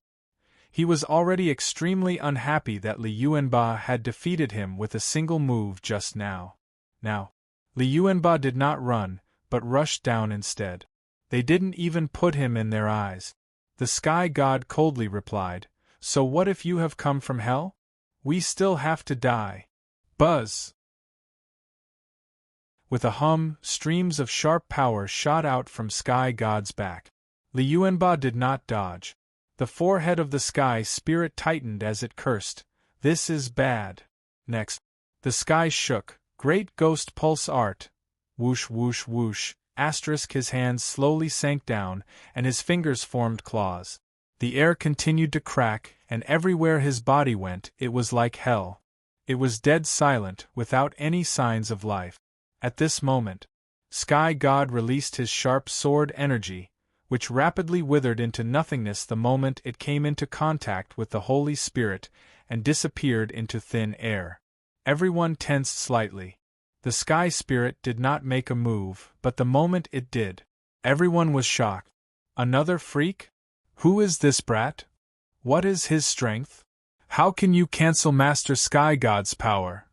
He was already extremely unhappy that Li Yuanba had defeated him with a single move just now. Li Yuanba did not run, but rushed down instead. They didn't even put him in their eyes. The Sky God coldly replied, "So what if you have come from hell? We still have to die." Buzz! With a hum, streams of sharp power shot out from Sky God's back. Li Yuanba did not dodge. The forehead of the Sky Spirit tightened as it cursed, "This is bad." Next, the sky shook. Great Ghost Pulse Art. Whoosh whoosh whoosh. His hands slowly sank down, and his fingers formed claws. The air continued to crack, and everywhere his body went, it was like hell. It was dead silent, without any signs of life. At this moment, Sky God released his sharp sword energy, which rapidly withered into nothingness the moment it came into contact with the Holy Spirit and disappeared into thin air. Everyone tensed slightly. The Sky Spirit did not make a move, but the moment it did, everyone was shocked. Another freak? Who is this brat? What is his strength? How can you cancel Master Sky God's power?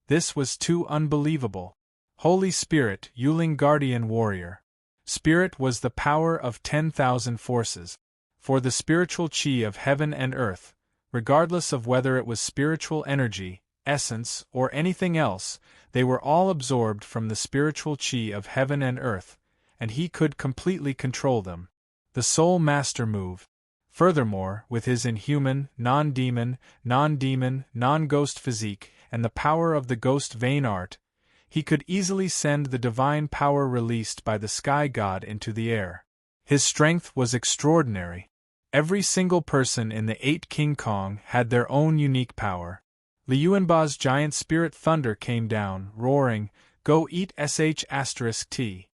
This was too unbelievable. Holy Spirit, Yuling Guardian Warrior. Spirit was the power of 10,000 forces. For the spiritual chi of heaven and earth, regardless of whether it was spiritual energy, essence, or anything else, they were all absorbed from the spiritual chi of heaven and earth, and he could completely control them. The Soul Master move. Furthermore, with his inhuman, non-demon, non-ghost physique, and the power of the ghost vein art, he could easily send the divine power released by the Sky God into the air. His strength was extraordinary. Every single person in the 8 King Kong had their own unique power. Li Yuanba's giant spirit thunder came down, roaring, "Go eat sh*t.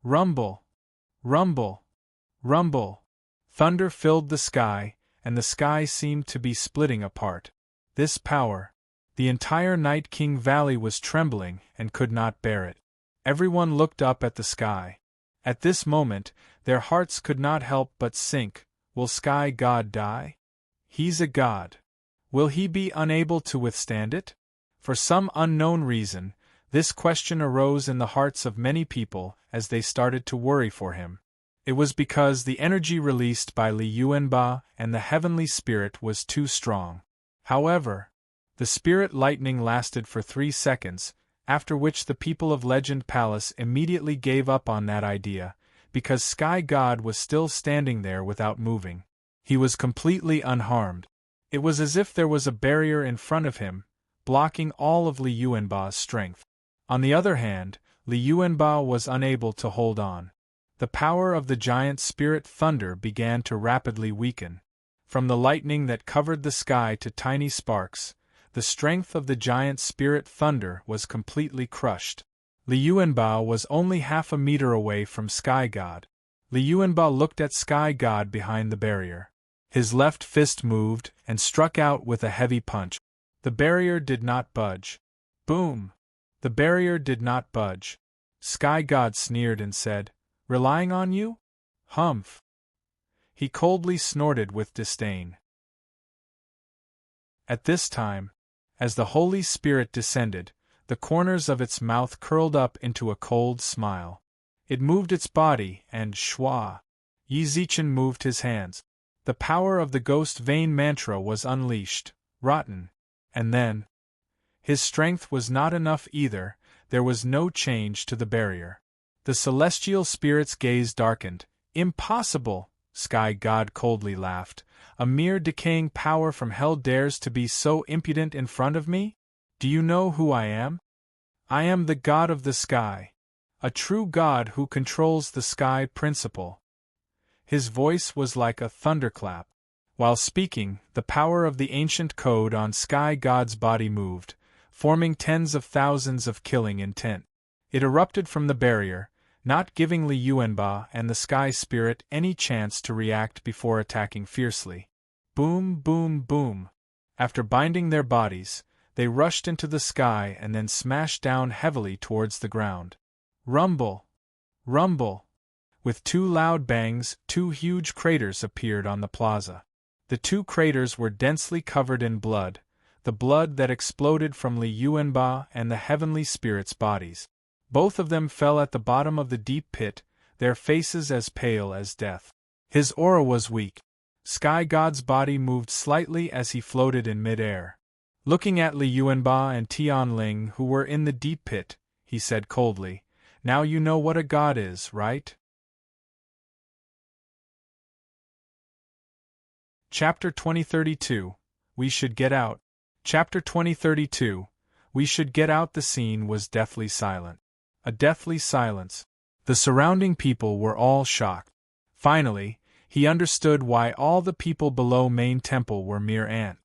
Rumble! Rumble! Rumble!" Thunder filled the sky, and the sky seemed to be splitting apart. This power. The entire Night King Valley was trembling and could not bear it. Everyone looked up at the sky. At this moment, their hearts could not help but sink. Will Sky God die? He's a god. Will he be unable to withstand it? For some unknown reason, this question arose in the hearts of many people as they started to worry for him. It was because the energy released by Li Yuanba and the heavenly spirit was too strong. However, the spirit lightning lasted for 3 seconds, after which the people of Legend Palace immediately gave up on that idea, because Sky God was still standing there without moving. He was completely unharmed. It was as if there was a barrier in front of him, blocking all of Li Yuanba's strength. On the other hand, Li Yuanba was unable to hold on. The power of the giant spirit thunder began to rapidly weaken. From the lightning that covered the sky to tiny sparks, the strength of the giant spirit thunder was completely crushed. Li Yuanba was only half a meter away from Sky God. Li Yuanba looked at Sky God behind the barrier. His left fist moved and struck out with a heavy punch. The barrier did not budge. Boom! The barrier did not budge. Sky God sneered and said, "Relying on you? Humph!" He coldly snorted with disdain. At this time, as the Holy Spirit descended, the corners of its mouth curled up into a cold smile. It moved its body, and shwa. Yi Zichen moved his hands. The power of the ghost vein mantra was unleashed, rotten. And then, his strength was not enough either, there was no change to the barrier. The celestial spirit's gaze darkened. Impossible, Sky God coldly laughed. A mere decaying power from hell dares to be so impudent in front of me? Do you know who I am? I am the God of the sky. A true God who controls the sky principle. His voice was like a thunderclap. While speaking, the power of the ancient code on Sky God's body moved, forming tens of thousands of killing intent. It erupted from the barrier, not giving Li Yuanba and the Sky Spirit any chance to react before attacking fiercely. Boom, boom, boom. After binding their bodies, they rushed into the sky and then smashed down heavily towards the ground. Rumble! Rumble! With two loud bangs, two huge craters appeared on the plaza. The two craters were densely covered in blood, the blood that exploded from Li Yuanba and the heavenly spirit's bodies. Both of them fell at the bottom of the deep pit, their faces as pale as death. His aura was weak. Sky God's body moved slightly as he floated in mid-air. Looking at Li Yuanba and Tianling who were in the deep pit, he said coldly, "Now you know what a god is, right?" Chapter 2032, We Should Get Out. Chapter 2032, We Should Get Out. The scene was deathly silent. A deathly silence. The surrounding people were all shocked. Finally, he understood why all the people below main temple were mere ants.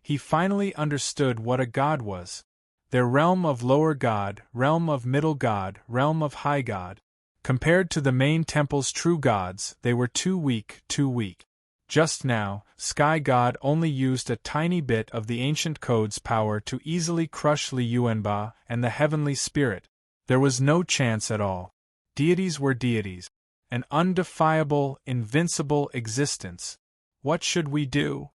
He finally understood what a god was. Their realm of lower god, realm of middle god, realm of high god. Compared to the main temple's true gods, they were too weak, too weak. Just now, Sky God only used a tiny bit of the ancient code's power to easily crush Li Yuanba and the heavenly spirit. There was no chance at all. Deities were deities. An undefiable, invincible existence. What should we do?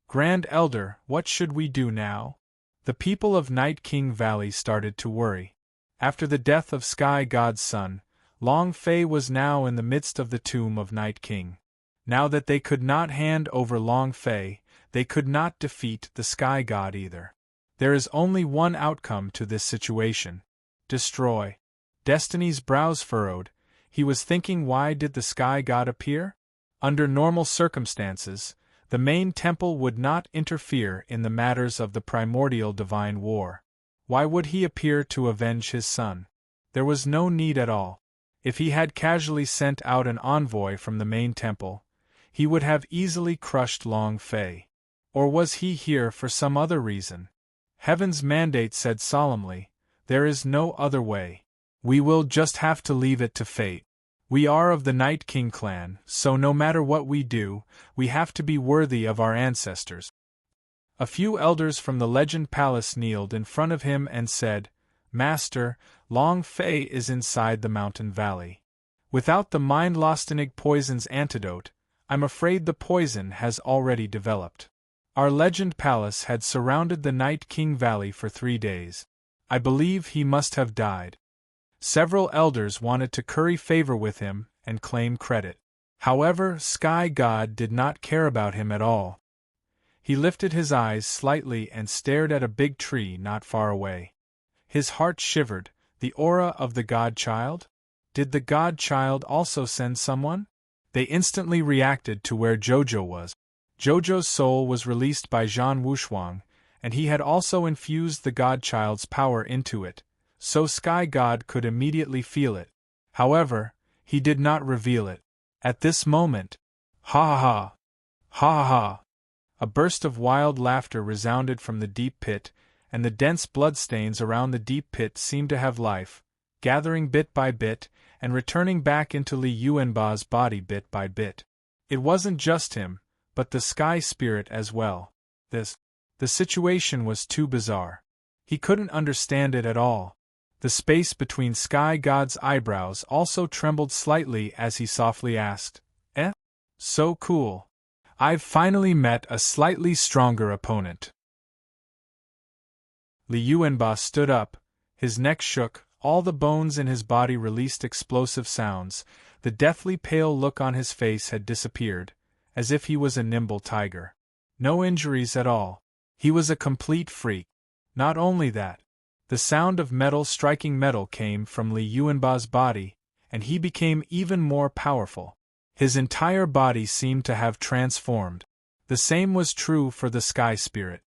Grand Elder, what should we do now? The people of Night King Valley started to worry. After the death of Sky God's son, Long Fei was now in the midst of the tomb of Night King. Now that they could not hand over Long Fei, they could not defeat the Sky God either. There is only one outcome to this situation. Destroy. Destiny's brows furrowed. He was thinking, why did the Sky God appear? Under normal circumstances, the main temple would not interfere in the matters of the primordial divine war. Why would he appear to avenge his son? There was no need at all. If he had casually sent out an envoy from the main temple, he would have easily crushed Long Fei. Or was he here for some other reason? Heaven's mandate said solemnly, "There is no other way. We will just have to leave it to fate. We are of the Night King clan, so no matter what we do, we have to be worthy of our ancestors." A few elders from the Legend Palace kneeled in front of him and said, "Master, Long Fei is inside the mountain valley. Without the mind-lostening poison's antidote, I'm afraid the poison has already developed. Our Legend Palace had surrounded the Night King Valley for 3 days. I believe he must have died." Several elders wanted to curry favor with him and claim credit. However, Sky God did not care about him at all. He lifted his eyes slightly and stared at a big tree not far away. His heart shivered. The aura of the God-child? Did the God-child also send someone? They instantly reacted to where Jojo was. Jojo's soul was released by Zhan Wushuang, and he had also infused the God-child's power into it, so Sky God could immediately feel it. However, he did not reveal it. At this moment, ha ha ha, ha ha! A burst of wild laughter resounded from the deep pit, and the dense bloodstains around the deep pit seemed to have life, gathering bit by bit, and returning back into Li Yuanba's body bit by bit. It wasn't just him, but the Sky Spirit as well. The situation was too bizarre. He couldn't understand it at all. The space between Sky God's eyebrows also trembled slightly as he softly asked, "Eh? So cool. I've finally met a slightly stronger opponent." Li Yuanba stood up, his neck shook, all the bones in his body released explosive sounds, the deathly pale look on his face had disappeared, as if he was a nimble tiger. No injuries at all. He was a complete freak. Not only that, the sound of metal striking metal came from Li Yuanba's body, and he became even more powerful. His entire body seemed to have transformed. The same was true for the sky spirit.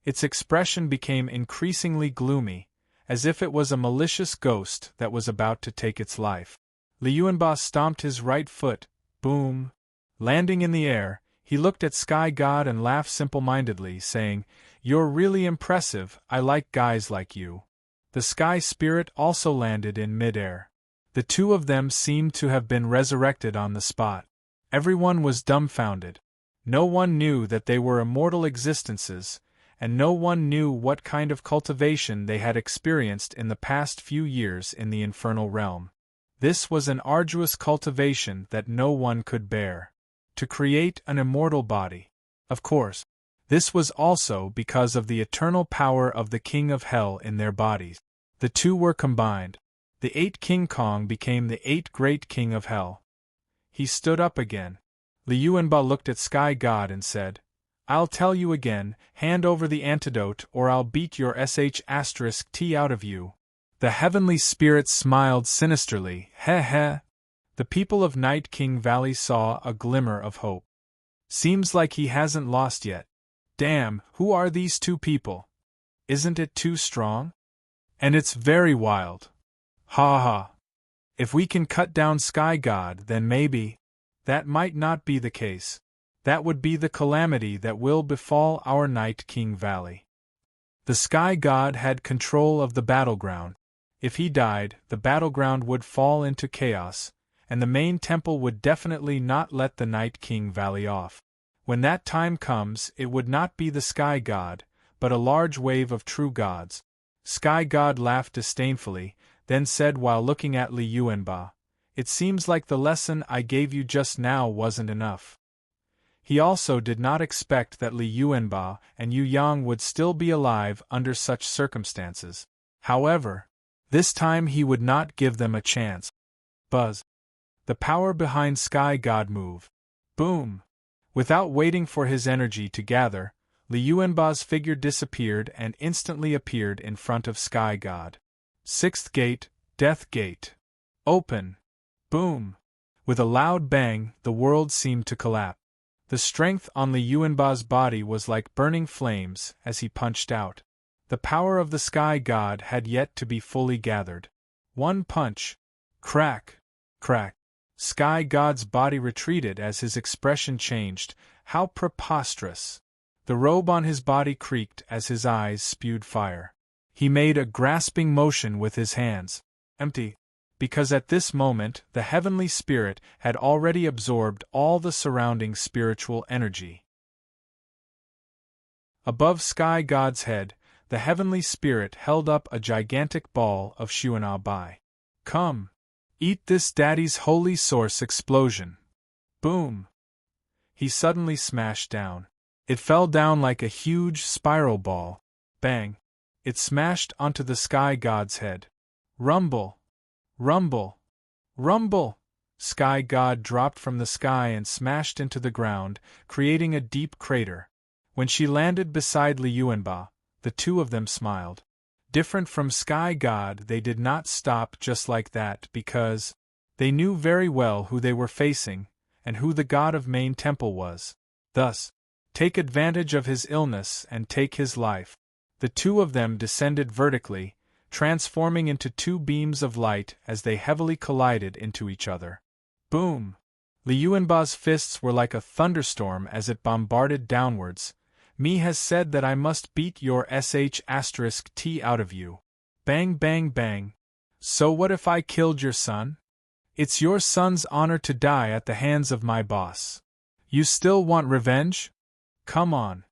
Its expression became increasingly gloomy, as if it was a malicious ghost that was about to take its life. Li Yuanba stomped his right foot, boom. Landing in the air, he looked at Sky God and laughed simple-mindedly, saying, "You're really impressive, I like guys like you." The sky spirit also landed in mid-air. The two of them seemed to have been resurrected on the spot. Everyone was dumbfounded. No one knew that they were immortal existences, and no one knew what kind of cultivation they had experienced in the past few years in the infernal realm. This was an arduous cultivation that no one could bear. To create an immortal body. Of course, this was also because of the eternal power of the King of Hell in their bodies. The two were combined. The 8 King Kong became the 8 Great King of Hell. He stood up again. Li Yuanba looked at Sky God and said, "I'll tell you again, hand over the antidote or I'll beat your sh*t out of you." The heavenly spirit smiled sinisterly, "Heh heh." The people of Night King Valley saw a glimmer of hope. Seems like he hasn't lost yet. Damn, who are these two people? Isn't it too strong? And it's very wild. Ha ha. If we can cut down Sky God, then maybe. That might not be the case. That would be the calamity that will befall our Night King Valley. The Sky God had control of the battleground. If he died, the battleground would fall into chaos, and the main temple would definitely not let the Night King Valley off. When that time comes, it would not be the Sky God, but a large wave of true gods. Sky God laughed disdainfully, then said while looking at Li Yuanba, "It seems like the lesson I gave you just now wasn't enough." He also did not expect that Li Yuanba and Yu Yang would still be alive under such circumstances. However, this time he would not give them a chance. Buzz. The power behind Sky God moved. Boom! Without waiting for his energy to gather, Li Yuanba's figure disappeared and instantly appeared in front of Sky God. 6th Gate, Death Gate. Open! Boom! With a loud bang, the world seemed to collapse. The strength on Li Yuanba's body was like burning flames as he punched out. The power of the Sky God had yet to be fully gathered. One punch. Crack! Crack! Sky God's body retreated as his expression changed. How preposterous! The robe on his body creaked as his eyes spewed fire. He made a grasping motion with his hands. Empty. Because at this moment the heavenly spirit had already absorbed all the surrounding spiritual energy. Above Sky God's head, the heavenly spirit held up a gigantic ball of Xuan'a Bai. "Come! Eat this daddy's holy source explosion!" Boom! He suddenly smashed down. It fell down like a huge spiral ball. Bang! It smashed onto the Sky God's head. Rumble! Rumble! Rumble! Sky God dropped from the sky and smashed into the ground, creating a deep crater. When she landed beside Li Yuanba, the two of them smiled. Different from Sky God, they did not stop just like that because they knew very well who they were facing and who the god of Main Temple was. Thus, take advantage of his illness and take his life. The two of them descended vertically, transforming into two beams of light as they heavily collided into each other. Boom! Li Yuanba's fists were like a thunderstorm as it bombarded downwards. "Me has said that I must beat your sh*t out of you." Bang bang bang. "So what if I killed your son? It's your son's honor to die at the hands of my boss. You still want revenge? Come on.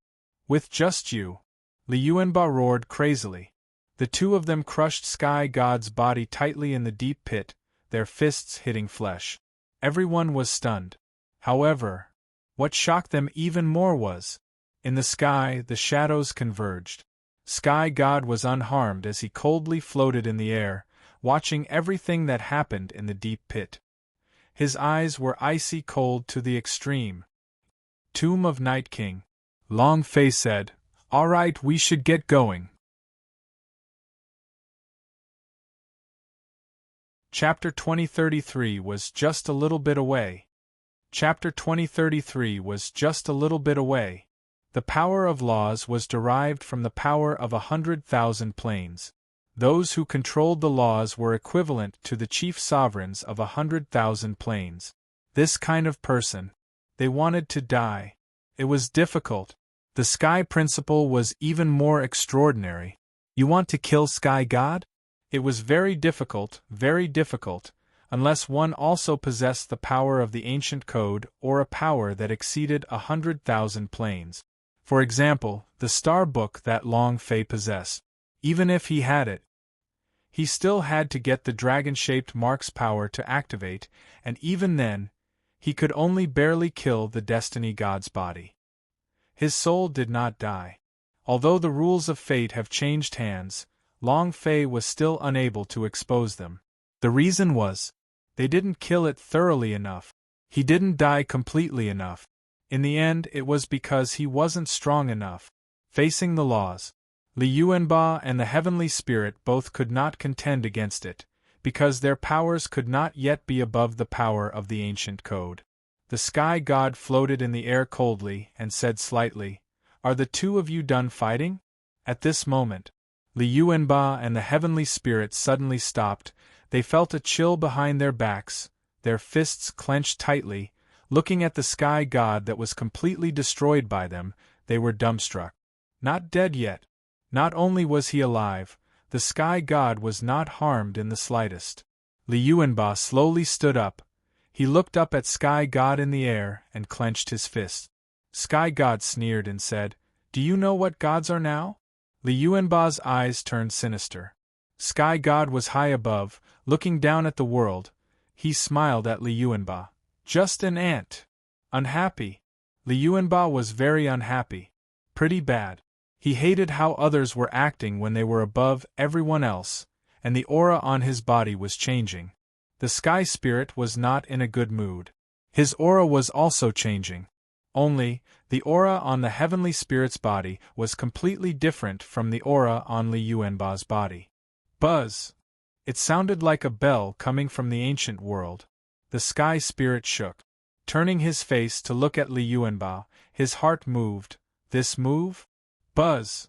With just you." Li Yuanba roared crazily. The two of them crushed Sky God's body tightly in the deep pit, their fists hitting flesh. Everyone was stunned. However, what shocked them even more was, in the sky the shadows converged. Sky God was unharmed as he coldly floated in the air, watching everything that happened in the deep pit. His eyes were icy cold to the extreme. Tomb of Night King. Long Fei said, "All right, we should get going." Chapter 2033 was just a little bit away. Chapter 2033 was just a little bit away. The power of laws was derived from the power of 100,000 planes. Those who controlled the laws were equivalent to the chief sovereigns of 100,000 planes. This kind of person. They wanted to die. It was difficult. The Sky Principle was even more extraordinary. You want to kill Sky God? It was very difficult, unless one also possessed the power of the ancient code or a power that exceeded 100,000 planes. For example, the star book that Long Fei possessed. Even if he had it, he still had to get the dragon-shaped mark's power to activate, and even then, he could only barely kill the Destiny God's body. His soul did not die. Although the rules of fate have changed hands, Long Fei was still unable to expose them. The reason was, they didn't kill it thoroughly enough. He didn't die completely enough. In the end, it was because he wasn't strong enough. Facing the laws, Li Yuanba and the Heavenly Spirit both could not contend against it, because their powers could not yet be above the power of the ancient code. The Sky God floated in the air coldly and said slightly, "Are the two of you done fighting?" At this moment, Li Yuanba and the Heavenly Spirit suddenly stopped. They felt a chill behind their backs, their fists clenched tightly. Looking at the Sky God that was completely destroyed by them, they were dumbstruck. Not dead yet. Not only was he alive, the Sky God was not harmed in the slightest. Li Yuanba slowly stood up. He looked up at Sky God in the air and clenched his fist. Sky God sneered and said, "Do you know what gods are now?" Li Yuanba's eyes turned sinister. Sky God was high above, looking down at the world. He smiled at Li Yuanba. "Just an ant." Unhappy. Li Yuanba was very unhappy. Pretty bad. He hated how others were acting when they were above everyone else, and the aura on his body was changing. The Sky Spirit was not in a good mood. His aura was also changing. Only, the aura on the Heavenly Spirit's body was completely different from the aura on Li Yuanba's body. Buzz! It sounded like a bell coming from the ancient world. The Sky Spirit shook. Turning his face to look at Li Yuanba, his heart moved. This move? Buzz!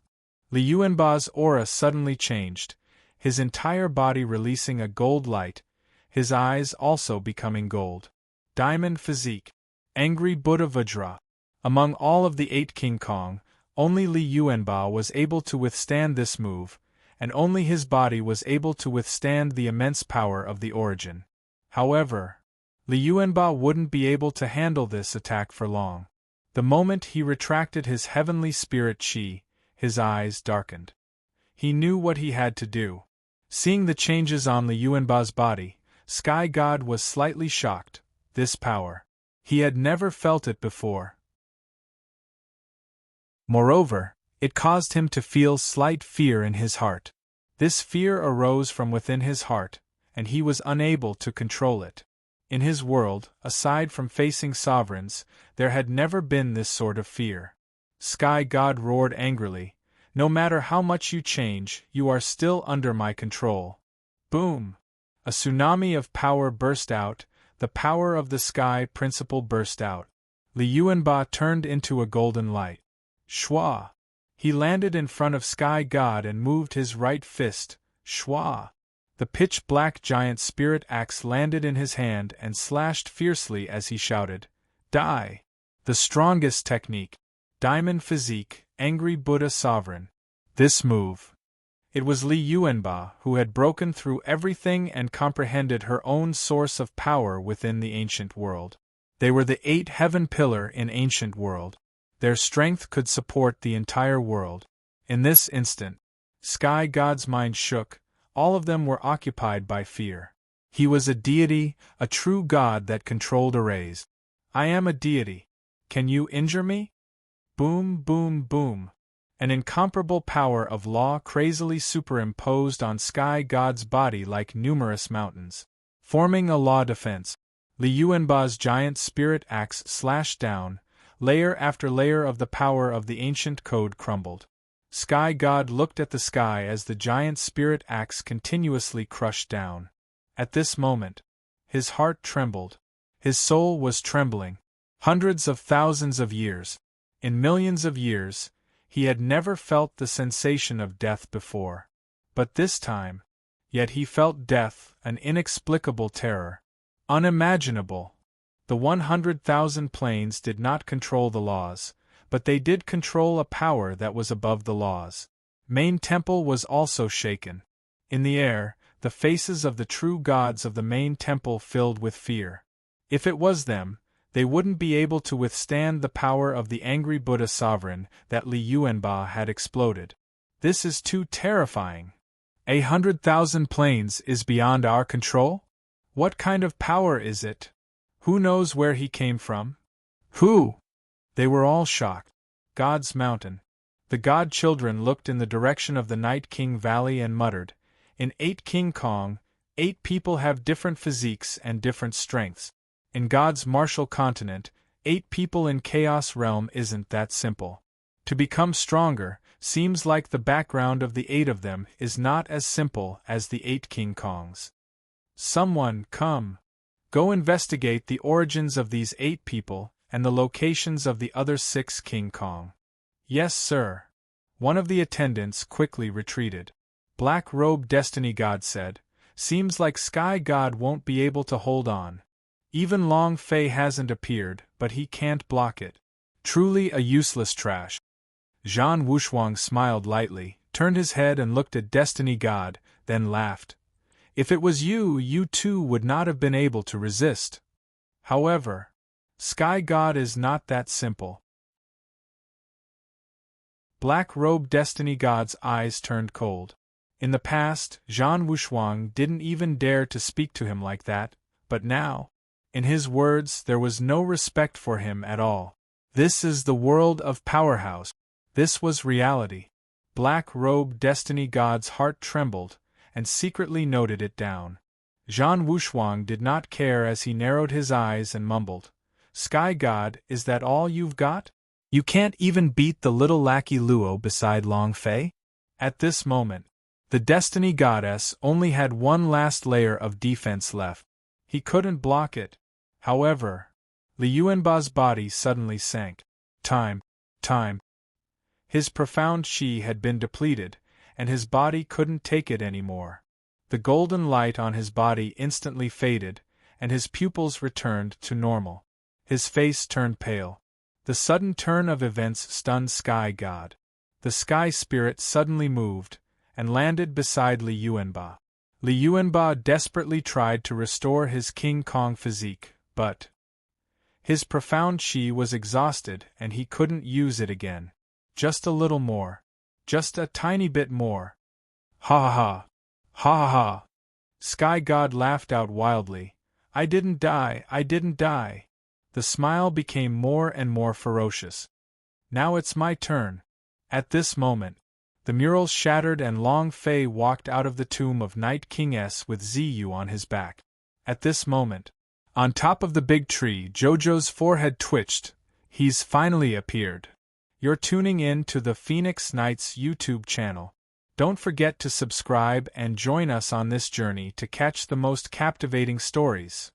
Li Yuanba's aura suddenly changed, his entire body releasing a gold light, his eyes also becoming gold. Diamond physique. Angry Buddha Vajra. Among all of the 8 King Kong, only Li Yuanba was able to withstand this move, and only his body was able to withstand the immense power of the origin. However, Li Yuanba wouldn't be able to handle this attack for long. The moment he retracted his Heavenly Spirit chi, his eyes darkened. He knew what he had to do. Seeing the changes on Li Yuanba's body, Sky God was slightly shocked. This power. He had never felt it before. Moreover, it caused him to feel slight fear in his heart. This fear arose from within his heart, and he was unable to control it. In his world, aside from facing sovereigns, there had never been this sort of fear. Sky God roared angrily, "No matter how much you change, you are still under my control." Boom! A tsunami of power burst out, the power of the Sky Principle burst out. Li Yuanba turned into a golden light. Shwa! He landed in front of Sky God and moved his right fist. Shwa! The pitch-black giant spirit axe landed in his hand and slashed fiercely as he shouted, "Die!" The strongest technique. Diamond physique, angry Buddha sovereign. This move. It was Li Yuanba who had broken through everything and comprehended her own source of power within the ancient world. They were the 8 heaven pillar in ancient world. Their strength could support the entire world. In this instant, Sky God's mind shook. All of them were occupied by fear. He was a deity, a true god that controlled arrays. "I am a deity. Can you injure me?" Boom, boom, boom. An incomparable power of law crazily superimposed on Sky God's body like numerous mountains. Forming a law defense, Li Yuanba's giant spirit axe slashed down, layer after layer of the power of the ancient code crumbled. Sky God looked at the sky as the giant spirit axe continuously crushed down. At this moment, his heart trembled. His soul was trembling. Hundreds of thousands of years, in millions of years, he had never felt the sensation of death before. But this time, yet he felt death, an inexplicable terror. Unimaginable. The 100,000 planes did not control the laws, but they did control a power that was above the laws. Main Temple was also shaken. In the air, the faces of the true gods of the main temple filled with fear. If it was them, they wouldn't be able to withstand the power of the angry Buddha sovereign that Li Yuanba had exploded. This is too terrifying. 100,000 planes is beyond our control? What kind of power is it? Who knows where he came from? Who? They were all shocked. God's mountain. The god children looked in the direction of the Night King Valley and muttered, "In 8 King Kong, 8 people have different physiques and different strengths. In God's martial continent, 8 people in Chaos Realm isn't that simple. To become stronger, seems like the background of the 8 of them is not as simple as the 8 King Kongs. Someone, come. Go investigate the origins of these 8 people, and the locations of the other 6 King Kong." "Yes, sir." One of the attendants quickly retreated. Black-robed Destiny God said, "Seems like Sky God won't be able to hold on. Even Long Fei hasn't appeared, but he can't block it. Truly a useless trash." Zhan Wushuang smiled lightly, turned his head and looked at Destiny God, then laughed. "If it was you, you too would not have been able to resist. However, Sky God is not that simple." Black-robed Destiny God's eyes turned cold. In the past, Zhan Wushuang didn't even dare to speak to him like that, but now, in his words there was no respect for him at all. This is the world of Powerhouse. This was reality. Black-robed Destiny God's heart trembled, and secretly noted it down. Zhan Wushuang did not care as he narrowed his eyes and mumbled, "Sky God, is that all you've got? You can't even beat the little lackey Luo beside Long Fei?" At this moment, the Destiny Goddess only had one last layer of defense left. He couldn't block it. However, Li Yuanba's body suddenly sank. Time. His profound qi had been depleted, and his body couldn't take it anymore. The golden light on his body instantly faded, and his pupils returned to normal. His face turned pale. The sudden turn of events stunned Sky God. The Sky Spirit suddenly moved, and landed beside Li Yuanba. Li Yuanba desperately tried to restore his King Kong physique, but his profound qi was exhausted and he couldn't use it again. Just a little more. Just a tiny bit more. Ha ha ha. Ha ha ha. Sky God laughed out wildly. "I didn't die, I didn't die." The smile became more and more ferocious. "Now it's my turn." At this moment, the murals shattered and Long Fei walked out of the tomb of Night King S with Ziyu on his back. At this moment, on top of the big tree, Jojo's forehead twitched. He's finally appeared. You're tuning in to the Phoenix Knights YouTube channel. Don't forget to subscribe and join us on this journey to catch the most captivating stories.